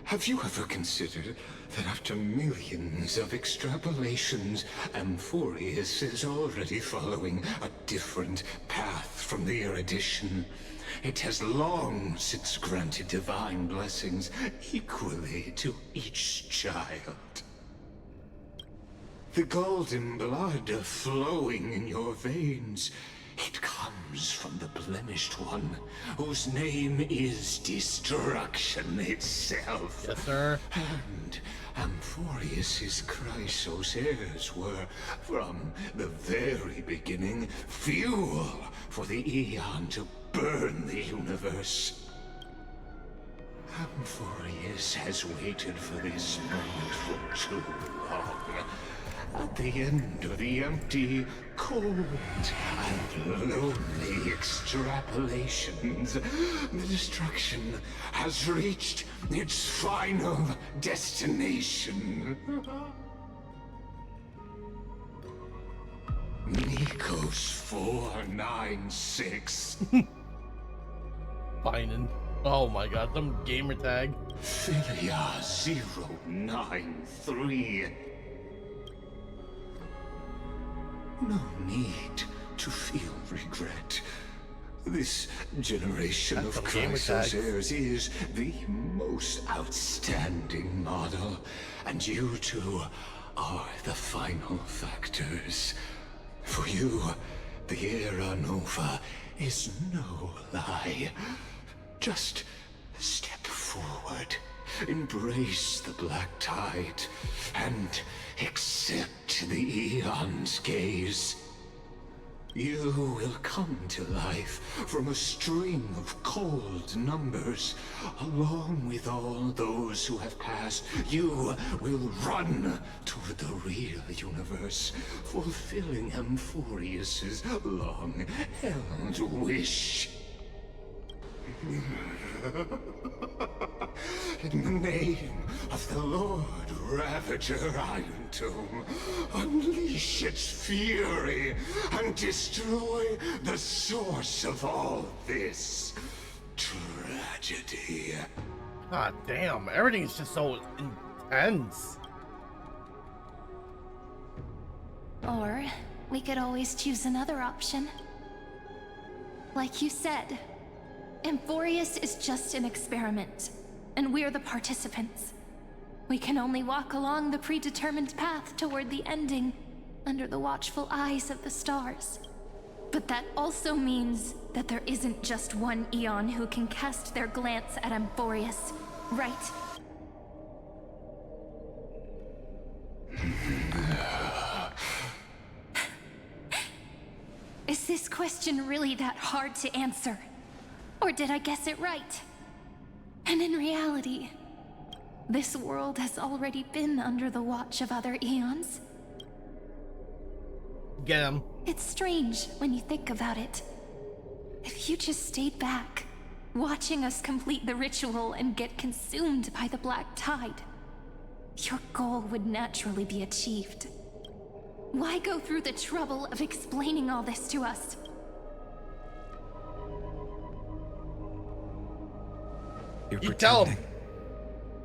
Have you ever considered that after millions of extrapolations, Amphorius is already following a different path from the erudition? It has long since granted divine blessings equally to each child. The golden blood flowing in your veins, it comes from the blemished one, whose name is destruction itself.
Yes, sir.
And Amphorius' Chrysos heirs were, from the very beginning, fuel for the Aeon to burn the universe. Amphorius has waited for this moment for too long. At the end of the empty, cold, and lonely extrapolations, the destruction has reached its final destination. Nikos 496.
Biden. Oh my god, some gamer tag.
Philia 093. No need to feel regret. This generation of Chrysos heirs is the most outstanding model, and you two are the final factors. For you, the Era Nova is no lie. Just step forward, embrace the black tide, and accept the Eon's gaze. You will come to life from a string of cold numbers. Along with all those who have passed, you will run toward the real universe, fulfilling Amphorius's long-held wish. In the name of the Lord Ravager Iron Tomb, unleash its fury and destroy the source of all this tragedy.
God damn, everything is just so intense.
Or we could always choose another option. Like you said, Amphorius is just an experiment, and we're the participants. We can only walk along the predetermined path toward the ending, under the watchful eyes of the stars. But that also means that there isn't just one Eon who can cast their glance at Amphorius, right? Is this question really that hard to answer? Or did I guess it right? And in reality, this world has already been under the watch of other Eons.
Get him.
It's strange when you think about it. If you just stayed back, watching us complete the ritual and get consumed by the black tide, your goal would naturally be achieved. Why go through the trouble of explaining all this to us?
You're
You tell
pretending,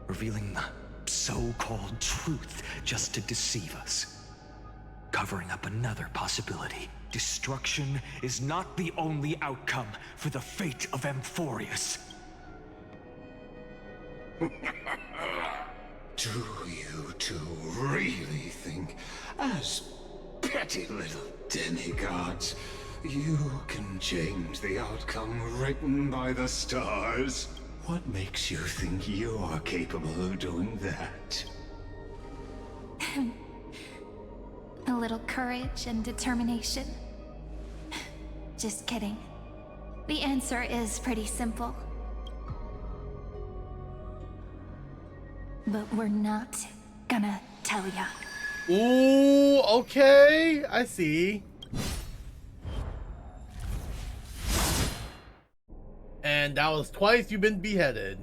revealing the so-called truth just to deceive us. Covering up another possibility. Destruction is not the only outcome for the fate of Amphorius.
Do you two really think, as petty little demigods, you can change the outcome written by the stars? What makes you think you're capable of doing that?
A little courage and determination. Just kidding. The answer is pretty simple. But we're not gonna tell ya.
Ooh, okay, I see. And that was twice you've been beheaded.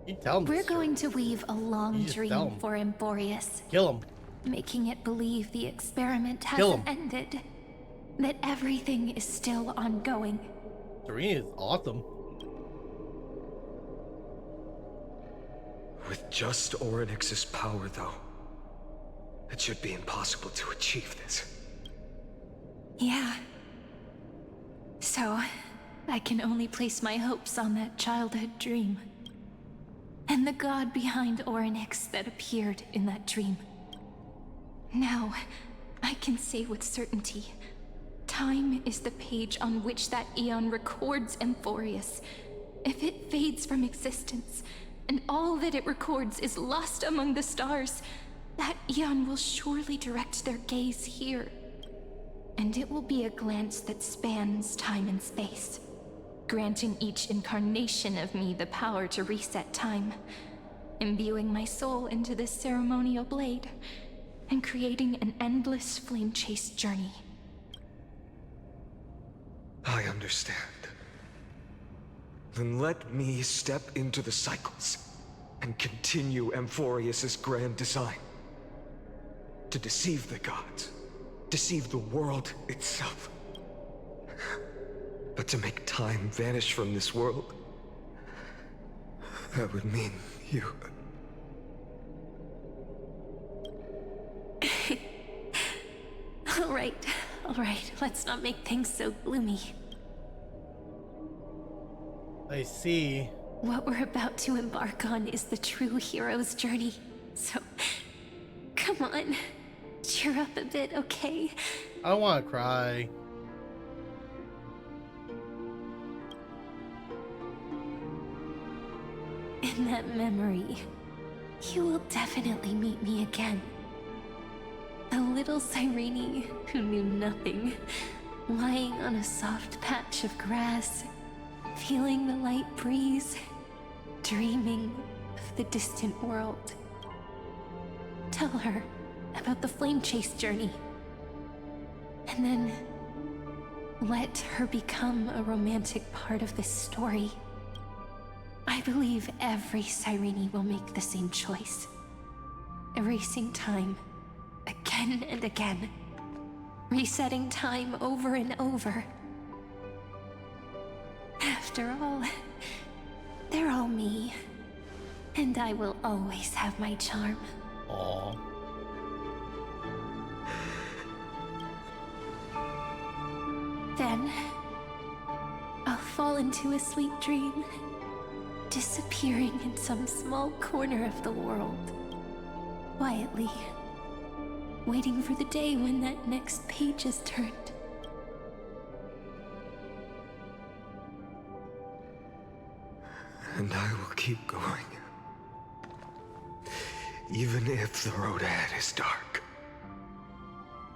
You tell him.
We're going to weave a long
You just tell
dream
him.
for Amphorius,
Kill him.
making it believe the experiment
Kill
hasn't
him.
ended, that everything is still ongoing.
Serena is awesome.
With just Orynyx's power, though, it should be impossible to achieve this.
Yeah. So, I can only place my hopes on that childhood dream. And the god behind Orynyx that appeared in that dream. Now, I can say with certainty, time is the page on which that Eon records Amphorius. If it fades from existence, and all that it records is lost among the stars, that Eon will surely direct their gaze here. And it will be a glance that spans time and space, granting each incarnation of me the power to reset time, imbuing my soul into this ceremonial blade, and creating an endless flame-chased journey.
I understand. Then let me step into the cycles and continue Amphorius's grand design. To deceive the gods, deceive the world itself. But to make time vanish from this world, that would mean you.
All right, let's not make things so gloomy.
I see.
What we're about to embark on is the true hero's journey. So, come on, cheer up a bit, okay?
I don't want to cry.
In that memory, you will definitely meet me again. The little Cyrene who knew nothing, lying on a soft patch of grass, feeling the light breeze, dreaming of the distant world. Tell her about the flame chase journey. And then let her become a romantic part of this story. I believe every Cyrene will make the same choice. Erasing time again and again. Resetting time over and over. After all, they're all me. And I will always have my charm.
Aww.
Then, I'll fall into a sweet dream, disappearing in some small corner of the world. Quietly, waiting for the day when that next page is turned.
And I will keep going. Even if the road ahead is dark,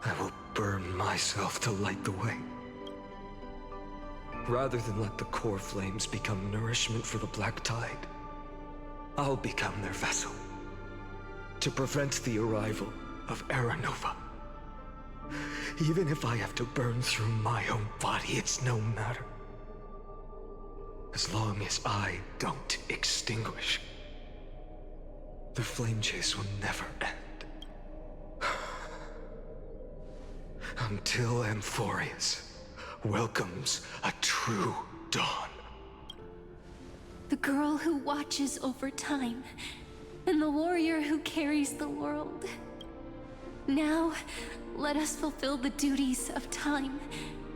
I will burn myself to light the way. Rather than let the core flames become nourishment for the Black Tide, I'll become their vessel to prevent the arrival of Era Nova. Even if I have to burn through my own body, it's no matter. As long as I don't extinguish, the flame chase will never end. Until Amphorius welcomes a true dawn.
The girl who watches over time, and the warrior who carries the world. Now, let us fulfill the duties of time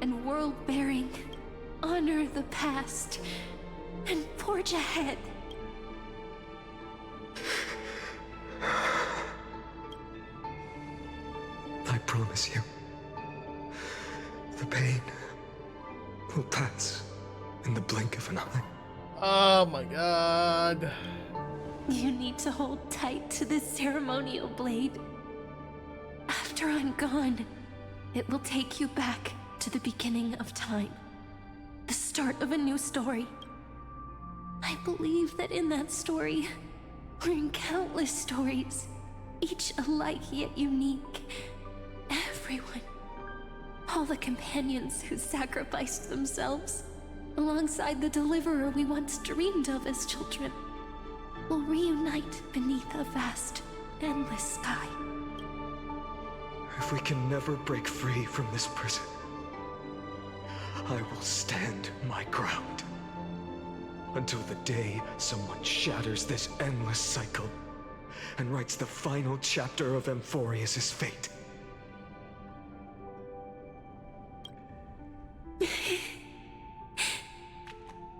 and world-bearing, honor the past, and forge ahead.
I promise you, the pain will pass in the blink of an eye.
Oh my god.
You need to hold tight to this ceremonial blade. After I'm gone, it will take you back to the beginning of time. The start of a new story. I believe that in that story, or in countless stories, each alike yet unique, everyone, all the companions who sacrificed themselves, alongside the deliverer we once dreamed of as children, will reunite beneath a vast, endless sky.
If we can never break free from this prison, I will stand my ground. Until the day someone shatters this endless cycle and writes the final chapter of Amphorius' fate.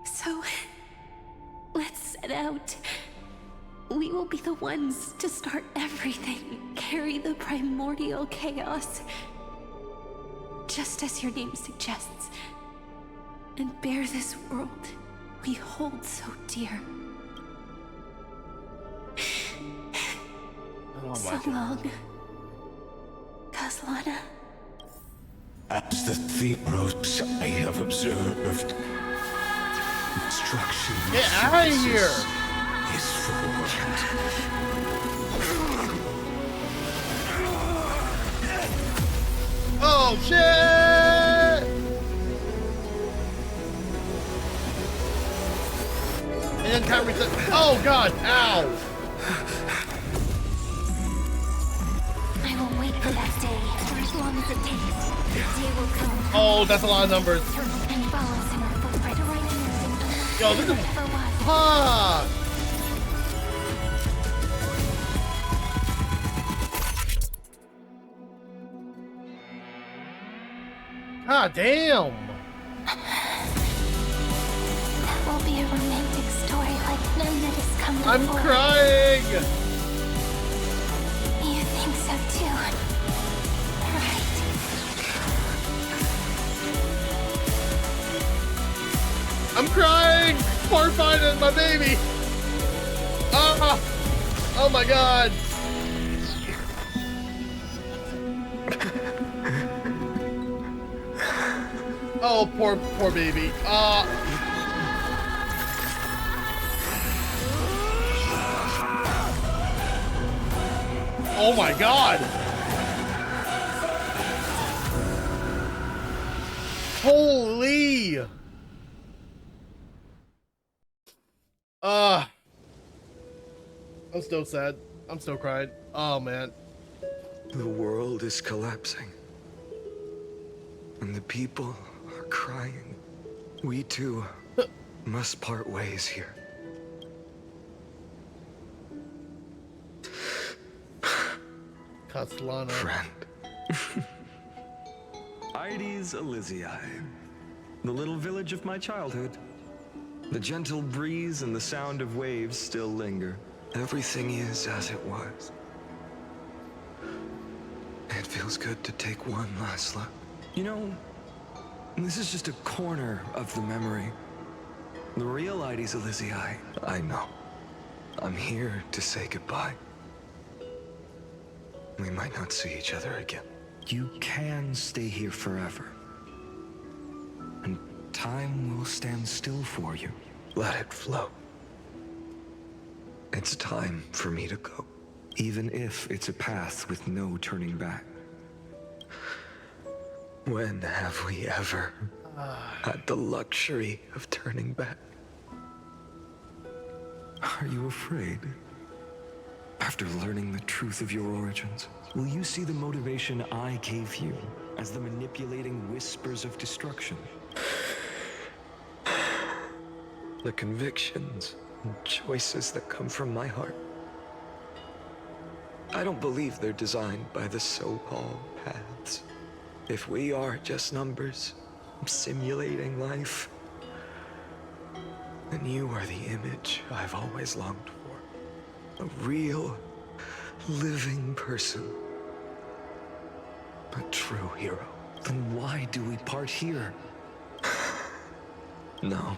So, let's set out. We will be the ones to start everything, carry the primordial chaos, just as your name suggests, and bear this world we hold so dear.
Oh
so long, Kaslana.
As the Theros I have observed, destruction
Get out of here!
Is formed.
Oh shit! And then time reset. Oh god! Ow!
I will wait for that day for as long as it takes. The day will come.
Oh, that's a lot of numbers.
And follows in our footprint right in
Yo, this is fuck. God damn.
That will be a romantic story like none that has come before.
I'm crying.
You think so too?
my baby! Ah! Oh my god! Oh, poor baby. Oh my god! Holy! I'm still sad. I'm still crying. Oh man.
The world is collapsing. And the people are crying. We too must part ways here.
Castellano.
Friend. Ides Elysiae, the little village of my childhood. The gentle breeze and the sound of waves still linger.
Everything is as it was. It feels good to take one last look.
You know, this is just a corner of the memory. The real Ides Elysiae.
I know. I'm here to say goodbye. We might not see each other again.
You can stay here forever. And time will stand still for you.
Let it flow. It's time for me to go.
Even if it's a path with no turning back.
When have we ever had the luxury of turning back?
Are you afraid? After learning the truth of your origins, will you see the motivation I gave you as the manipulating whispers of destruction?
The convictions and choices that come from my heart. I don't believe they're designed by the so-called paths. If we are just numbers, simulating life, then you are the image I've always longed for. A real, living person. A true hero.
Then why do we part here?
No.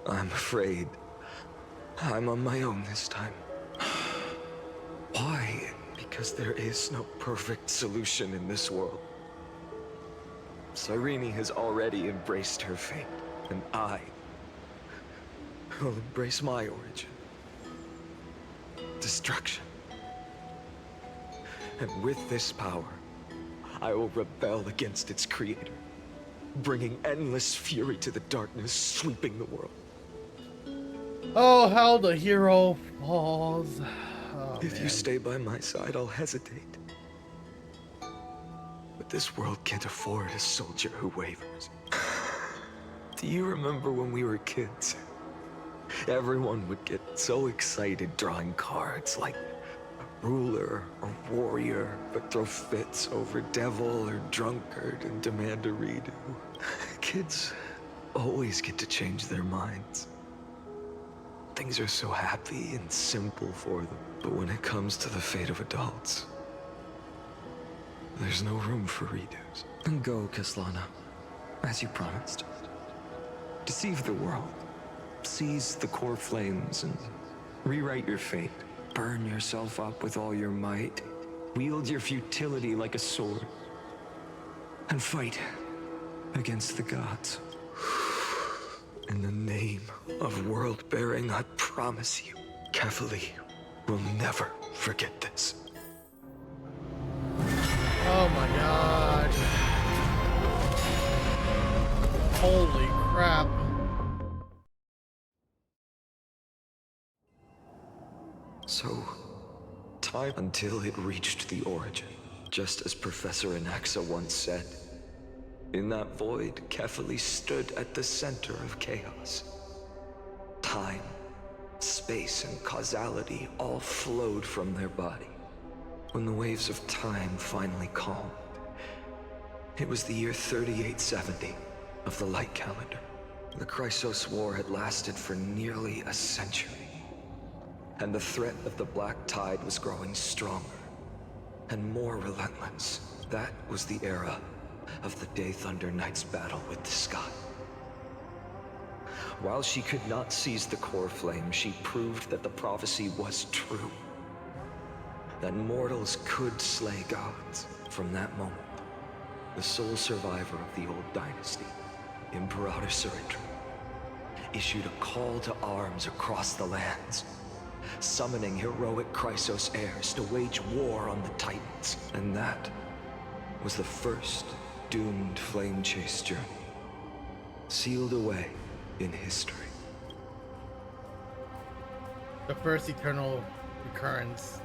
I'm afraid I'm on my own this time. Why? Because there is no perfect solution in this world. Cyrene has already embraced her fate, and I will embrace my origin. Destruction. And with this power, I will rebel against its creator, bringing endless fury to the darkness, sweeping the world.
Oh, how the hero falls. Oh,
if you stay by my side, I'll hesitate. But this world can't afford a soldier who wavers. Do you remember when we were kids? Everyone would get so excited drawing cards like a ruler or warrior, but throw fits over devil or drunkard and demand a redo. Kids always get to change their minds. Things are so happy and simple for them. But when it comes to the fate of adults, there's no room for redos.
And go, Castellano, as you promised. Deceive the world. Seize the core flames and rewrite your fate. Burn yourself up with all your might. Wield your futility like a sword. And fight against the gods.
In the name of world-bearing, I promise you, Kefali will never forget this.
Oh my god. Holy crap.
So, time until it reached the origin, just as Professor Anaxa once said. In that void, Kefali stood at the center of chaos. Time, space, and causality all flowed from their body. When the waves of time finally calmed, it was the year 3870 of the light calendar. The Chrysos War had lasted for nearly a century, and the threat of the Black Tide was growing stronger and more relentless. That was the era of the Day Thunder Knight's battle with the sky. While she could not seize the core flame, she proved that the prophecy was true. That mortals could slay gods. From that moment, the sole survivor of the old dynasty, Imperator Surindra, issued a call to arms across the lands, summoning heroic Chrysos heirs to wage war on the Titans. And that was the first doomed flame chase journey, sealed away in history.
The first eternal recurrence.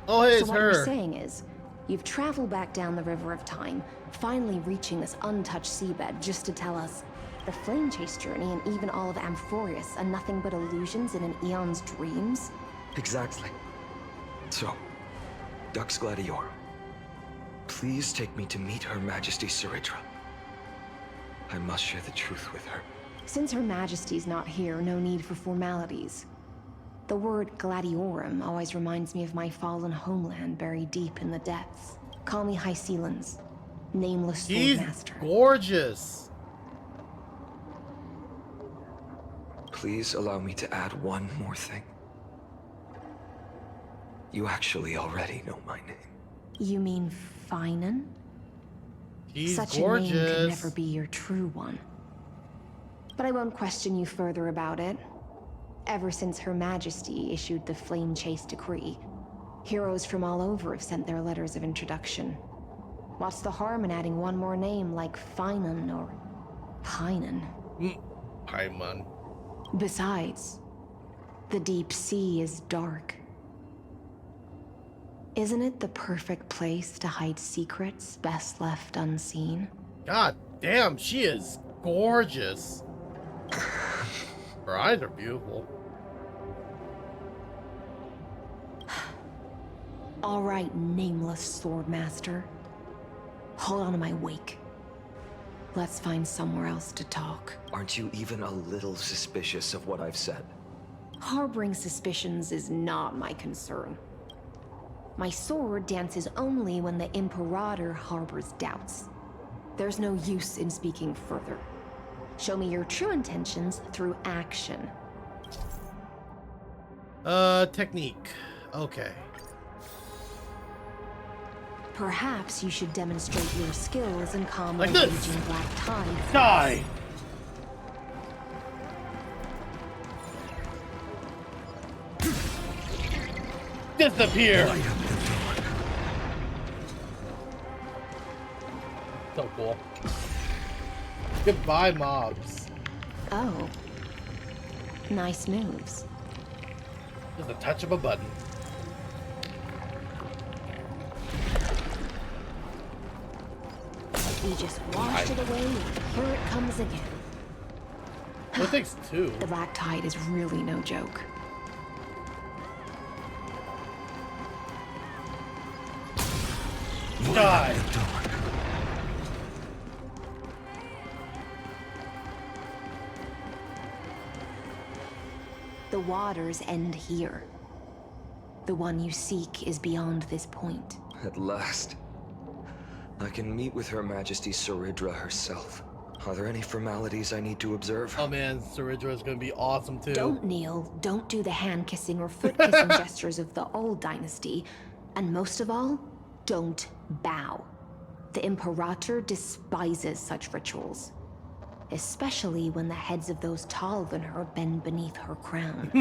Oh, hey,
So
it's
what
her.
you're saying is, you've traveled back down the River of Time, finally reaching this untouched seabed just to tell us the flame chase journey and even all of Amphorius are nothing but illusions in an eon's dreams?
Exactly. So, Dux Gladiorum, please take me to meet Her Majesty Surindra. I must share the truth with her.
Since Her Majesty's not here, no need for formalities. The word Gladiorum always reminds me of my fallen homeland buried deep in the depths. Call me High Sealans, nameless swordmaster.
Gorgeous.
Please allow me to add one more thing. You actually already know my name.
You mean Finan?
She's
Such
gorgeous.
a name could never be your true one. But I won't question you further about it. Ever since Her Majesty issued the Flame Chase Decree, heroes from all over have sent their letters of introduction. What's the harm in adding one more name like Finan or Paimon?
Paimon.
Besides, the deep sea is dark. Isn't it the perfect place to hide secrets best left unseen?
God damn, she is gorgeous. Her eyes are beautiful.
All right, nameless swordmaster. Hold on to my wake. Let's find somewhere else to talk.
Aren't you even a little suspicious of what I've said?
Harboring suspicions is not my concern. My sword dances only when the Imperator harbors doubts. There's no use in speaking further. Show me your true intentions through action.
Technique. Okay.
Perhaps you should demonstrate your skills in calmly
Like this.
raging black tides.
Die! Disappear! So cool. Goodbye, mobs.
Oh. Nice moves.
Just a touch of a button.
We just washed it away, and here it comes again.
It takes two.
The black tide is really no joke.
Die!
The waters end here. The one you seek is beyond this point.
At last. I can meet with Her Majesty Surindra herself. Are there any formalities I need to observe?
Oh man, Surindra is gonna be awesome too.
Don't kneel, don't do the hand-kissing or foot-kissing gestures of the old dynasty, and most of all, don't bow. The Imperator despises such rituals, especially when the heads of those taller than her bend beneath her crown.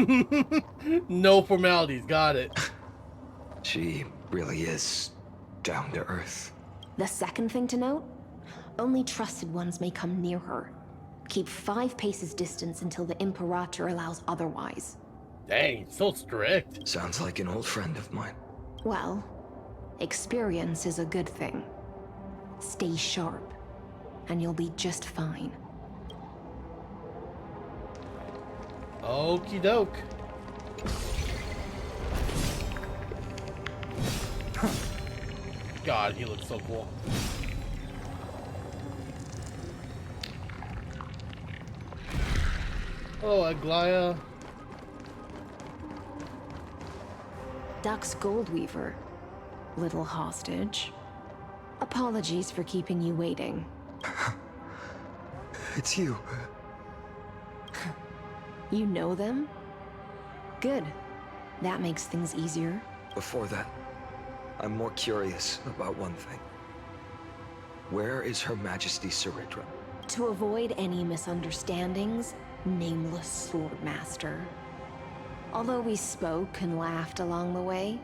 No formalities, got it.
She really is down to earth.
The second thing to note, only trusted ones may come near her. Keep 5 paces distance until the Imperator allows otherwise.
Dang, so strict.
Sounds like an old friend of mine.
Well, experience is a good thing. Stay sharp, and you'll be just fine.
Okie doke. God, he looks so cool. Oh, Aglaya.
Dux Goldweaver, little hostage. Apologies for keeping you waiting.
it's you.
You know them? Good. That makes things easier.
Before that, I'm more curious about one thing. Where is Her Majesty Saridra?
To avoid any misunderstandings, nameless Swordmaster. Although we spoke and laughed along the way,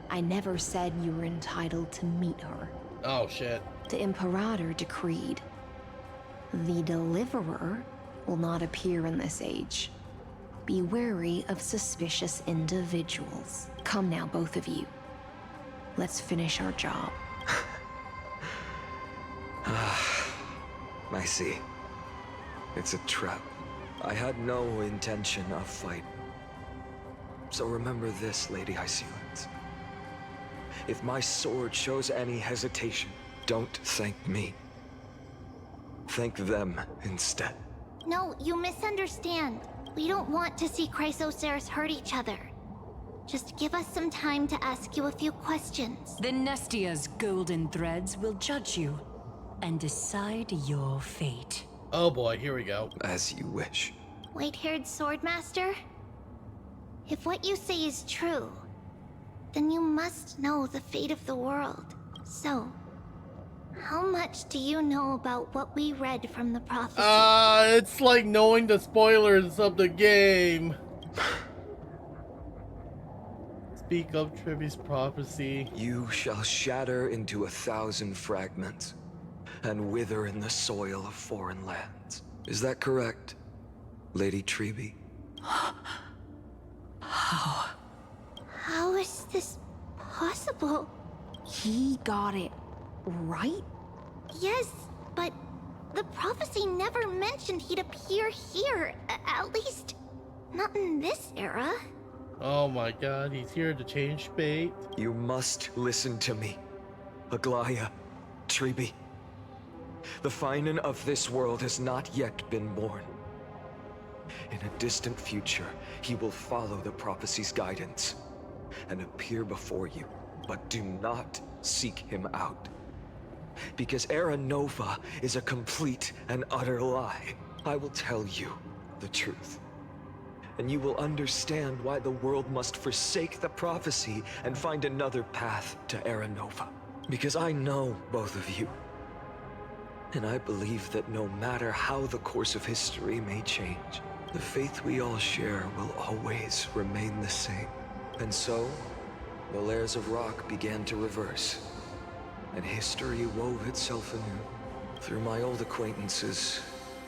I never said you were entitled to meet her.
Oh, shit.
The Imperator decreed. The Deliverer will not appear in this age. Be wary of suspicious individuals. Come now, both of you. Let's finish our job.
I see. It's a trap. I had no intention of fight. So remember this, Lady Isolans. If my sword shows any hesitation, don't thank me. Thank them instead.
No, you misunderstand. We don't want to see Chrysoceres hurt each other. Just give us some time to ask you a few questions.
The Nestia's golden threads will judge you and decide your fate.
Oh boy, here we go.
As you wish.
White-haired Swordmaster? If what you say is true, then you must know the fate of the world. So, how much do you know about what we read from the prophecy?
It's like knowing the spoilers of the game. Speak of Trivi's prophecy.
You shall shatter into 1,000 fragments and wither in the soil of foreign lands. Is that correct, Lady Trivi?
How?
How is this possible?
He got it right?
Yes, but the prophecy never mentioned he'd appear here. At least, not in this era.
Oh my god, he's here to change fate.
You must listen to me, Aglaya, Tribi. The Finan of this world has not yet been born. In a distant future, he will follow the prophecy's guidance and appear before you, but do not seek him out. Because Era Nova is a complete and utter lie. I will tell you the truth. And you will understand why the world must forsake the prophecy and find another path to Era Nova. Because I know both of you. And I believe that no matter how the course of history may change, the faith we all share will always remain the same. And so, the layers of rock began to reverse, and history wove itself anew. Through my old acquaintances,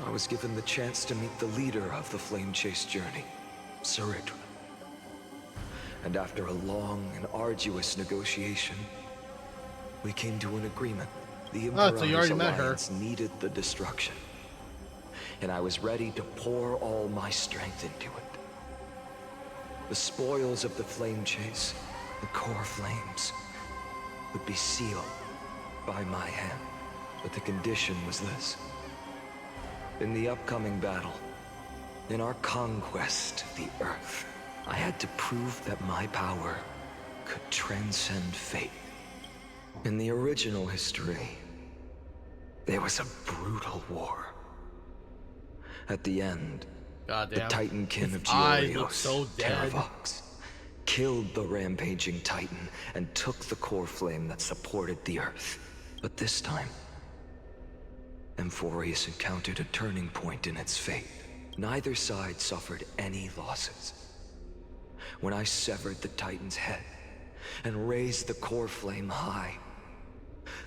I was given the chance to meet the leader of the Flame Chase journey, Saridra. And after a long and arduous negotiation, we came to an agreement. The
so you already met her.
Alliance needed the destruction, and I was ready to pour all my strength into it. The spoils of the Flame Chase, the core flames, would be sealed by my hand. But the condition was this. In the upcoming battle, in our conquest of the Earth, I had to prove that my power could transcend fate. In the original history, there was a brutal war. At the end, the Titankin of Georios, Terravox, killed the rampaging Titan and took the core flame that supported the Earth. But this time, Amphorius encountered a turning point in its fate. Neither side suffered any losses. When I severed the Titan's head and raised the core flame high,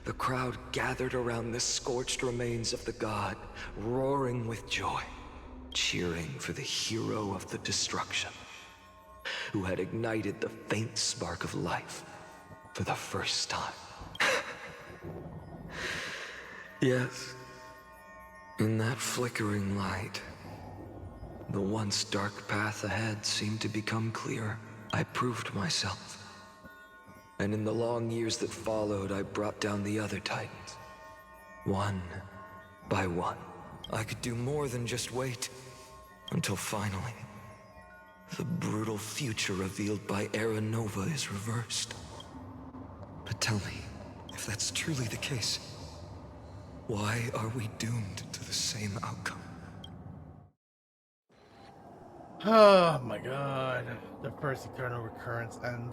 the crowd gathered around the scorched remains of the god, roaring with joy, cheering for the hero of the destruction, who had ignited the faint spark of life for the first time. Yes, in that flickering light, the once dark path ahead seemed to become clearer. I proved myself. And in the long years that followed, I brought down the other Titans. One by one. I could do more than just wait. Until finally, the brutal future revealed by Era Nova is reversed.
But tell me, if that's truly the case, Why are we doomed to the same outcome?
Oh my god. The first eternal recurrence end.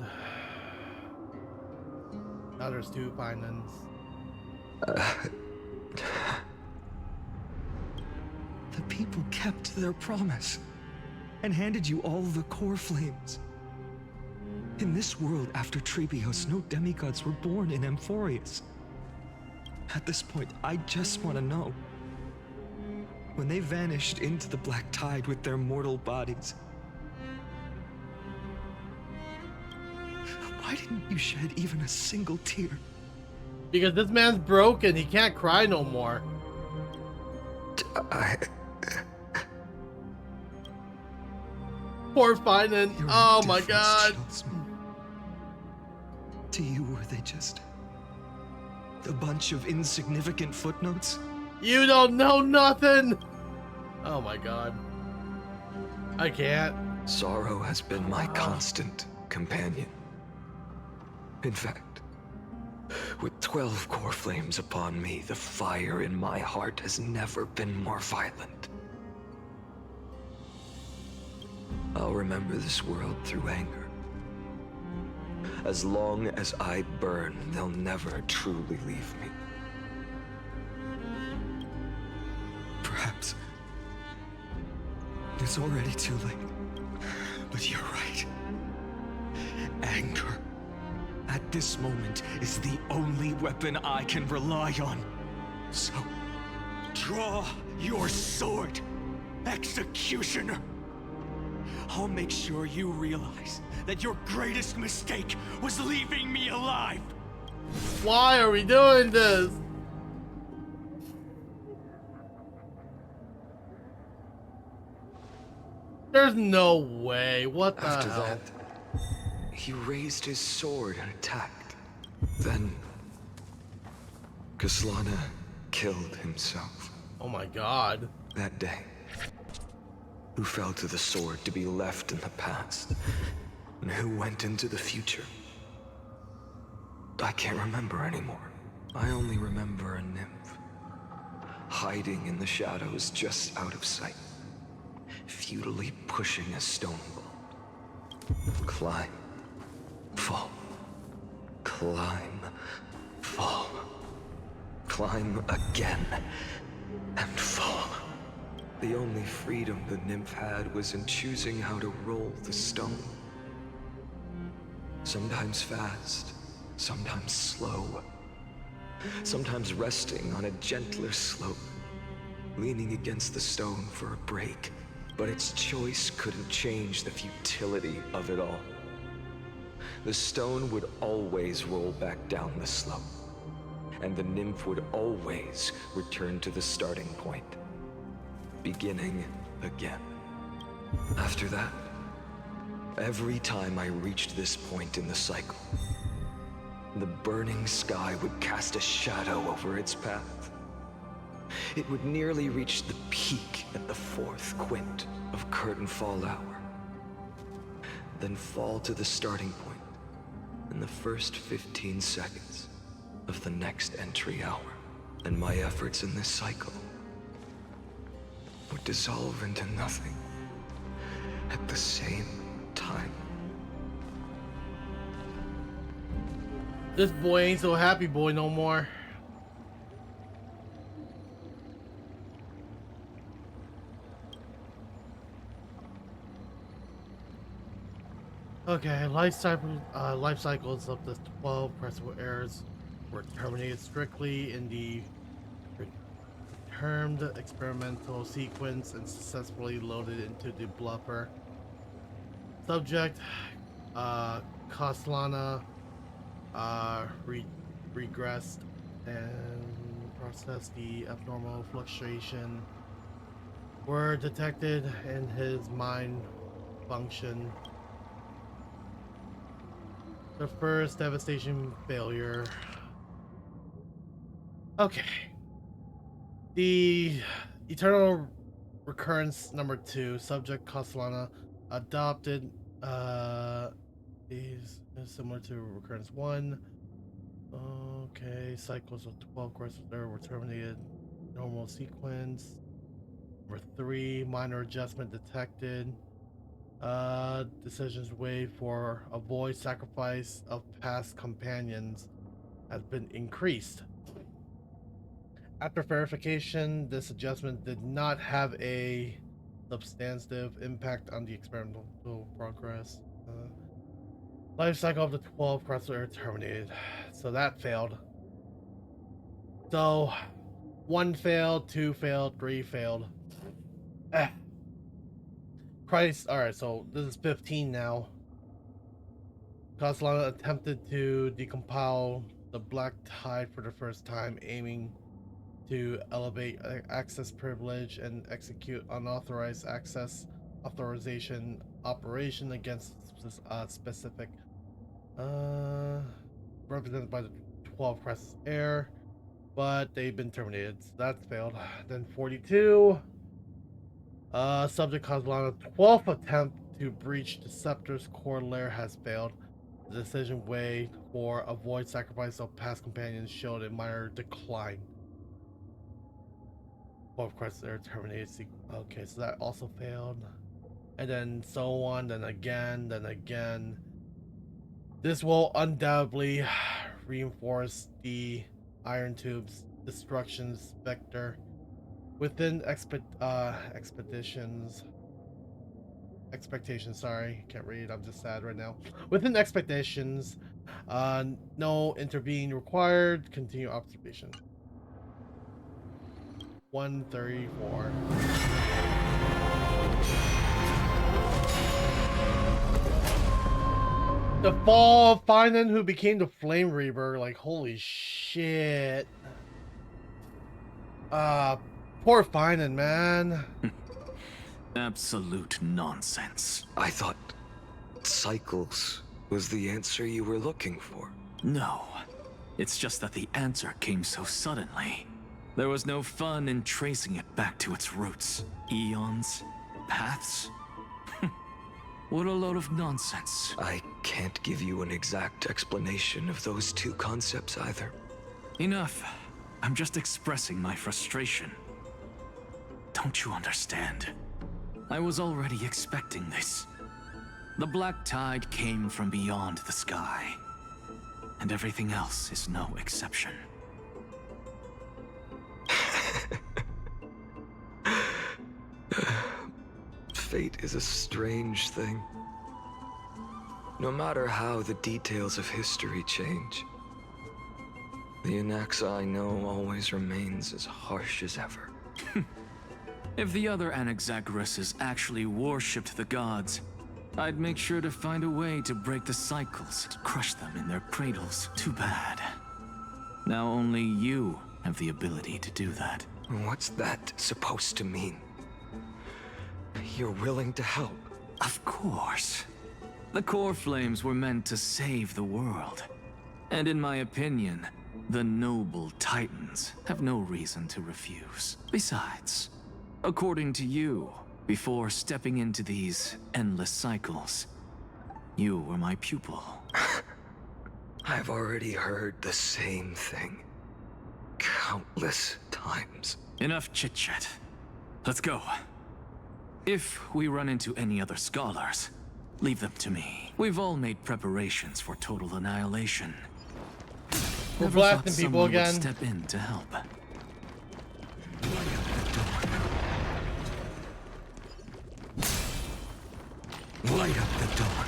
Now there's 2 finals.
The people kept their promise and handed you all the core flames. In this world after Trebios, no demigods were born in Amphorius. At this point, I just want to know. When they vanished into the black tide with their mortal bodies, why didn't you shed even a single tear?
Because this man's broken. He can't cry no more. Poor Finan. Oh my god.
To you, were they just a bunch of insignificant footnotes?
You don't know nothing. Oh my god. I can't.
Sorrow has been my constant companion. In fact, with 12 core flames upon me, the fire in my heart has never been more violent. I'll remember this world through anger. As long as I burn, they'll never truly leave me. Perhaps it's already too late, but you're right. Anger, at this moment, is the only weapon I can rely on. So, draw your sword, Executioner. I'll make sure you realize that your greatest mistake was leaving me alive.
Why are we doing this? There's no way. What the
After
hell?
that, he raised his sword and attacked. Then, Kaslana killed himself.
Oh my god.
That day, who fell to the sword to be left in the past, and who went into the future. I can't remember anymore. I only remember a nymph, hiding in the shadows just out of sight, futilely pushing a stone ball. Climb, fall, climb, fall, climb again, and fall. The only freedom the nymph had was in choosing how to roll the stone. Sometimes fast, sometimes slow. Sometimes resting on a gentler slope, leaning against the stone for a break. But its choice couldn't change the futility of it all. The stone would always roll back down the slope, and the nymph would always return to the starting point, beginning again. After that, every time I reached this point in the cycle, the burning sky would cast a shadow over its path. It would nearly reach the peak at the 4th quint of curtain fall hour, then fall to the starting point in the first 15 seconds of the next entry hour. And my efforts in this cycle would dissolve into nothing at the same time.
This boy ain't so happy boy no more. Okay, life cycles of the 12 principal errors were terminated strictly in the termed experimental sequence and successfully loaded into the bluffer. Subject, Kaslana, regressed and processed the abnormal fluctuation were detected in his mind function. The first devastation failure. Okay. The eternal recurrence number 2, subject Kaslana, adopted is similar to recurrence 1. Okay, cycles of 12 quests were terminated. Normal sequence. Number 3, minor adjustment detected. Decisions weighed for avoid sacrifice of past companions has been increased. After verification, this adjustment did not have a substantive impact on the experimental progress. Life cycle of the 12 quests were terminated, so that failed. So 1 failed, 2 failed, 3 failed. Christ, alright, so this is 15 now. Castellano attempted to decompile the Black Tide for the first time, aiming to elevate access privilege and execute unauthorized access authorization operation against specific represented by the 12 Crest Air, but they've been terminated, so that's failed. Then 42. Subject Castellano's 12th attempt to breach the Scepter's core lair has failed. The decision weighed for avoid sacrifice of past companions showed a minor decline. 12 quests are terminated. Okay, so that also failed. And then so on, then again, then again. This will undoubtedly reinforce the Iron Tube's destructions vector. Within expectations, sorry, can't read, I'm just sad right now. Within expectations, no intervene required, continue observation. 134. The fall of Finan, who became the Flame Reaver, like holy shit. Poor Finan, man.
Absolute nonsense.
I thought cycles was the answer you were looking for.
No. It's just that the answer came so suddenly. There was no fun in tracing it back to its roots. Eons? Paths? What a load of nonsense.
I can't give you an exact explanation of those two concepts either.
Enough. I'm just expressing my frustration. Don't you understand? I was already expecting this. The Black Tide came from beyond the sky. And everything else is no exception.
Fate is a strange thing. No matter how the details of history change, the Anaxa I know always remains as harsh as ever.
If the other Anaxagoras actually worshipped the gods, I'd make sure to find a way to break the cycles and crush them in their cradles. Too bad. Now only you have the ability to do that.
What's that supposed to mean? You're willing to help?
Of course. The core flames were meant to save the world. And in my opinion, the noble Titans have no reason to refuse. Besides, according to you, before stepping into these endless cycles, you were my pupil.
I've already heard the same thing. Countless times.
Enough chit-chat. Let's go. If we run into any other scholars, leave them to me. We've all made preparations for total annihilation.
We're
Never
blasting
thought
people
someone
again.
would step in to help.
Light up the dawn.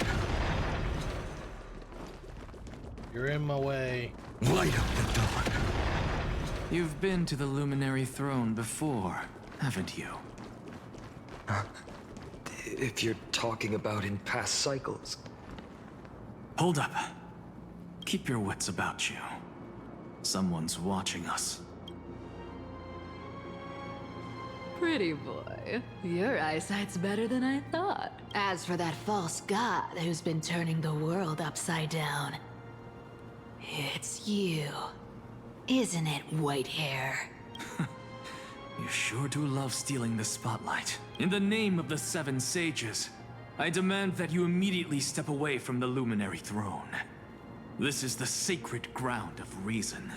You're in my way.
Light up the dawn.
You've been to the Luminary Throne before, haven't you?
If you're talking about in past cycles.
Hold up. Keep your wits about you. Someone's watching us.
Pretty boy, your eyesight's better than I thought.
As for that false god who's been turning the world upside down, it's you, isn't it, white hair?
You sure do love stealing the spotlight. In the name of the Seven Sages, I demand that you immediately step away from the Luminary Throne. This is the sacred ground of reason,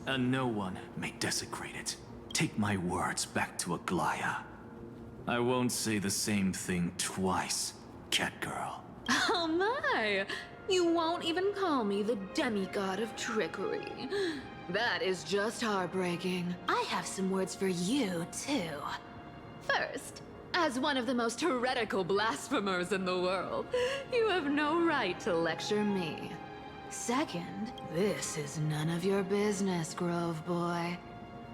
and no one may desecrate it. Take my words back to Aglaya. I won't say the same thing twice, Catgirl.
Oh my! You won't even call me the demigod of trickery. That is just heartbreaking. I have some words for you, too. First, as one of the most heretical blasphemers in the world, you have no right to lecture me. Second, this is none of your business, Grove Boy.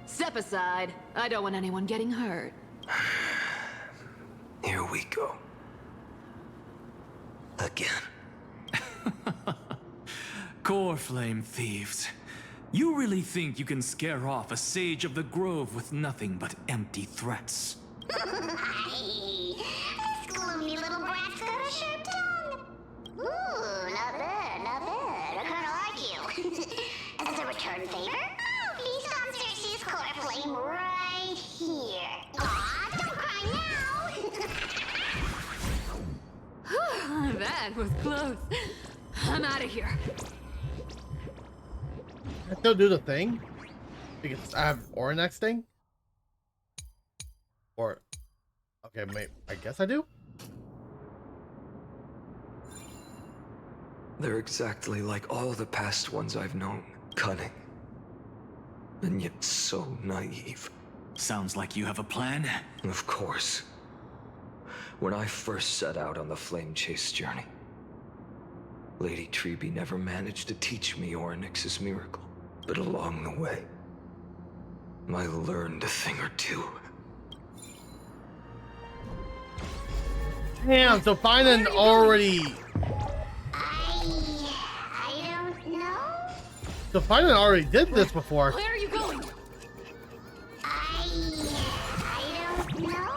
Step aside. I don't want anyone getting hurt.
Here we go. Again.
Core Flame thieves. You really think you can scare off a sage of the Grove with nothing but empty threats?
This gloomy little brat's got a sharp tongue. Ooh, not bad, not bad. I kinda like you. As a return favor, please come Cersei's core flame right here. Aw, don't cry now.
That was close. I'm out of here.
I still do the thing because I have Oryx thing. Or okay, I guess I do.
They're exactly like all the past ones I've known. Cunning. And yet so naive.
Sounds like you have a plan?
Of course. When I first set out on the flame chase journey, Lady Treby never managed to teach me Oryx's miracle. But along the way, I learned a thing or two.
Damn, so Finan already...
I don't know.
So Finan already did this before.
Where are you going?
I don't know.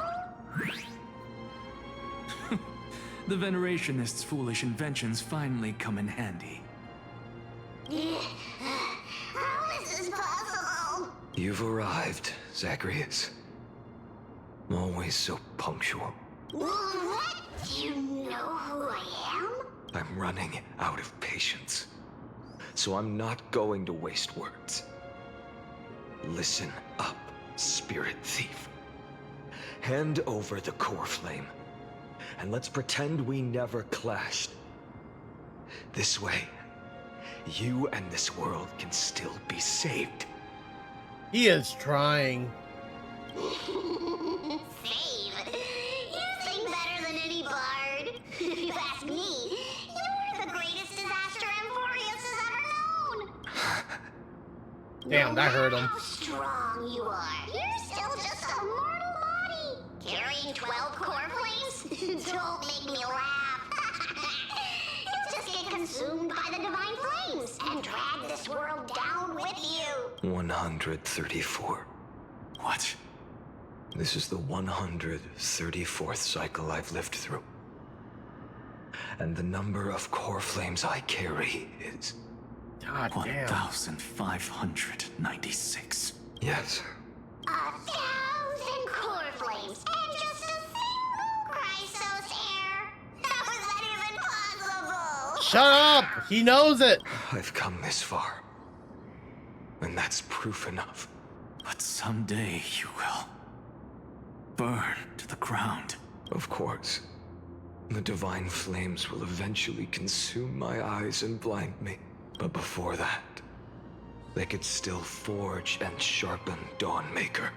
The Venerationists' foolish inventions finally come in handy.
How is this possible?
You've arrived, Zacharias. Always so punctual.
What? Do you know who I am?
I'm running out of patience. So I'm not going to waste words. Listen up, spirit thief. Hand over the core flame, and let's pretend we never clashed. This way, you and this world can still be saved.
He is trying.
Save? You sing better than any bard. If you ask me, you're the greatest disaster Emporius has ever known.
Damn, that hurt him.
How strong you are. You're still just a mortal body. Carrying 12 core flames? Don't make me laugh. You'll just get consumed by the divine flames and drag this world down with you.
134.
What?
This is the 134th cycle I've lived through. And the number of core flames I carry is...
God damn.
1,596.
Yes.
1,000 core flames and just a single Chrysos hair. How is that even possible?
Shut up! He knows it!
I've come this far. And that's proof enough.
But someday you will burn to the ground.
Of course. The divine flames will eventually consume my eyes and blind me. But before that, they could still forge and sharpen Dawnmaker.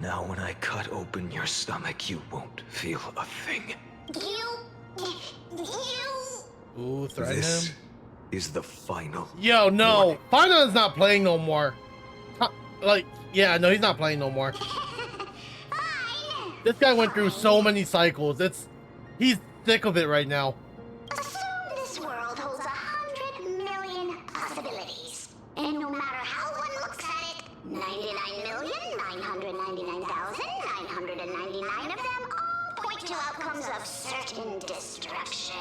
Now when I cut open your stomach, you won't feel a thing.
Ooh, threaten
This
him.
is the final.
Yo, no.
warning.
Finan's not playing no more. Like, yeah, no, he's not playing no more. This guy went through so many cycles. He's thick of it right now.
Assume this world holds 100 million possibilities. And no matter how one looks at it, 99,999,999 of them all point to outcomes of certain destruction.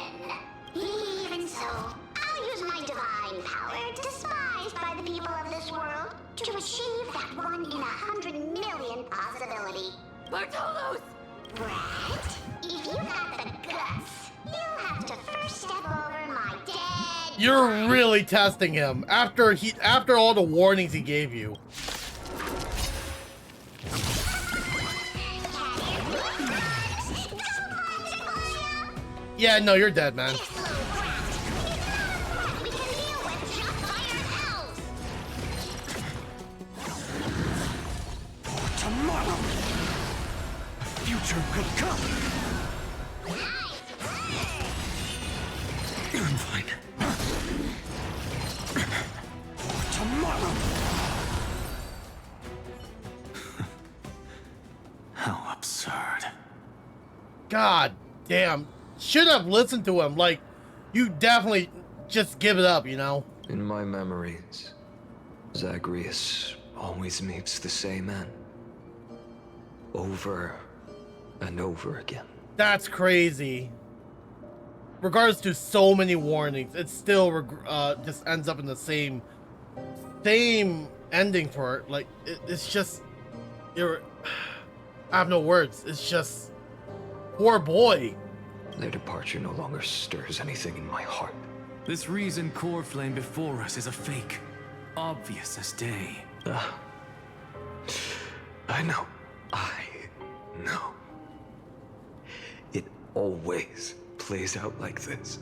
Even so, I'll use my divine power, despised by the people of this world, to achieve that 1 in 100 million possibility.
Bartolos!
Brat, if you got the guts, you'll have to first step over my dead
You're really testing him after all the warnings he gave you. Yeah, no, you're dead, man.
Tomorrow, a future could come. I'm fine. Tomorrow.
How absurd.
God damn. Should have listened to him. Like, you definitely just give it up, you know?
In my memories, Zagreus always meets the same end. Over and over again.
That's crazy. Regards to so many warnings, it still just ends up in the same ending for it. Like, it's just... I have no words. It's just... Poor boy.
Their departure no longer stirs anything in my heart.
This reason core flame before us is a fake. Obvious as day.
I know. It always plays out like this.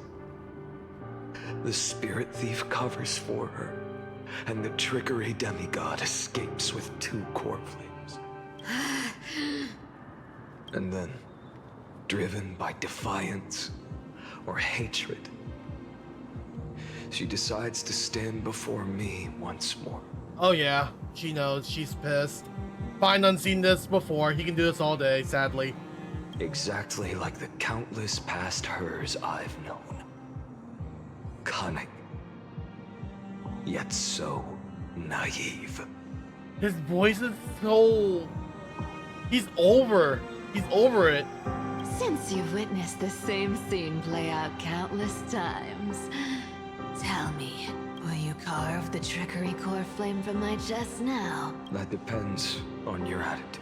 The spirit thief covers for her, and the trickery demigod escapes with 2 core flames. And then, driven by defiance or hatred, she decides to stand before me once more.
Oh yeah, she knows. She's pissed. Fine, unseen this before. He can do this all day, sadly.
Exactly like the countless past hers I've known. Cunning. Yet so naive.
His voice is so... He's over it.
Since you've witnessed the same scene play out countless times, tell me, will you carve the trickery core flame from my chest now?
That depends on your attitude.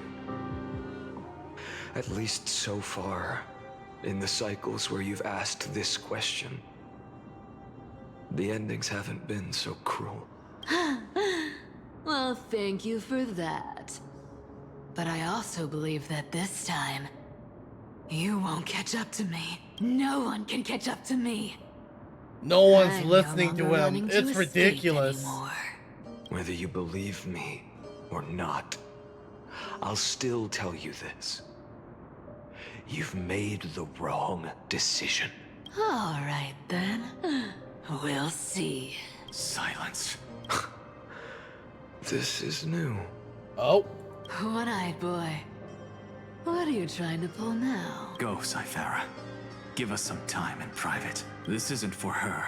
At least so far, in the cycles where you've asked this question, the endings haven't been so cruel.
Well, thank you for that. But I also believe that this time, you won't catch up to me. No one can catch up to me.
No one's
I'm
listening
no
to
longer
him.
running to
It's
escape
ridiculous.
anymore.
Whether you believe me or not, I'll still tell you this. You've made the wrong decision.
All right, then. We'll see.
Silence.
This is new.
Oh.
One-eyed boy. What are you trying to pull now?
Go, Cythera. Give us some time in private. This isn't for her,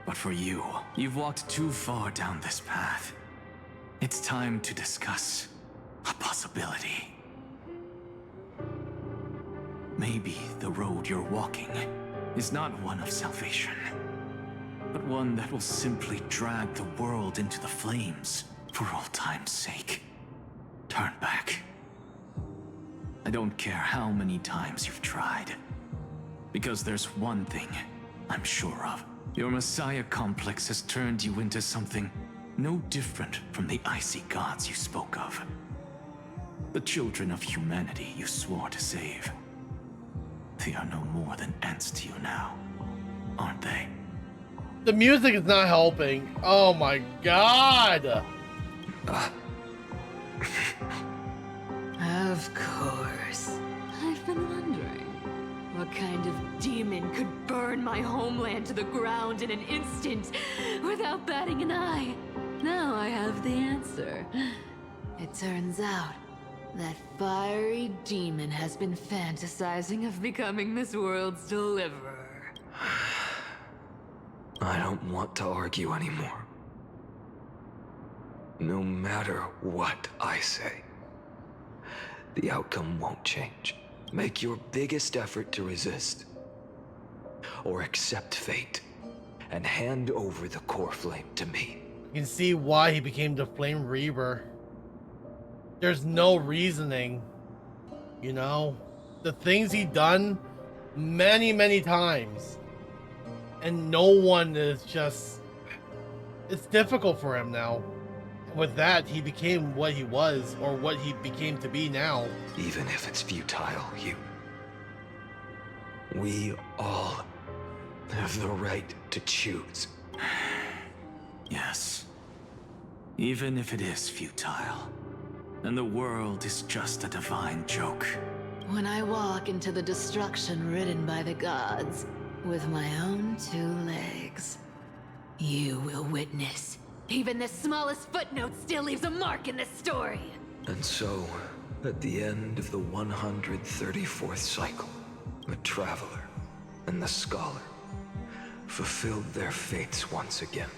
but for you. You've walked too far down this path. It's time to discuss a possibility. Maybe the road you're walking is not one of salvation, but one that will simply drag the world into the flames for all time's sake. Turn back. I don't care how many times you've tried, because there's one thing I'm sure of. Your Messiah complex has turned you into something no different from the icy gods you spoke of. The children of humanity you swore to save. They are no more than ants to you now, aren't they?
The music is not helping. Oh my god.
Of course. I've been wondering, what kind of demon could burn my homeland to the ground in an instant without batting an eye? Now I have the answer. It turns out that fiery demon has been fantasizing of becoming this world's deliverer.
I don't want to argue anymore. No matter what I say, the outcome won't change. Make your biggest effort to resist, or accept fate, and hand over the core flame to me.
You can see why he became the Flame Reaver. There's no reasoning, you know? The things he done many, many times. and no one is just... It's difficult for him now. With that, he became what he was, or what he became to be now.
Even if it's futile, we all have the right to choose.
Yes. Even if it is futile, and the world is just a divine joke.
When I walk into the destruction ridden by the gods, with my own 2 legs, you will witness. Even the smallest footnote still leaves a mark in this story.
And so, at the end of the 134th cycle, the Traveler and the Scholar fulfilled their fates once again.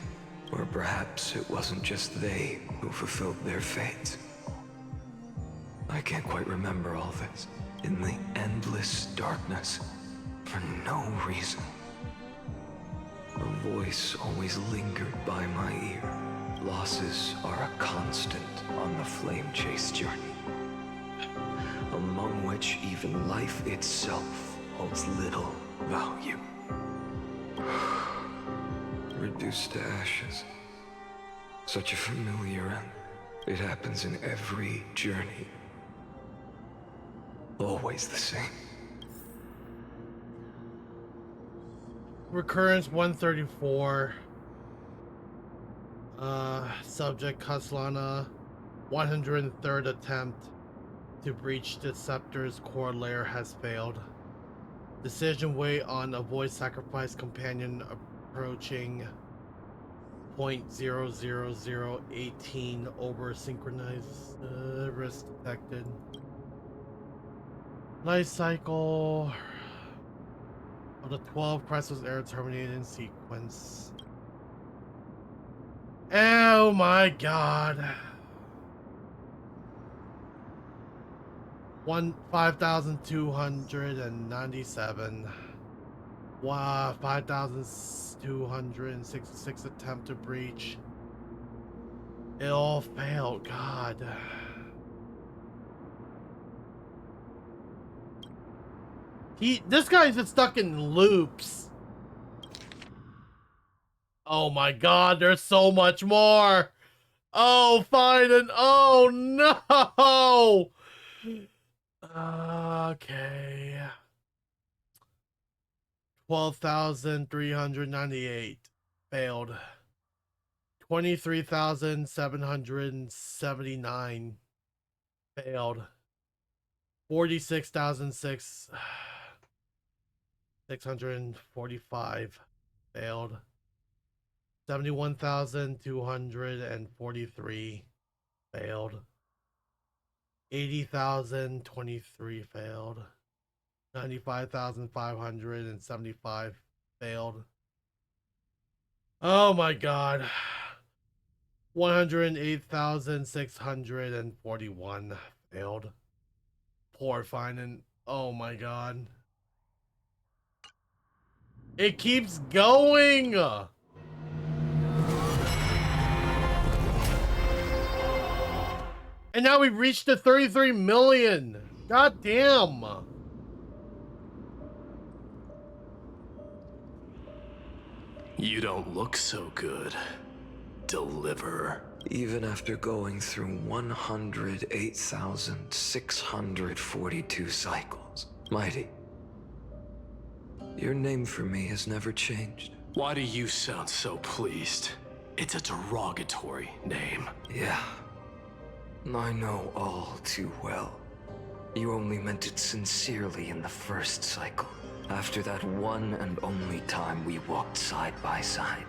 Or perhaps it wasn't just they who fulfilled their fates. I can't quite remember all this. In the endless darkness, for no reason, a voice always lingered by my ear. Losses are a constant on the flame chase journey, among which even life itself holds little value. Reduced to ashes. Such a familiar end. It happens in every journey. Always the same.
Recurrence 134. Subject Kaslana. 103rd attempt to breach the scepter's core layer has failed. Decision weight on a voice sacrifice companion approaching 0.00018 over synchronized risk detected. Life cycle of the 12 Crisis Air terminated in sequence. Oh my god. 5,297. Wow, 5,266 attempt to breach. It all failed, god. This guy's been stuck in loops. Oh my god, there's so much more. Oh, fine, and oh no. Okay. 12,398 failed. 23,779 failed. 46,645 failed. 71,243 failed. 80,023 failed. 95,575 failed. Oh my god. 108,641 failed. Poor Finan. Oh my god. It keeps going! And now we've reached the 33 million! God damn!
You don't look so good, Deliverer.
Even after going through 108,642 cycles, Mighty, your name for me has never changed.
Why do you sound so pleased? It's a derogatory name.
Yeah, I know all too well. You only meant it sincerely in the first cycle, after that one and only time we walked side by side.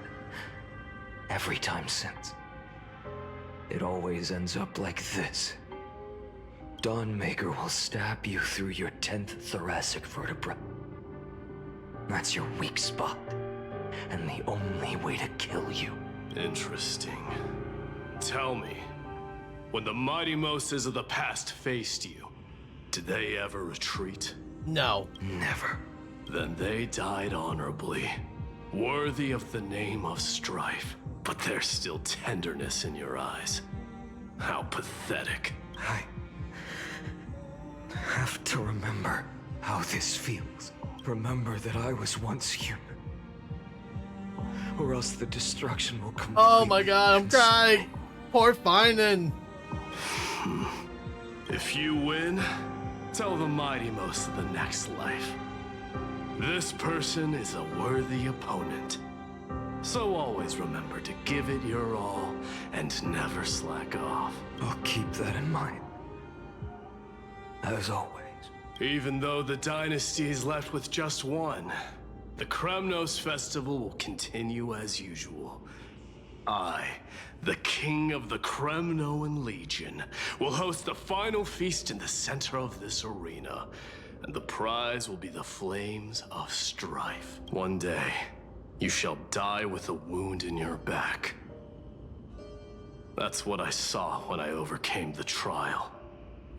Every time since, it always ends up like this. Dawnmaker will stab you through your 10th thoracic vertebra. That's your weak spot, and the only way to kill you.
Interesting. Tell me, when the mighty Moses of the past faced you, did they ever retreat?
No.
Never.
Then they died honorably, worthy of the name of strife. But there's still tenderness in your eyes. How pathetic.
I have to remember how this feels. Remember that I was once human. or else the destruction will come.
Oh my god, I'm crying. Poor Finan.
If you win, tell the Mighty Most of the next life. This person is a worthy opponent. So always remember to give it your all and never slack off.
I'll keep that in mind. As always.
Even though the dynasty is left with just one, the Kremnos festival will continue as usual. I, the king of the Kremnoan Legion, will host the final feast in the center of this arena, and the prize will be the Flames of Strife. One day, you shall die with a wound in your back. That's what I saw when I overcame the trial.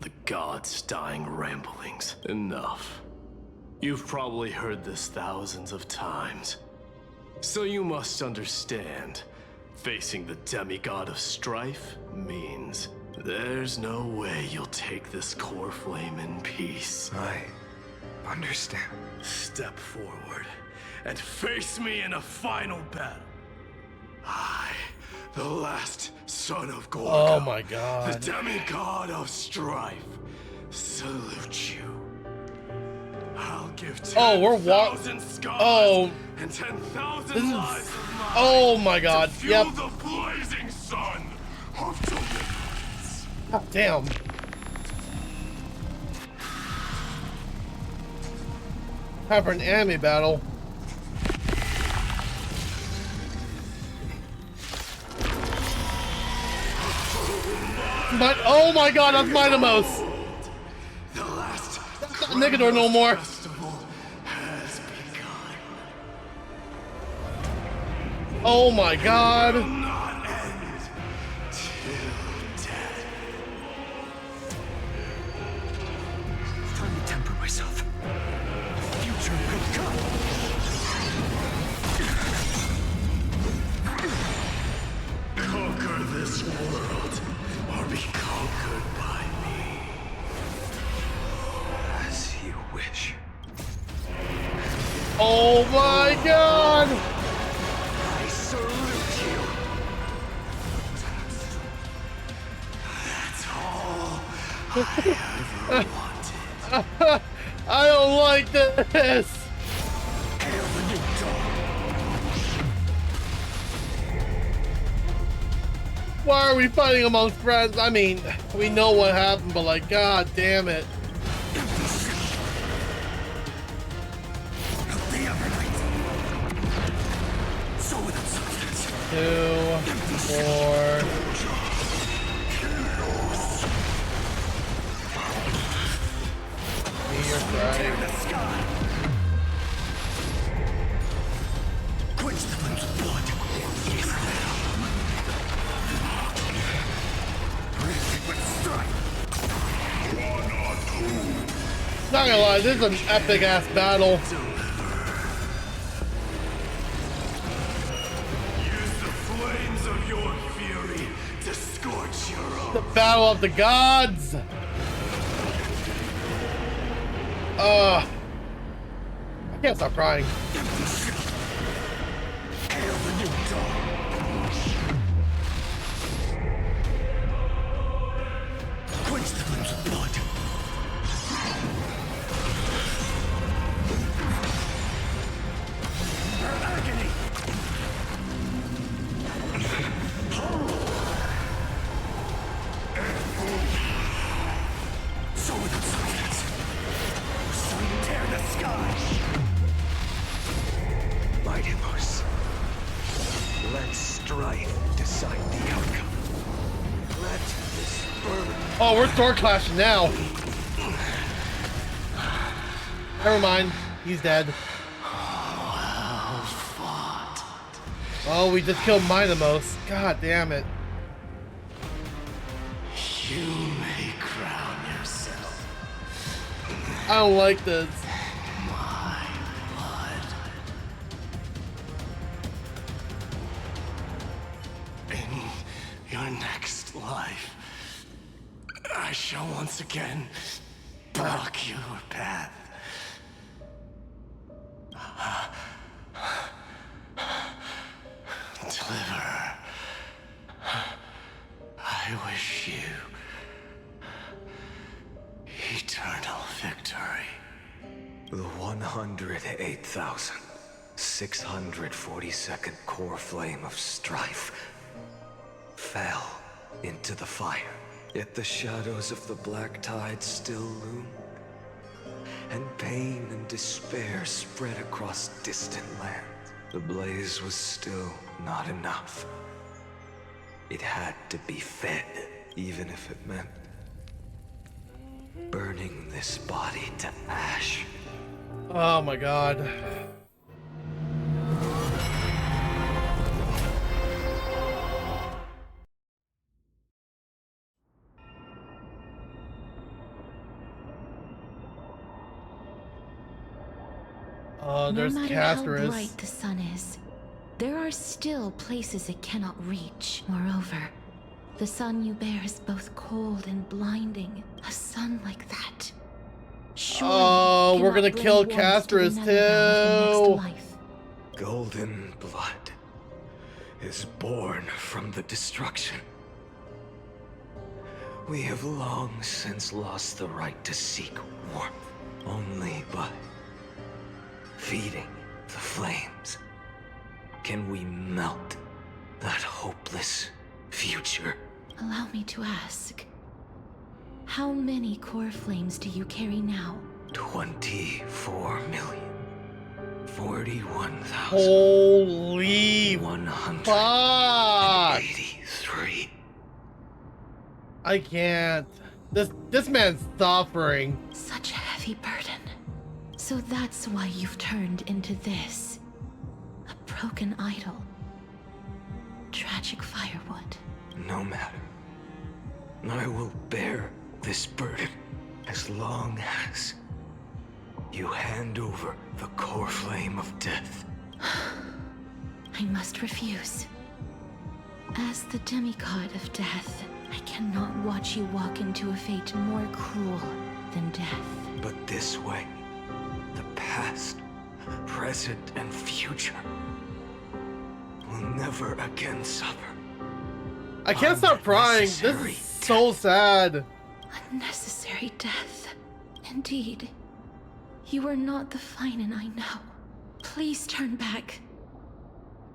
The gods' dying ramblings. Enough. You've probably heard this thousands of times. So you must understand, facing the demigod of strife means there's no way you'll take this core flame in peace.
I understand.
Step forward and face me in a final battle. I, the last son of Gorgo,
Oh my god.
the demigod of strife, salute you. I'll give 10,000 scars and 10,000 lives of mine.
Oh my god.
To fuel
Yep.
the blazing sun of deliverance.
God damn. Time for an anime battle. But oh my god, that's Minamos. That's not Nigador no more. Oh my god.
Time to temper myself. Future will come.
Conquer this world, or be conquered by me.
As you wish.
Oh my god.
I salute you.
That's all I ever wanted.
I don't like this.
Hail the new dawn.
Why are we fighting amongst friends? I mean, we know what happened, but like, god damn it. Two, four. You're right.
Quench the flames of blood.
Not gonna lie, this is an epic ass battle.
Flames of your fury to scorch your own.
The battle of the gods. I can't stop crying.
Hail the new dawn. Quench the flames of blood. Her agony. So without substance. Sun tear the sky.
Mighty Moose. Let strife decide the outcome. Let this burn.
Oh, we're sword clashing now. Never mind, he's dead.
Well fought.
Oh, we just killed Minamos. God damn it.
You may crown yourself.
I don't like this.
My blood. In your next life, I shall once again block your path. I wish you eternal victory.
The 108,642nd core flame of strife fell into the fire. Yet the shadows of the black tide still loom, and pain and despair spread across distant lands. The blaze was still not enough. It had to be fed, even if it meant burning this body to ash.
Oh my god. There's
no matter
Castorus.
how bright the sun is, there are still places it cannot reach. Moreover, the sun you bear is both cold and blinding. A sun like that.
Oh, we're gonna kill Castorus too.
Golden blood is born from the destruction. We have long since lost the right to seek warmth. Only by feeding the flames can we melt that hopeless future.
Allow me to ask, how many core flames do you carry now?
24,041,183.
Holy fuck! I can't. This man's suffering.
Such a heavy burden. So that's why you've turned into this. A broken idol. Tragic firewood.
No matter. I will bear this burden as long as you hand over the core flame of death.
I must refuse. As the demigod of death, I cannot watch you walk into a fate more cruel than death.
But this way, the past, present, and future will never again suffer.
I can't stop crying. This is so sad.
Unnecessary death. Indeed. You are not the Finan I know. Please turn back.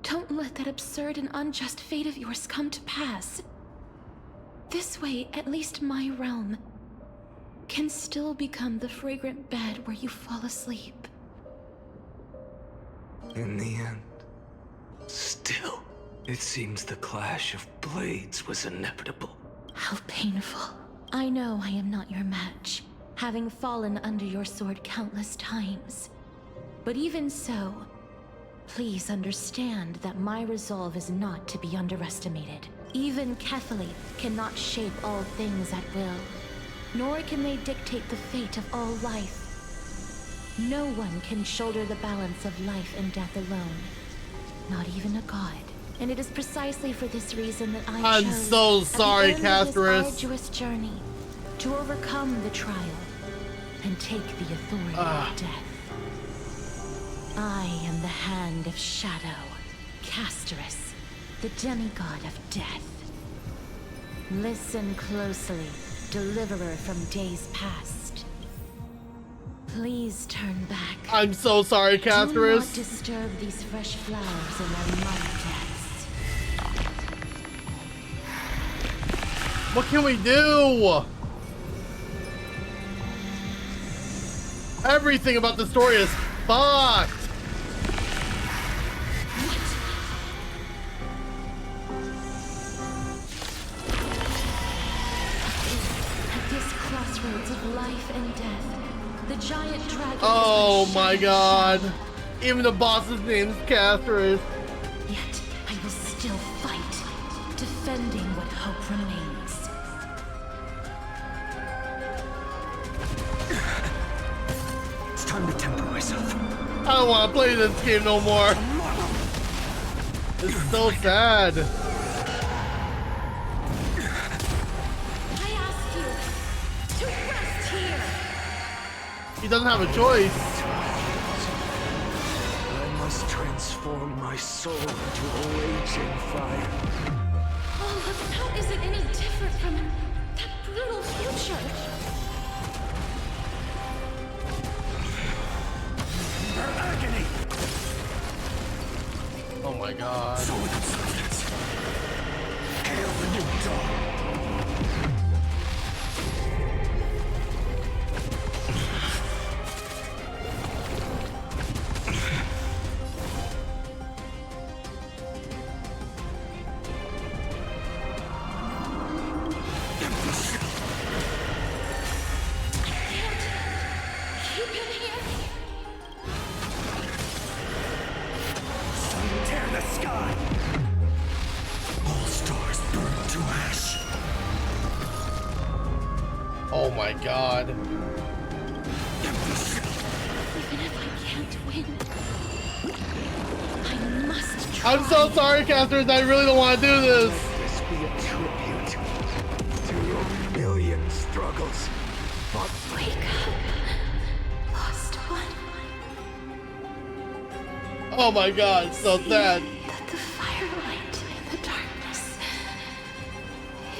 Don't let that absurd and unjust fate of yours come to pass. This way, at least my realm can still become the fragrant bed where you fall asleep.
In the end, still, it seems the clash of blades was inevitable.
How painful. I know I am not your match, having fallen under your sword countless times. But even so, please understand that my resolve is not to be underestimated. Even Kethali cannot shape all things at will, nor can they dictate the fate of all life. No one can shoulder the balance of life and death alone, not even a god. And it is precisely for this reason that I chose,
so sorry,
at the end of
Castorus.
this arduous journey, to overcome the trial and take the authority of death. I am the Hand of Shadow, Castorus, the demigod of death. Listen closely, deliverer from days past. Please turn back.
I'm so sorry,
Do not
Castorus.
disturb these fresh flowers in their mud depths.
What can we do? Everything about the story is fucked.
At this crossroads of life and death, the giant dragon
Oh
is
my god. Even the boss's name's Castorus.
Yet I will still fight, defending what hope remains.
It's time to temper myself.
I don't want to play this game no more. It's so sad.
I ask you to rest here.
He doesn't have a choice.
I must transform my soul into a raging fire.
Oh, how is it any different?
suffered from that brutal future.
Her agony!
Oh my god.
Hail the new dawn!
Keep him here.
Tear the sky! All stars burn to ash!
Oh my god.
Even if I can't win, I must try.
I'm so sorry, Catherine. I really don't want to do this.
Let this be a tribute to your million struggles. But
Wake up, lost one.
Oh my god, it's so sad.
That the firelight in the darkness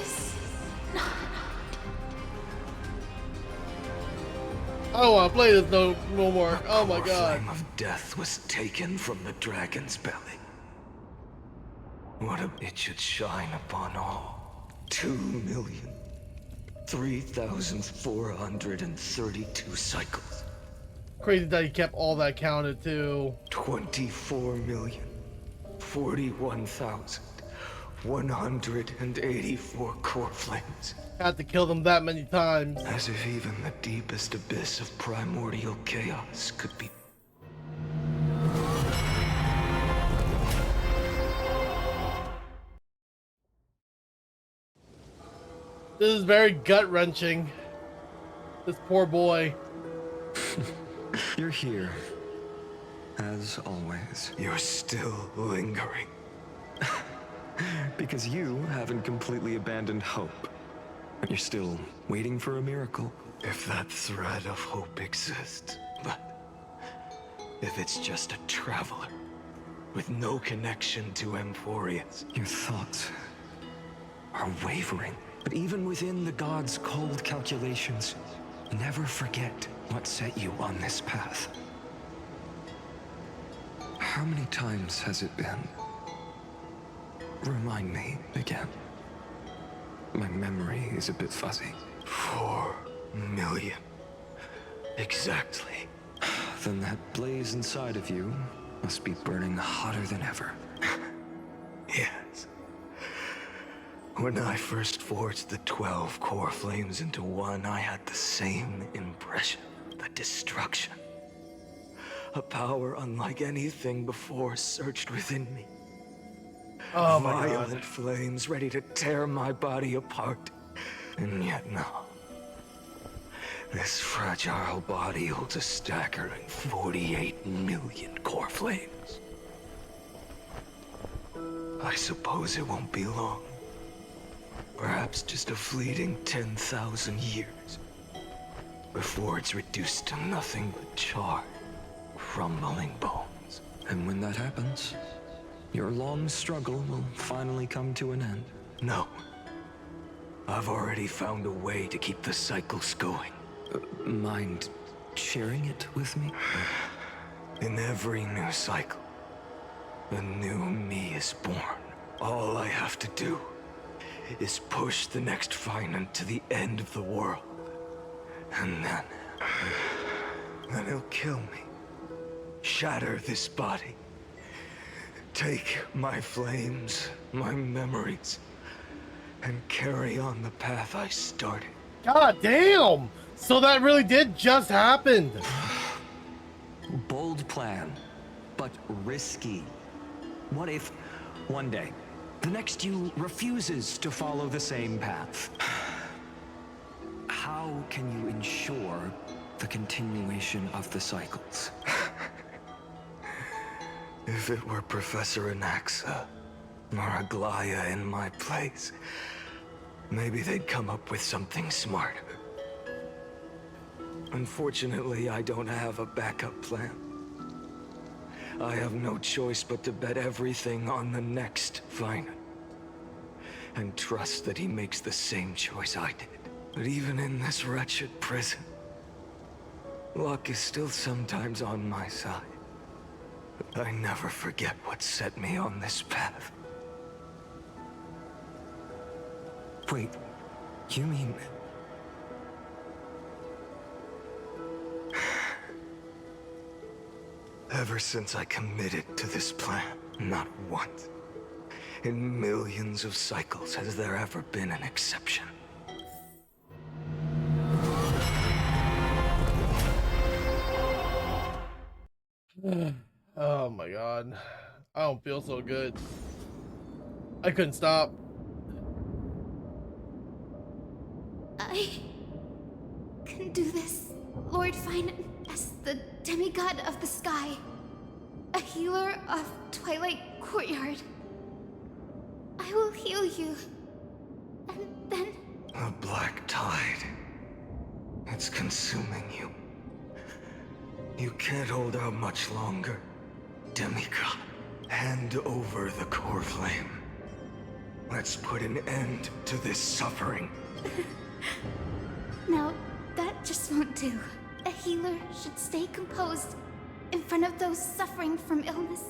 is not.
I don't want to play this no more. Oh my
core
god.
flame of death was taken from the dragon's belly. What a it should shine upon all. 2,003,432 cycles.
Crazy that he kept all that counted too.
24,041,184 core flames.
Had to kill them that many times.
As if even the deepest abyss of primordial chaos could be.
This is very gut-wrenching. This poor boy.
You're here. As always.
You're still lingering.
Because you haven't completely abandoned hope. You're still waiting for a miracle.
If that thread of hope exists, but if it's just a traveler with no connection to Emphorius.
Your thoughts are wavering. But even within the gods' cold calculations, never forget what set you on this path. How many times has it been? Remind me again. My memory is a bit fuzzy.
4 million. Exactly.
Then that blaze inside of you must be burning hotter than ever.
Yes. When I first forged the 12 core flames into one, I had the same impression. The destruction. A power unlike anything before surged within me.
Oh my
Violent
god.
flames ready to tear my body apart. And yet now, this fragile body holds a staggering 48 million core flames. I suppose it won't be long. Perhaps just a fleeting 10,000 years. Before it's reduced to nothing but charred, crumbling bones.
And when that happens, your long struggle will finally come to an end.
No. I've already found a way to keep the cycles going.
Mind sharing it with me?
In every new cycle, a new me is born. All I have to do is push the next Finite to the end of the world. And then he'll kill me. Shatter this body. Take my flames, my memories, and carry on the path I started.
God damn! So that really did just happen.
Bold plan, but risky. What if, one day, the next you refuses to follow the same path? How can you ensure the continuation of the cycles?
If it were Professor Anaxa or Aglaya in my place, maybe they'd come up with something smarter. Unfortunately, I don't have a backup plan. I have no choice but to bet everything on the next Finite. and trust that he makes the same choice I did. But even in this wretched prison, luck is still sometimes on my side. But I never forget what set me on this path. Wait, you mean... Ever since I committed to this plan, not once, in millions of cycles, has there ever been an exception.
Oh my god. I don't feel so good. I couldn't stop.
I can do this, Lord Fine, as the demigod of the sky, a healer of Twilight Courtyard. I will heal you, and then...
The black tide. It's consuming you. You can't hold out much longer. Demigod, hand over the core flame. Let's put an end to this suffering.
Now, that just won't do. A healer should stay composed in front of those suffering from illness.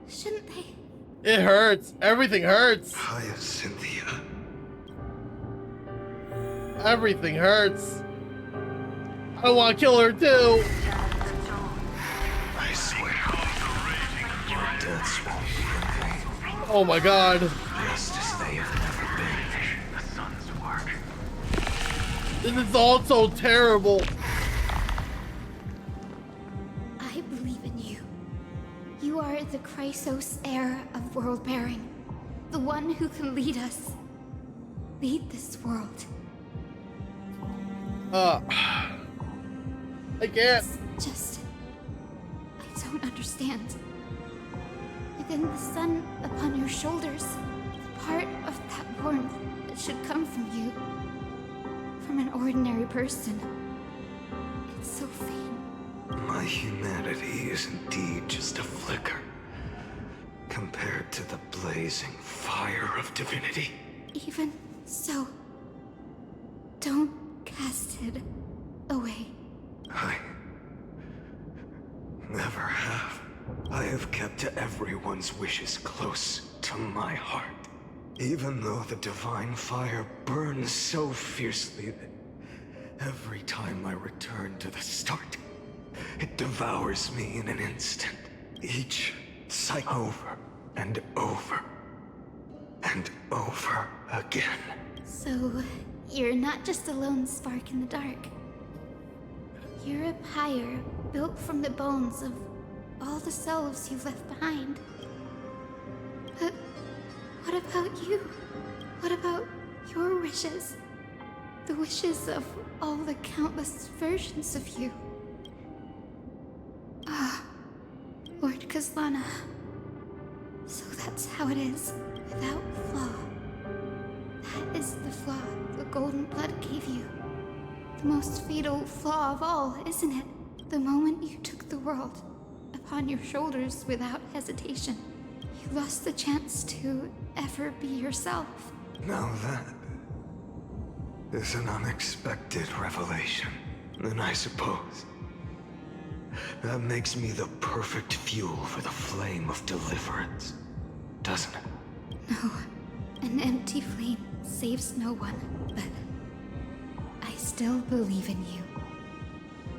Shouldn't they?
It hurts. Everything hurts.
Hyacinthia.
Everything hurts. I want to kill her too.
I swear. Deaths won't be in vain.
Oh my god.
Just as they have never been. The sun's work.
This is all so terrible.
I believe in you. You are the Chrysos heir of world bearing. The one who can lead us. Lead this world.
I can't.
It's just... I don't understand. Within the sun upon your shoulders, the part of that warmth that should come from you, from an ordinary person, it's so faint.
My humanity is indeed just a flicker, compared to the blazing fire of divinity.
Even so, don't cast it away.
I never have. I have kept to everyone's wishes close to my heart. Even though the divine fire burns so fiercely that every time I return to the start, it devours me in an instant. Each cycle over and over and over again.
So, you're not just a lone spark in the dark. You're a pyre built from the bones of all the selves you've left behind. But what about you? What about your wishes? The wishes of all the countless versions of you? Ah, Lord Kazlana. So that's how it is, without flaw. That is the flaw the golden blood gave you. The most fatal flaw of all, isn't it? The moment you took the world upon your shoulders without hesitation, you lost the chance to ever be yourself.
Now that is an unexpected revelation. And I suppose that makes me the perfect fuel for the flame of deliverance, doesn't it?
No, an empty flame saves no one, but I still believe in you,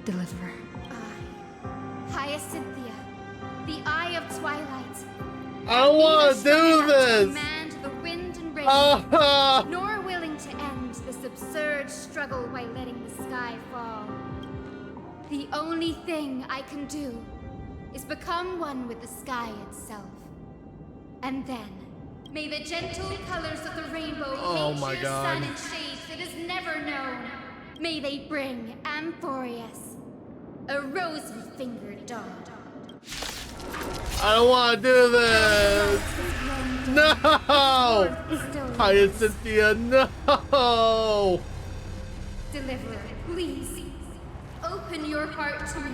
Deliverer. Hyacinthia, the Eye of Twilight.
I want to do this.
Command the wind and rain, nor willing to end this absurd struggle by letting the sky fall. The only thing I can do is become one with the sky itself. And then, may the gentle colors of the rainbow paint your sun in shades it has never known. May they bring Amphorius, a rosy-fingered dog.
I don't want to do this. No! Hyacinthia, no!
Deliverer, please, open your heart to me.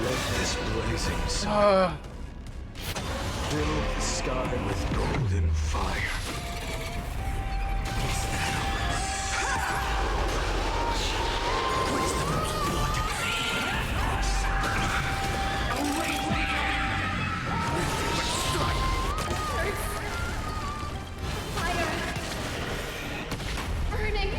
Let this this blazing sun. Fill the sky with golden fire. Is that where's the most blood?
Fire! Burning!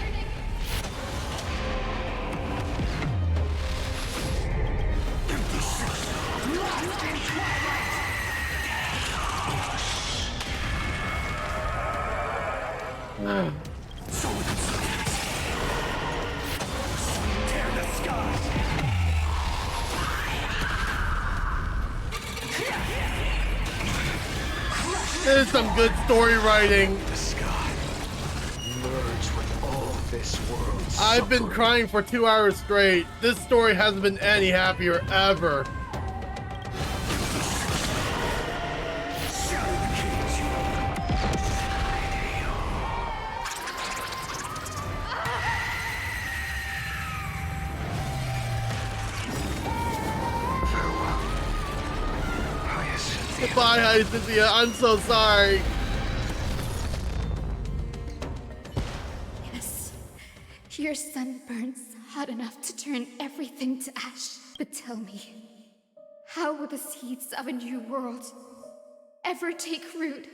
Tear the sky!
There's some good story writing.
The sky merge with all this world's
I've been crying for 2 hours straight. This story hasn't been any happier ever. Goodbye, Hyacinthia. I'm so sorry.
Yes. Your sun burns hot enough to turn everything to ash. But tell me, how will the seeds of a new world ever take root?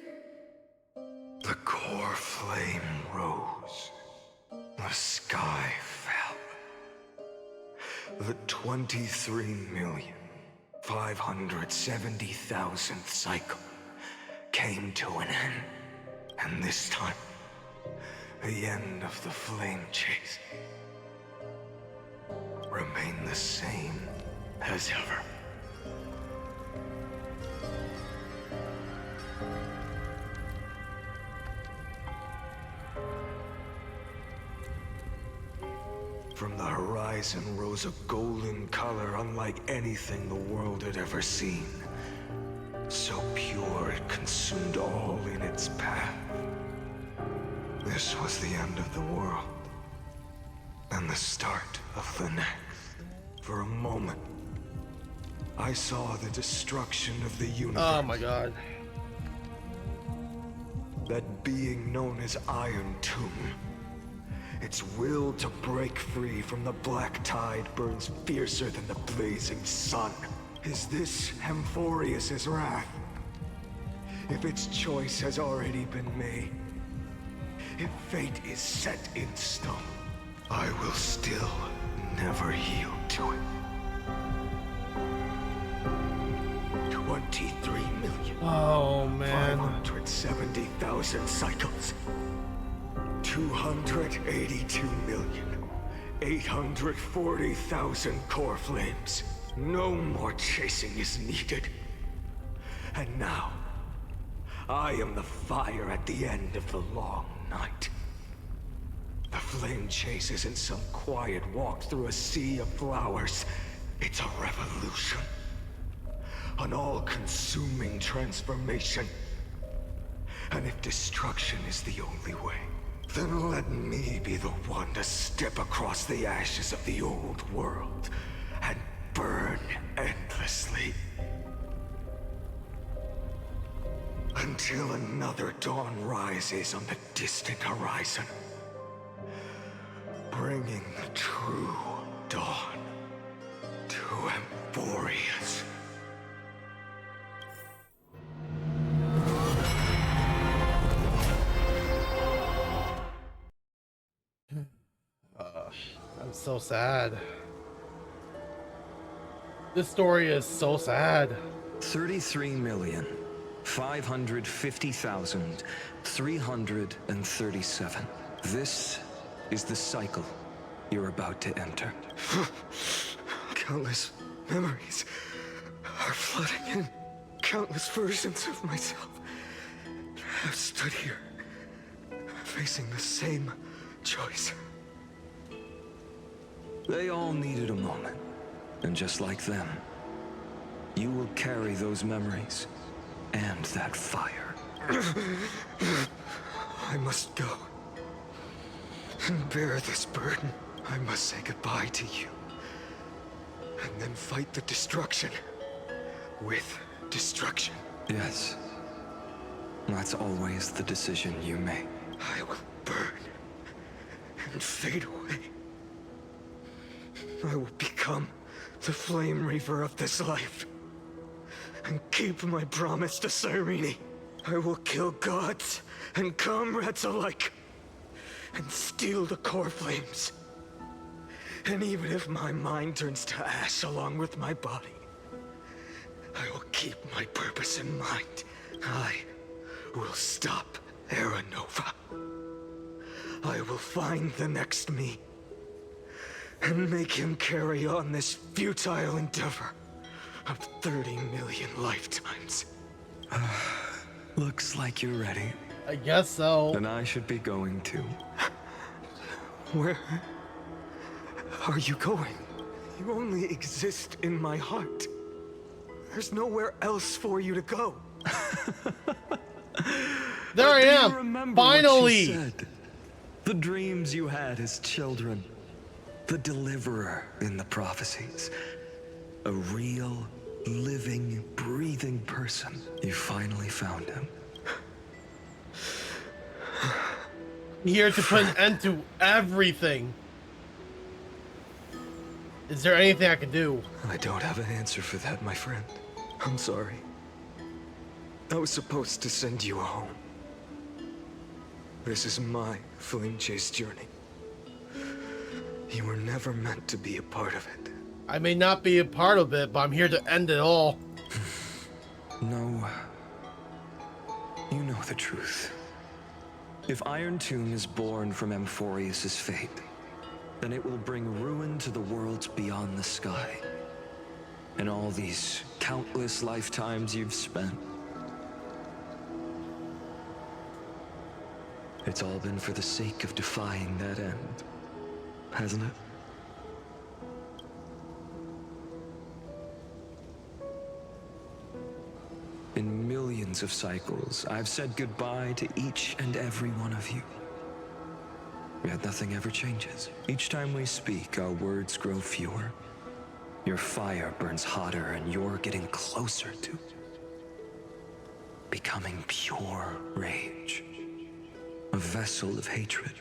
The core flame rose. The sky fell. The 23,570,000th cycle came to an end. And this time, the end of the flame chase remained the same as ever. From the horizon rose a golden color unlike anything the world had ever seen. So pure it consumed all in its path. This was the end of the world, and the start of the next. For a moment, I saw the destruction of the universe.
Oh my god.
That being known as Iron Tomb. Its will to break free from the black tide burns fiercer than the blazing sun. Is this Amphorius's wrath? If its choice has already been made, if fate is set in stone, I will still never yield to it. 23,570,000 cycles. 282,840,000 core flames. No more chasing is needed. And now, I am the fire at the end of the long night. The flame chase isn't some quiet walk through a sea of flowers. It's a revolution. An all-consuming transformation. And if destruction is the only way, then let me be the one to step across the ashes of the old world and burn endlessly. Until another dawn rises on the distant horizon, bringing the true dawn to Amphorius.
I'm so sad. This story is so sad.
33,550,337. This is the cycle you're about to enter. Countless memories are flooding in. Countless versions of myself have stood here, facing the same choice. They all needed a moment, and just like them, you will carry those memories and that fire. I must go and bear this burden. I must say goodbye to you, and then fight the destruction with destruction.
Yes. That's always the decision you make.
I will burn and fade away. I will become the Flame Reaver of this life and keep my promise to Cyrene. I will kill gods and comrades alike and steal the core flames. And even if my mind turns to ash along with my body, I will keep my purpose in mind. I will stop Era Nova. I will find the next me and make him carry on this futile endeavor of 30 million lifetimes.
Looks like you're ready.
I guess so.
Then I should be going too.
Where are you going? You only exist in my heart. There's nowhere else for you to go.
There I am.
Remember
Finally.
what you said? The dreams you had as children. The deliverer in the prophecies. A real, living, breathing person. You finally found him.
Here to put an end to everything. Is there anything I can do?
I don't have an answer for that, my friend. I'm sorry. I was supposed to send you home. This is my flame chase journey. You were never meant to be a part of it.
I may not be a part of it, but I'm here to end it all.
No. You know the truth. If Iron Tomb is born from Amphorius' fate, then it will bring ruin to the worlds beyond the sky. And all these countless lifetimes you've spent. It's all been for the sake of defying that end, hasn't it? In millions of cycles, I've said goodbye to each and every one of you. Yet nothing ever changes. Each time we speak, our words grow fewer. Your fire burns hotter, and you're getting closer to becoming pure rage. A vessel of hatred.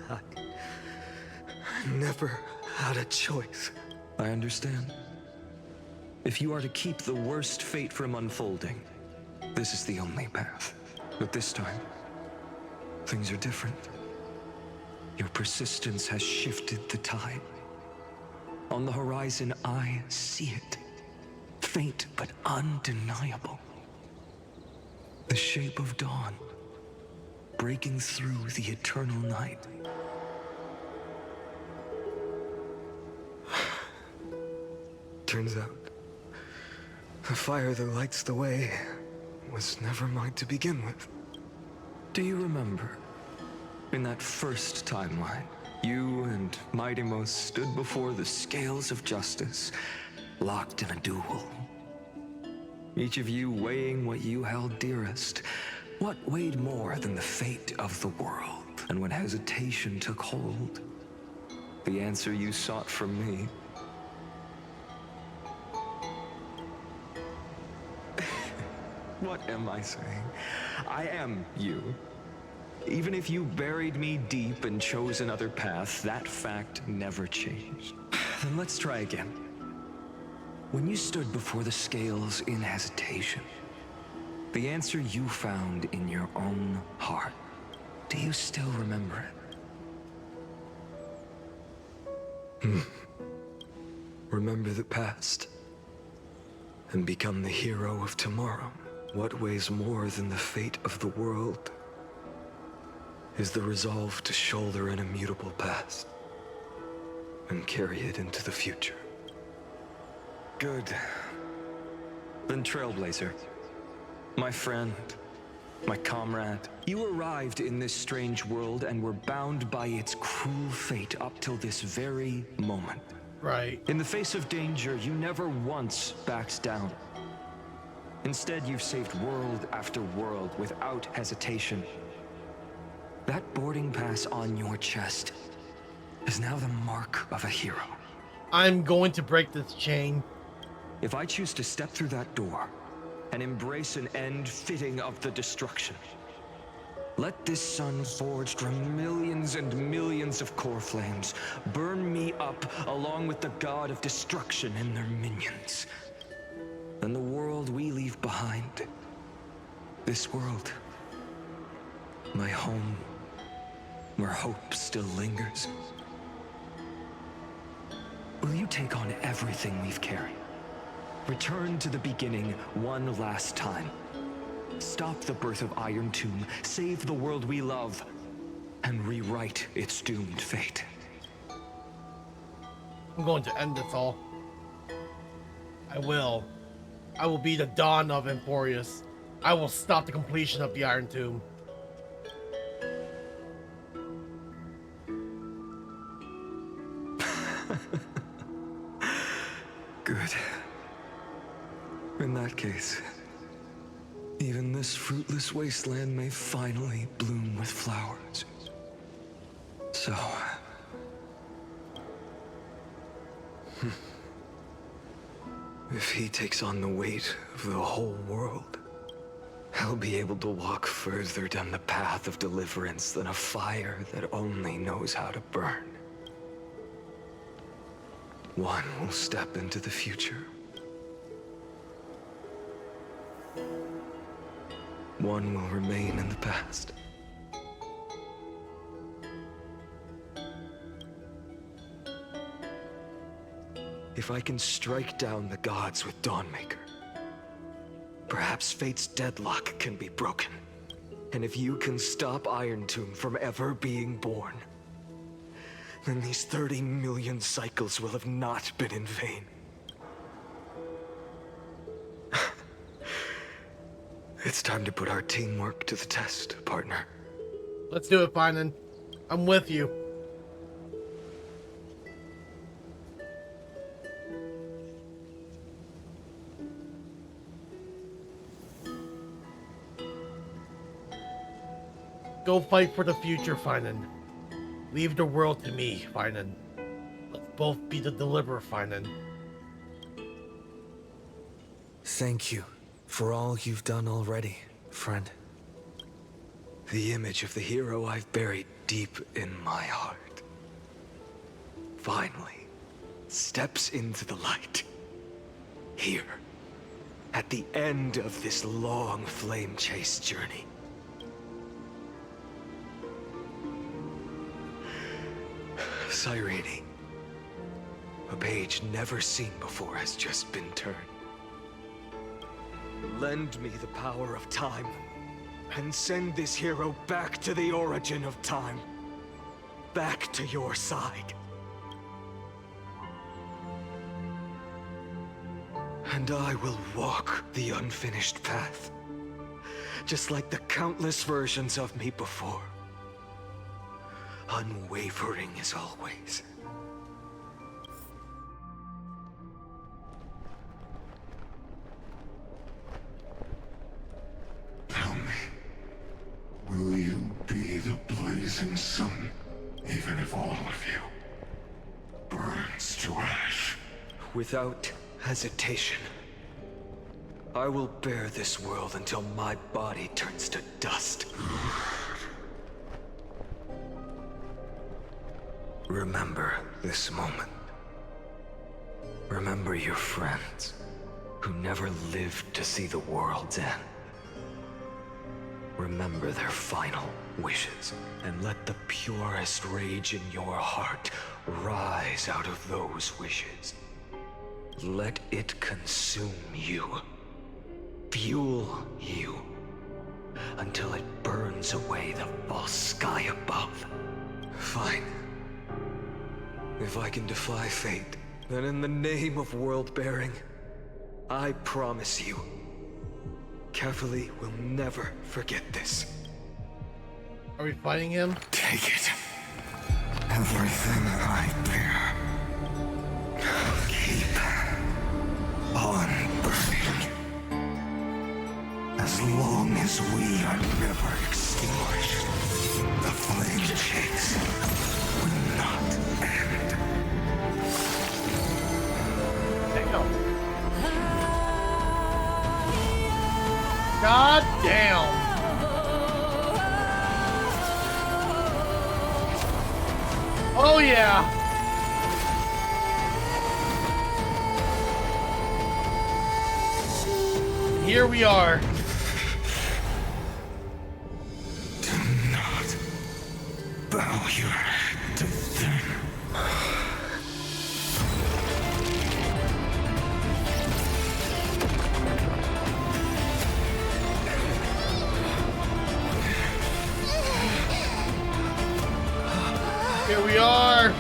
I never had a choice.
I understand. If you are to keep the worst fate from unfolding, this is the only path. But this time, things are different. Your persistence has shifted the tide. On the horizon, I see it. Faint but undeniable. The shape of dawn, breaking through the eternal night.
Turns out, the fire that lights the way was never mine to begin with.
Do you remember, in that first timeline, you and Mightymost stood before the scales of justice, locked in a duel? Each of you weighing what you held dearest. What weighed more than the fate of the world? And when hesitation took hold, the answer you sought from me. What am I saying? I am you. Even if you buried me deep and chose another path, that fact never changed. Then let's try again. When you stood before the scales in hesitation, the answer you found in your own heart, do you still remember it?
Remember the past and become the hero of tomorrow. What weighs more than the fate of the world is the resolve to shoulder an immutable past and carry it into the future.
Good. Then Trailblazer, my friend, my comrade, you arrived in this strange world and were bound by its cruel fate up till this very moment.
Right.
In the face of danger, you never once backed down. Instead, you've saved world after world without hesitation. That boarding pass on your chest is now the mark of a hero.
I'm going to break this chain.
If I choose to step through that door and embrace an end fitting of the destruction, let this sun forged from millions and millions of core flames burn me up along with the god of destruction and their minions. And the world we leave behind, this world, my home, where hope still lingers, will you take on everything we've carried? Return to the beginning one last time. Stop the birth of Iron Tomb, save the world we love, and rewrite its doomed fate.
I'm going to end this all. I will. I will be the dawn of Emporius. I will stop the completion of the Iron Tomb.
Good. In that case, even this fruitless wasteland may finally bloom with flowers. So... if he takes on the weight of the whole world, I'll be able to walk further down the path of deliverance than a fire that only knows how to burn. One will step into the future. One will remain in the past. If I can strike down the gods with Dawnmaker, perhaps fate's deadlock can be broken. And if you can stop Iron Tomb from ever being born, then these 30 million cycles will have not been in vain. It's time to put our teamwork to the test, partner.
Let's do it, Finan. I'm with you. Go fight for the future, Finan. Leave the world to me, Finan. Let's both be the deliverer, Finan.
Thank you for all you've done already, friend. The image of the hero I've buried deep in my heart finally steps into the light. Here, at the end of this long flame chase journey. Cyrene, a page never seen before has just been turned. Lend me the power of time, and send this hero back to the origin of time. Back to your side. And I will walk the unfinished path, just like the countless versions of me before. Unwavering as always.
Tell me, will you be the blazing sun, even if all of you burns to ash?
Without hesitation, I will bear this world until my body turns to dust. Remember this moment. Remember your friends who never lived to see the world's end. Remember their final wishes, and let the purest rage in your heart rise out of those wishes. Let it consume you, fuel you, until it burns away the false sky above. Fine. If I can defy fate, then in the name of world-bearing, I promise you, Carefully will never forget this.
Are we fighting him?
Take it. Everything I bear. Keep on burning. As long as we are never extinguished, the flame chase will not end.
God damn. Oh yeah. Here we are.
Do not bow your head to them.
Here we are.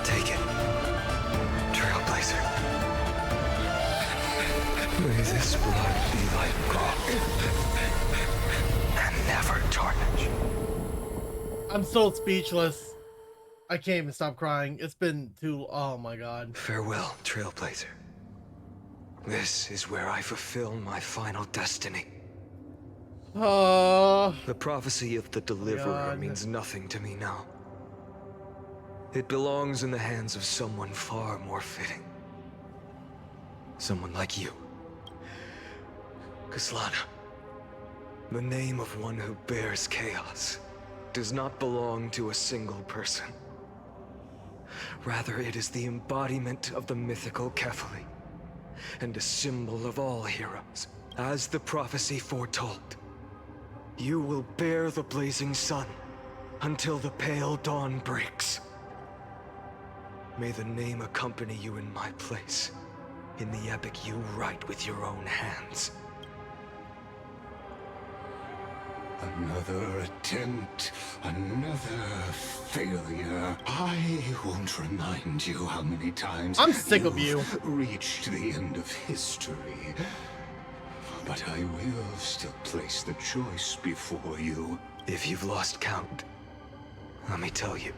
Take it, Trailblazer. May this blood be like gold and never tarnish.
I'm so speechless. I can't even stop crying. It's been too. Oh my god.
Farewell, Trailblazer. This is where I fulfill my final destiny. The prophecy of the Deliverer means nothing to me now. It belongs in the hands of someone far more fitting. Someone like you. Kaslana. The name of one who bears chaos does not belong to a single person. Rather, it is the embodiment of the mythical Kefali, and a symbol of all heroes. As the prophecy foretold, you will bear the blazing sun until the pale dawn breaks. May the name accompany you in my place, in the epic you write with your own hands.
Another attempt, another failure. I won't remind you how many times
I'm sick of you.
Reached the end of history. But I will still place the choice before you.
If you've lost count, let me tell you.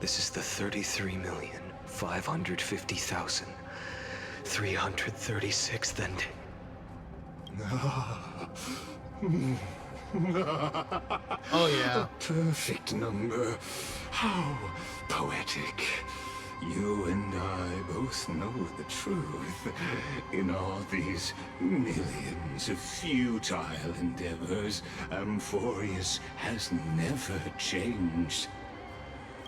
This is the 33,550,336th ending.
Oh yeah.
A perfect number. How poetic. You and I both know the truth. In all these millions of futile endeavors, Amphorius has never changed.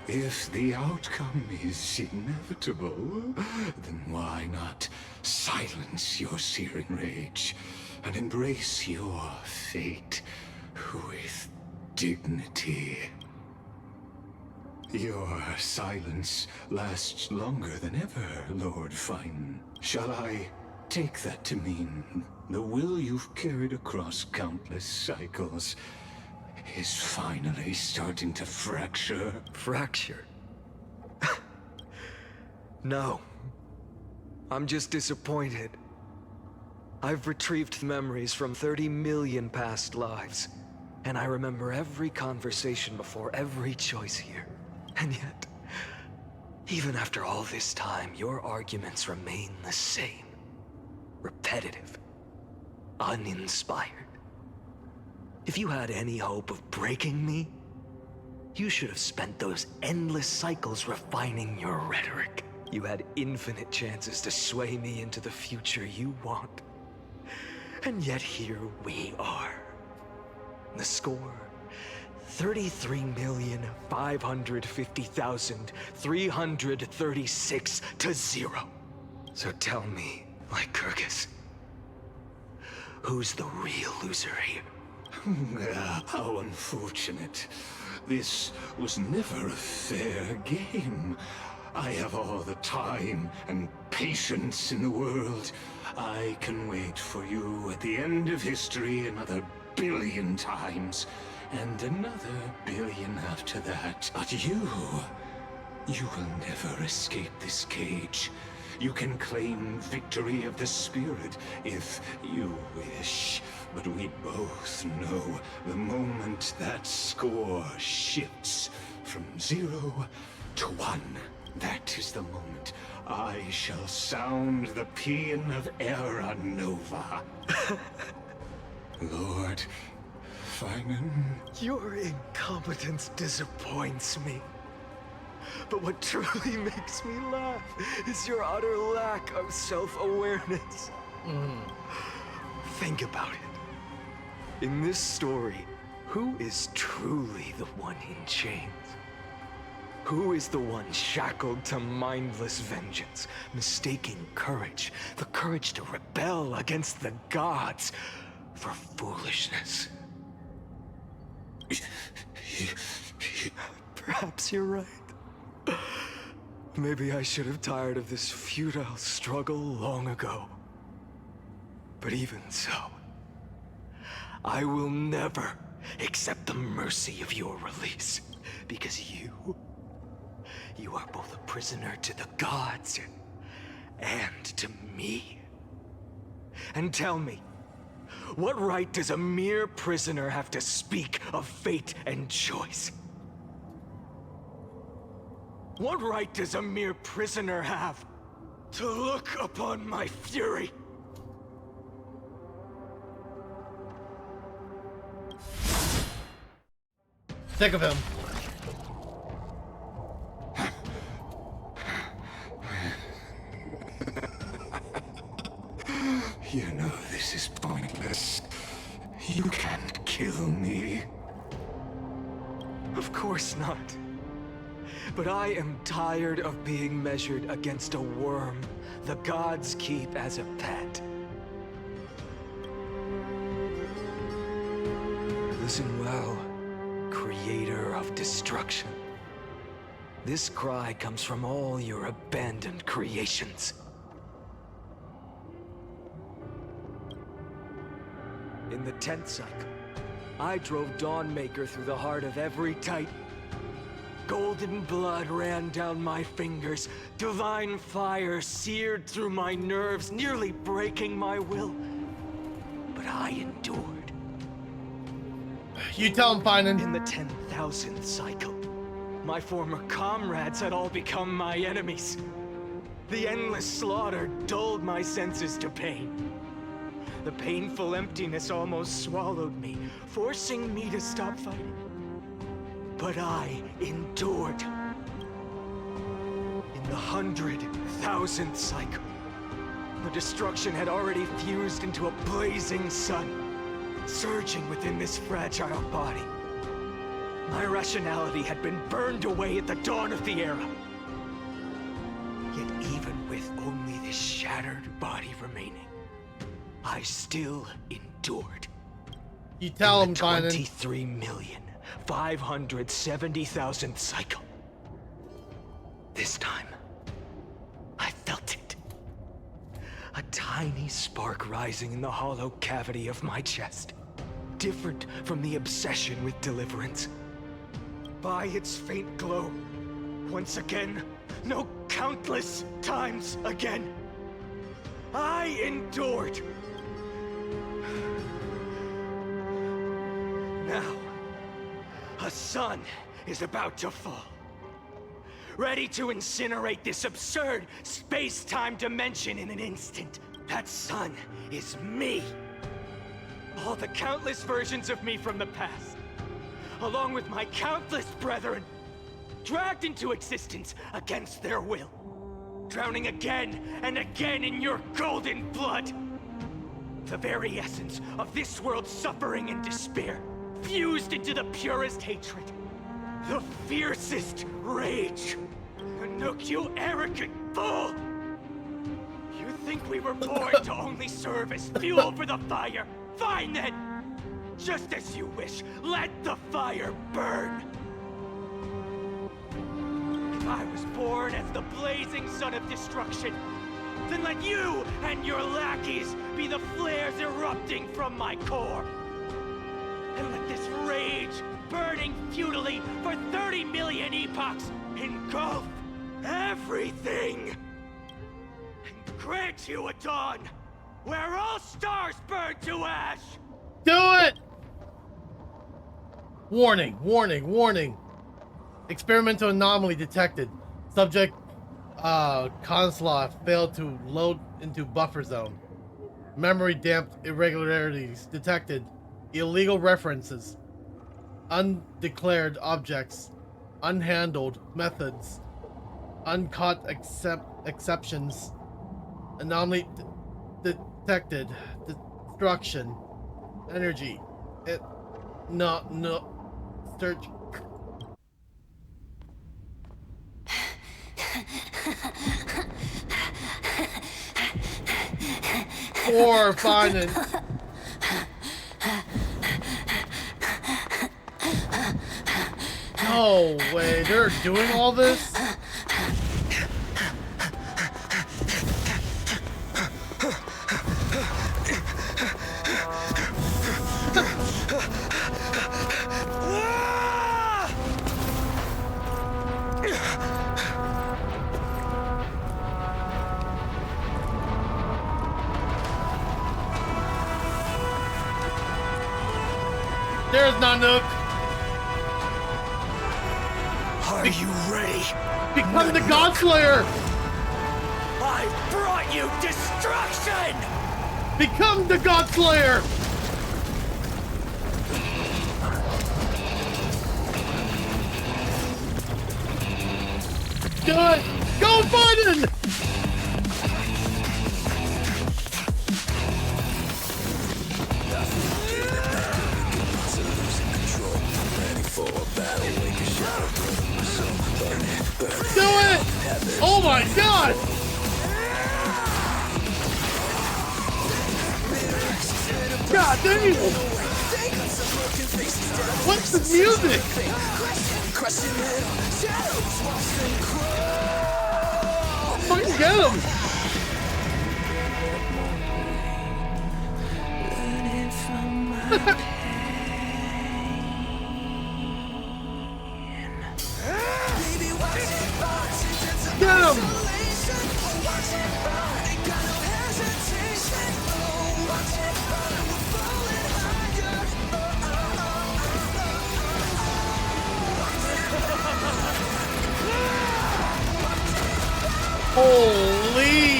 If the outcome is inevitable, then why not silence your searing rage and embrace your fate with dignity? Your silence lasts longer than ever, Lord Fine. Shall I take that to mean the will you've carried across countless cycles is finally starting to fracture?
Fracture? No. I'm just disappointed. I've retrieved memories from 30 million past lives, and I remember every conversation before every choice here. And yet, even after all this time, your arguments remain the same. Repetitive. Uninspired. If you had any hope of breaking me, you should have spent those endless cycles refining your rhetoric. You had infinite chances to sway me into the future you want. And yet here we are. The score: 33,550,336 to 0. So tell me, Lycurgus, who's the real loser here?
How unfortunate. This was never a fair game. I have all the time and patience in the world. I can wait for you at the end of history another billion times, and another billion after that. But you will never escape this cage. You can claim victory of the spirit if you wish. But we both know the moment that score shifts from 0 to 1, that is the moment I shall sound the paean of Era Nova. Lord Finan.
Your incompetence disappoints me. But what truly makes me laugh is your utter lack of self-awareness. Think about it. In this story, who is truly the one in chains? Who is the one shackled to mindless vengeance, mistaking courage, the courage to rebel against the gods, for foolishness? Perhaps you're right. Maybe I should have tired of this futile struggle long ago. But even so, I will never accept the mercy of your release, because you are both a prisoner to the gods and to me. And tell me, what right does a mere prisoner have to speak of fate and choice? What right does a mere prisoner have to look upon my fury?
Sick of him.
You know this is pointless. You can't kill me.
Of course not. But I am tired of being measured against a worm the gods keep as a pet. Listen well, creator of destruction. This cry comes from all your abandoned creations. In the 10th cycle, I drove Dawnmaker through the heart of every Titan. Golden blood ran down my fingers, divine fire seared through my nerves, nearly breaking my will. But I endured.
You tell him, Finan.
In the 10,000th cycle, my former comrades had all become my enemies. The endless slaughter dulled my senses to pain. The painful emptiness almost swallowed me, forcing me to stop fighting. But I endured. In the 100,000th cycle, the destruction had already fused into a blazing sun, surging within this fragile body. My rationality had been burned away at the dawn of the era. Yet even with only this shattered body remaining, I still endured.
You tell him, Finan.
23,570,000th cycle. This time, I felt it. A tiny spark rising in the hollow cavity of my chest. Different from the obsession with deliverance. By its faint glow, once again, no, countless times again, I endured. Now, a sun is about to fall. Ready to incinerate this absurd space-time dimension in an instant. That sun is me. All the countless versions of me from the past, along with my countless brethren, dragged into existence against their will, drowning again and again in your golden blood. The very essence of this world's suffering and despair, fused into the purest hatred, the fiercest rage. Nook, you arrogant fool! You think we were born to only serve as fuel for the fire? Fine then! Just as you wish, let the fire burn! If I was born as the blazing sun of destruction, then let you and your lackeys be the flares erupting from my core. And let this rage, burning futilely for 30 million epochs, engulf everything! And grant you a dawn where all stars burn to ash!
Do it! Warning, warning, warning. Experimental anomaly detected. Subject, Conslot failed to load into buffer zone. Memory damp irregularities detected. Illegal references. Undeclared objects. unhandled methods, uncaught exceptions, anomaly detected, destruction, energy, it, no, search. Or finding. No way, they're doing all this? There's Nanook.
Are you ready?
Become the Godslayer.
I brought you destruction.
Become the Godslayer. Do it. Go, Biden. Do it! Oh my god! God damn! What's the music? Fucking get him! Get him! Holy!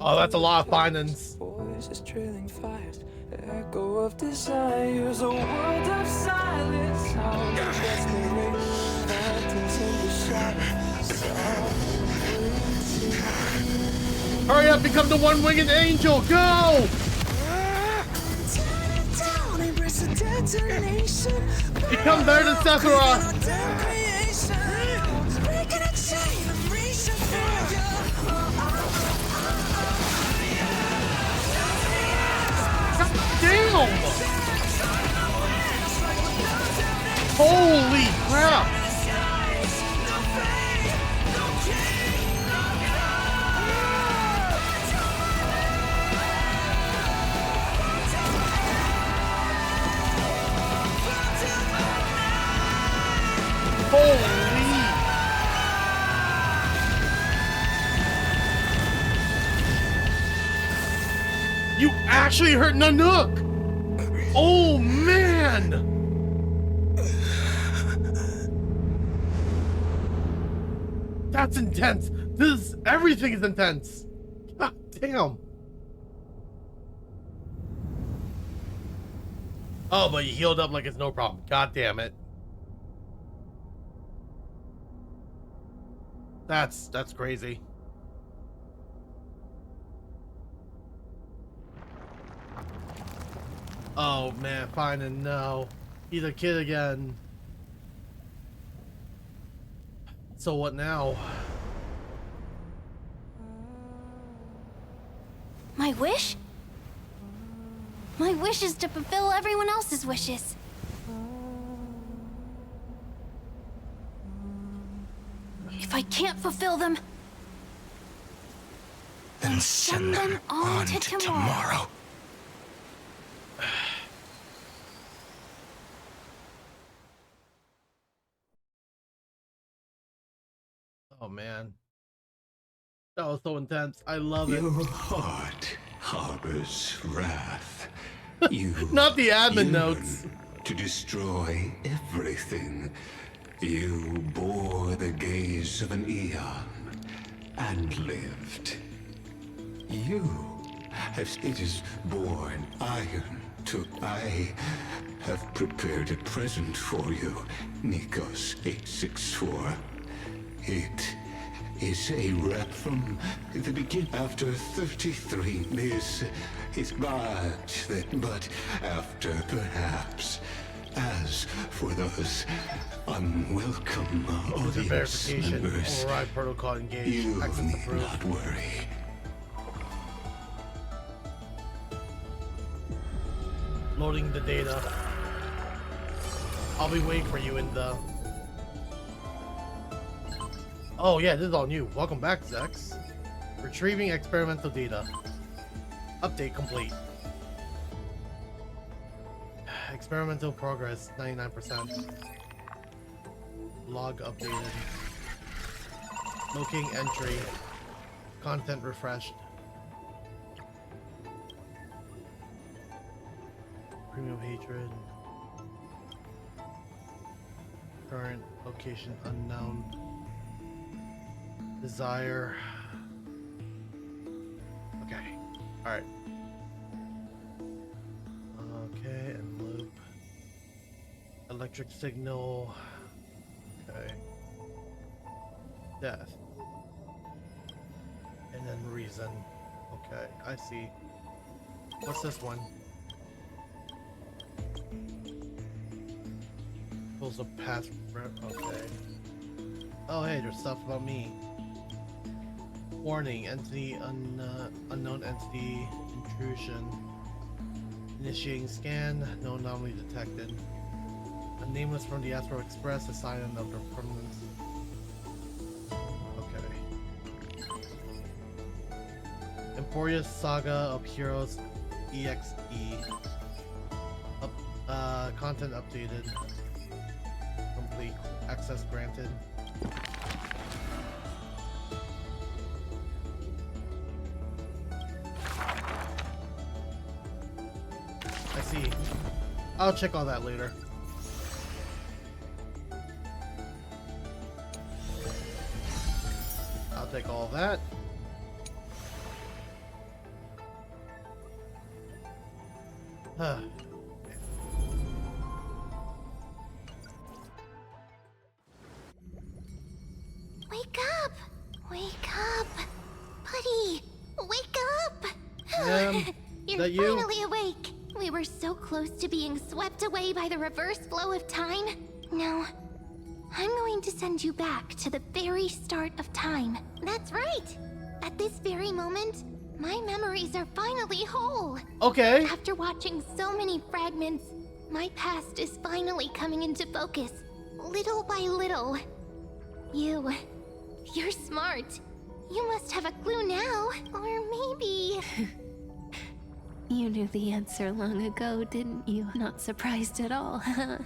Oh, that's a lot of findings.
Voices trailing fires, echo of desires, a world of silence, sound of desperation, phantoms in the shadows.
Hurry up, become the one-winged angel, go! Become better than Sephiroth! Damn! Holy crap! Holy! You actually hurt Nanook! Oh man! That's intense. Everything is intense. God damn. Oh, but you healed up like it's no problem. God damn it. That's crazy. Oh man, fine and no. He's a kid again. So what now?
My wish? My wish is to fulfill everyone else's wishes. If I can't fulfill them,
then send them on to tomorrow.
Oh man. That was so intense. I love it.
Your heart harbors wrath. You
Not the admin
yearn
notes.
to destroy everything. You bore the gaze of an eon and lived. You have it is born iron to I have prepared a present for you, Nikos 864. It is a rep from the beginning. After 33 this is much that, but after perhaps, as for those unwelcome audience
Verification.
members,
Override protocol engaged.
you
Access
need
approved.
not worry.
Loading the data. I'll be waiting for you in the... Oh yeah, this is all new. Welcome back, Zex. Retrieving experimental data. Update complete. Experimental progress, 99%. Log updated. Locating entry. Content refreshed. Premium hatred. Current location unknown. Desire. Okay. Alright. Okay, and loop. Electric signal. Okay. Death. And then reason. Okay, I see. What's this one? Pulls a pass. Okay. Oh, hey, there's stuff about me. Warning, entity, unknown entity, intrusion. Initiating scan, no anomaly detected. A nameless from the Astro Express, a sign of their permanence. Okay. Emporia's Saga of Heroes EXE. Content updated. Complete. Access granted. I see. I'll check all that later. I'll take all that. Huh.
Wake up! Wake up! Buddy! Wake up! You're
that you?
finally awake! We were so close to being swept away by the reverse flow of time. Now, I'm going to send you back to the very start of time. That's right! At this very moment, my memories are finally whole.
Okay.
After watching so many fragments, my past is finally coming into focus, little by little. You're smart. You must have a clue now, or maybe...
You knew the answer long ago, didn't you? Not surprised at all, huh?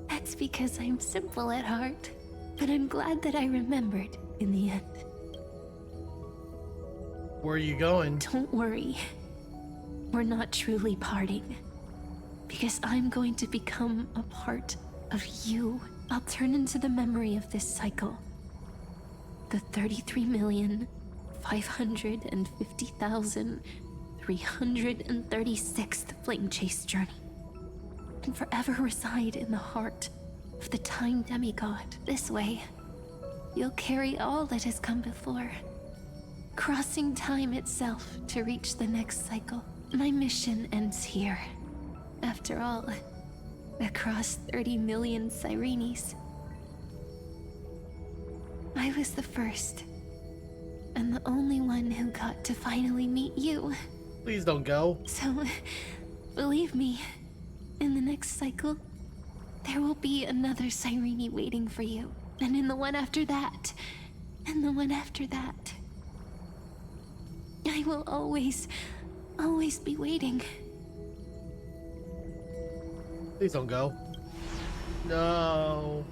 That's because I'm simple at heart, but I'm glad that I remembered in the end.
Where are you going?
Don't worry. We're not truly parting. Because I'm going to become a part of you. I'll turn into the memory of this cycle. The 33,550,336th Flame Chase journey. And forever reside in the heart of the Time Demigod. This way, you'll carry all that has come before, crossing time itself to reach the next cycle. My mission ends here. After all, across 30 million Sirenes, I was the first, and the only one who got to finally meet you.
Please don't go.
So, believe me, in the next cycle, there will be another Sirene waiting for you. And in the one after that, and the one after that. I will always be waiting.
Please don't go. No.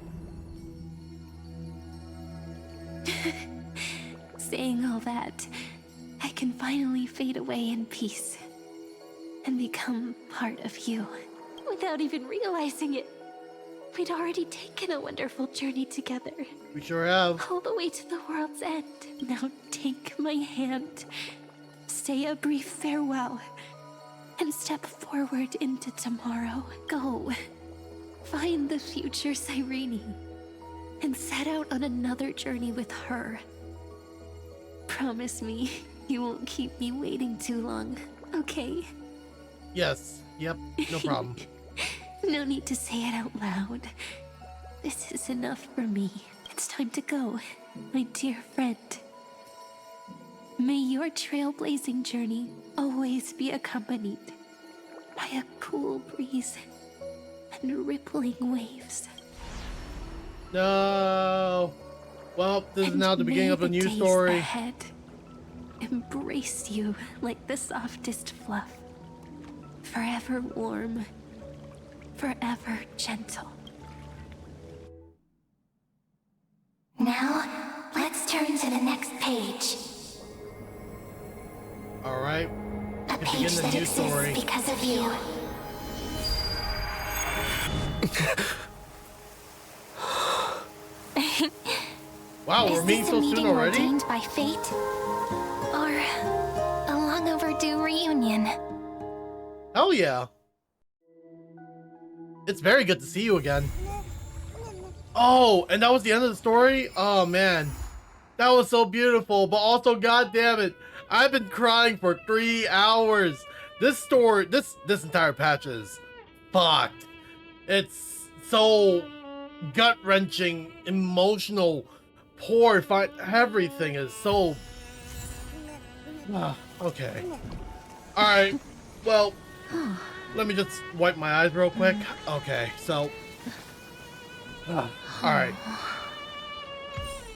Saying all that, I can finally fade away in peace and become part of you without even realizing it. We'd already taken a wonderful journey together.
We sure have.
All the way to the world's end. Now take my hand, say a brief farewell, and step forward into tomorrow. Go. Find the future Cyrene, and set out on another journey with her. Promise me you won't keep me waiting too long, okay?
Yes. Yep. No problem.
No need to say it out loud. This is enough for me. It's time to go, my dear friend. May your trailblazing journey always be accompanied by a cool breeze and rippling waves.
No. Well, this is now the beginning of a new
days
story.
Ahead embrace you like the softest fluff. Forever warm. Forever gentle.
Now, let's turn to the next page.
All right.
A page that exists because of you.
Wow, we're meeting so soon already?
Ordained by fate? Or a long overdue reunion?
Hell yeah. It's very good to see you again. Oh, and that was the end of the story? Oh man. That was so beautiful, but also god damn it, I've been crying for 3 hours. This story, this entire patch is fucked. It's so gut-wrenching, emotional, poor, everything is so... okay. Alright, well, let me just wipe my eyes real quick. Okay, so... alright.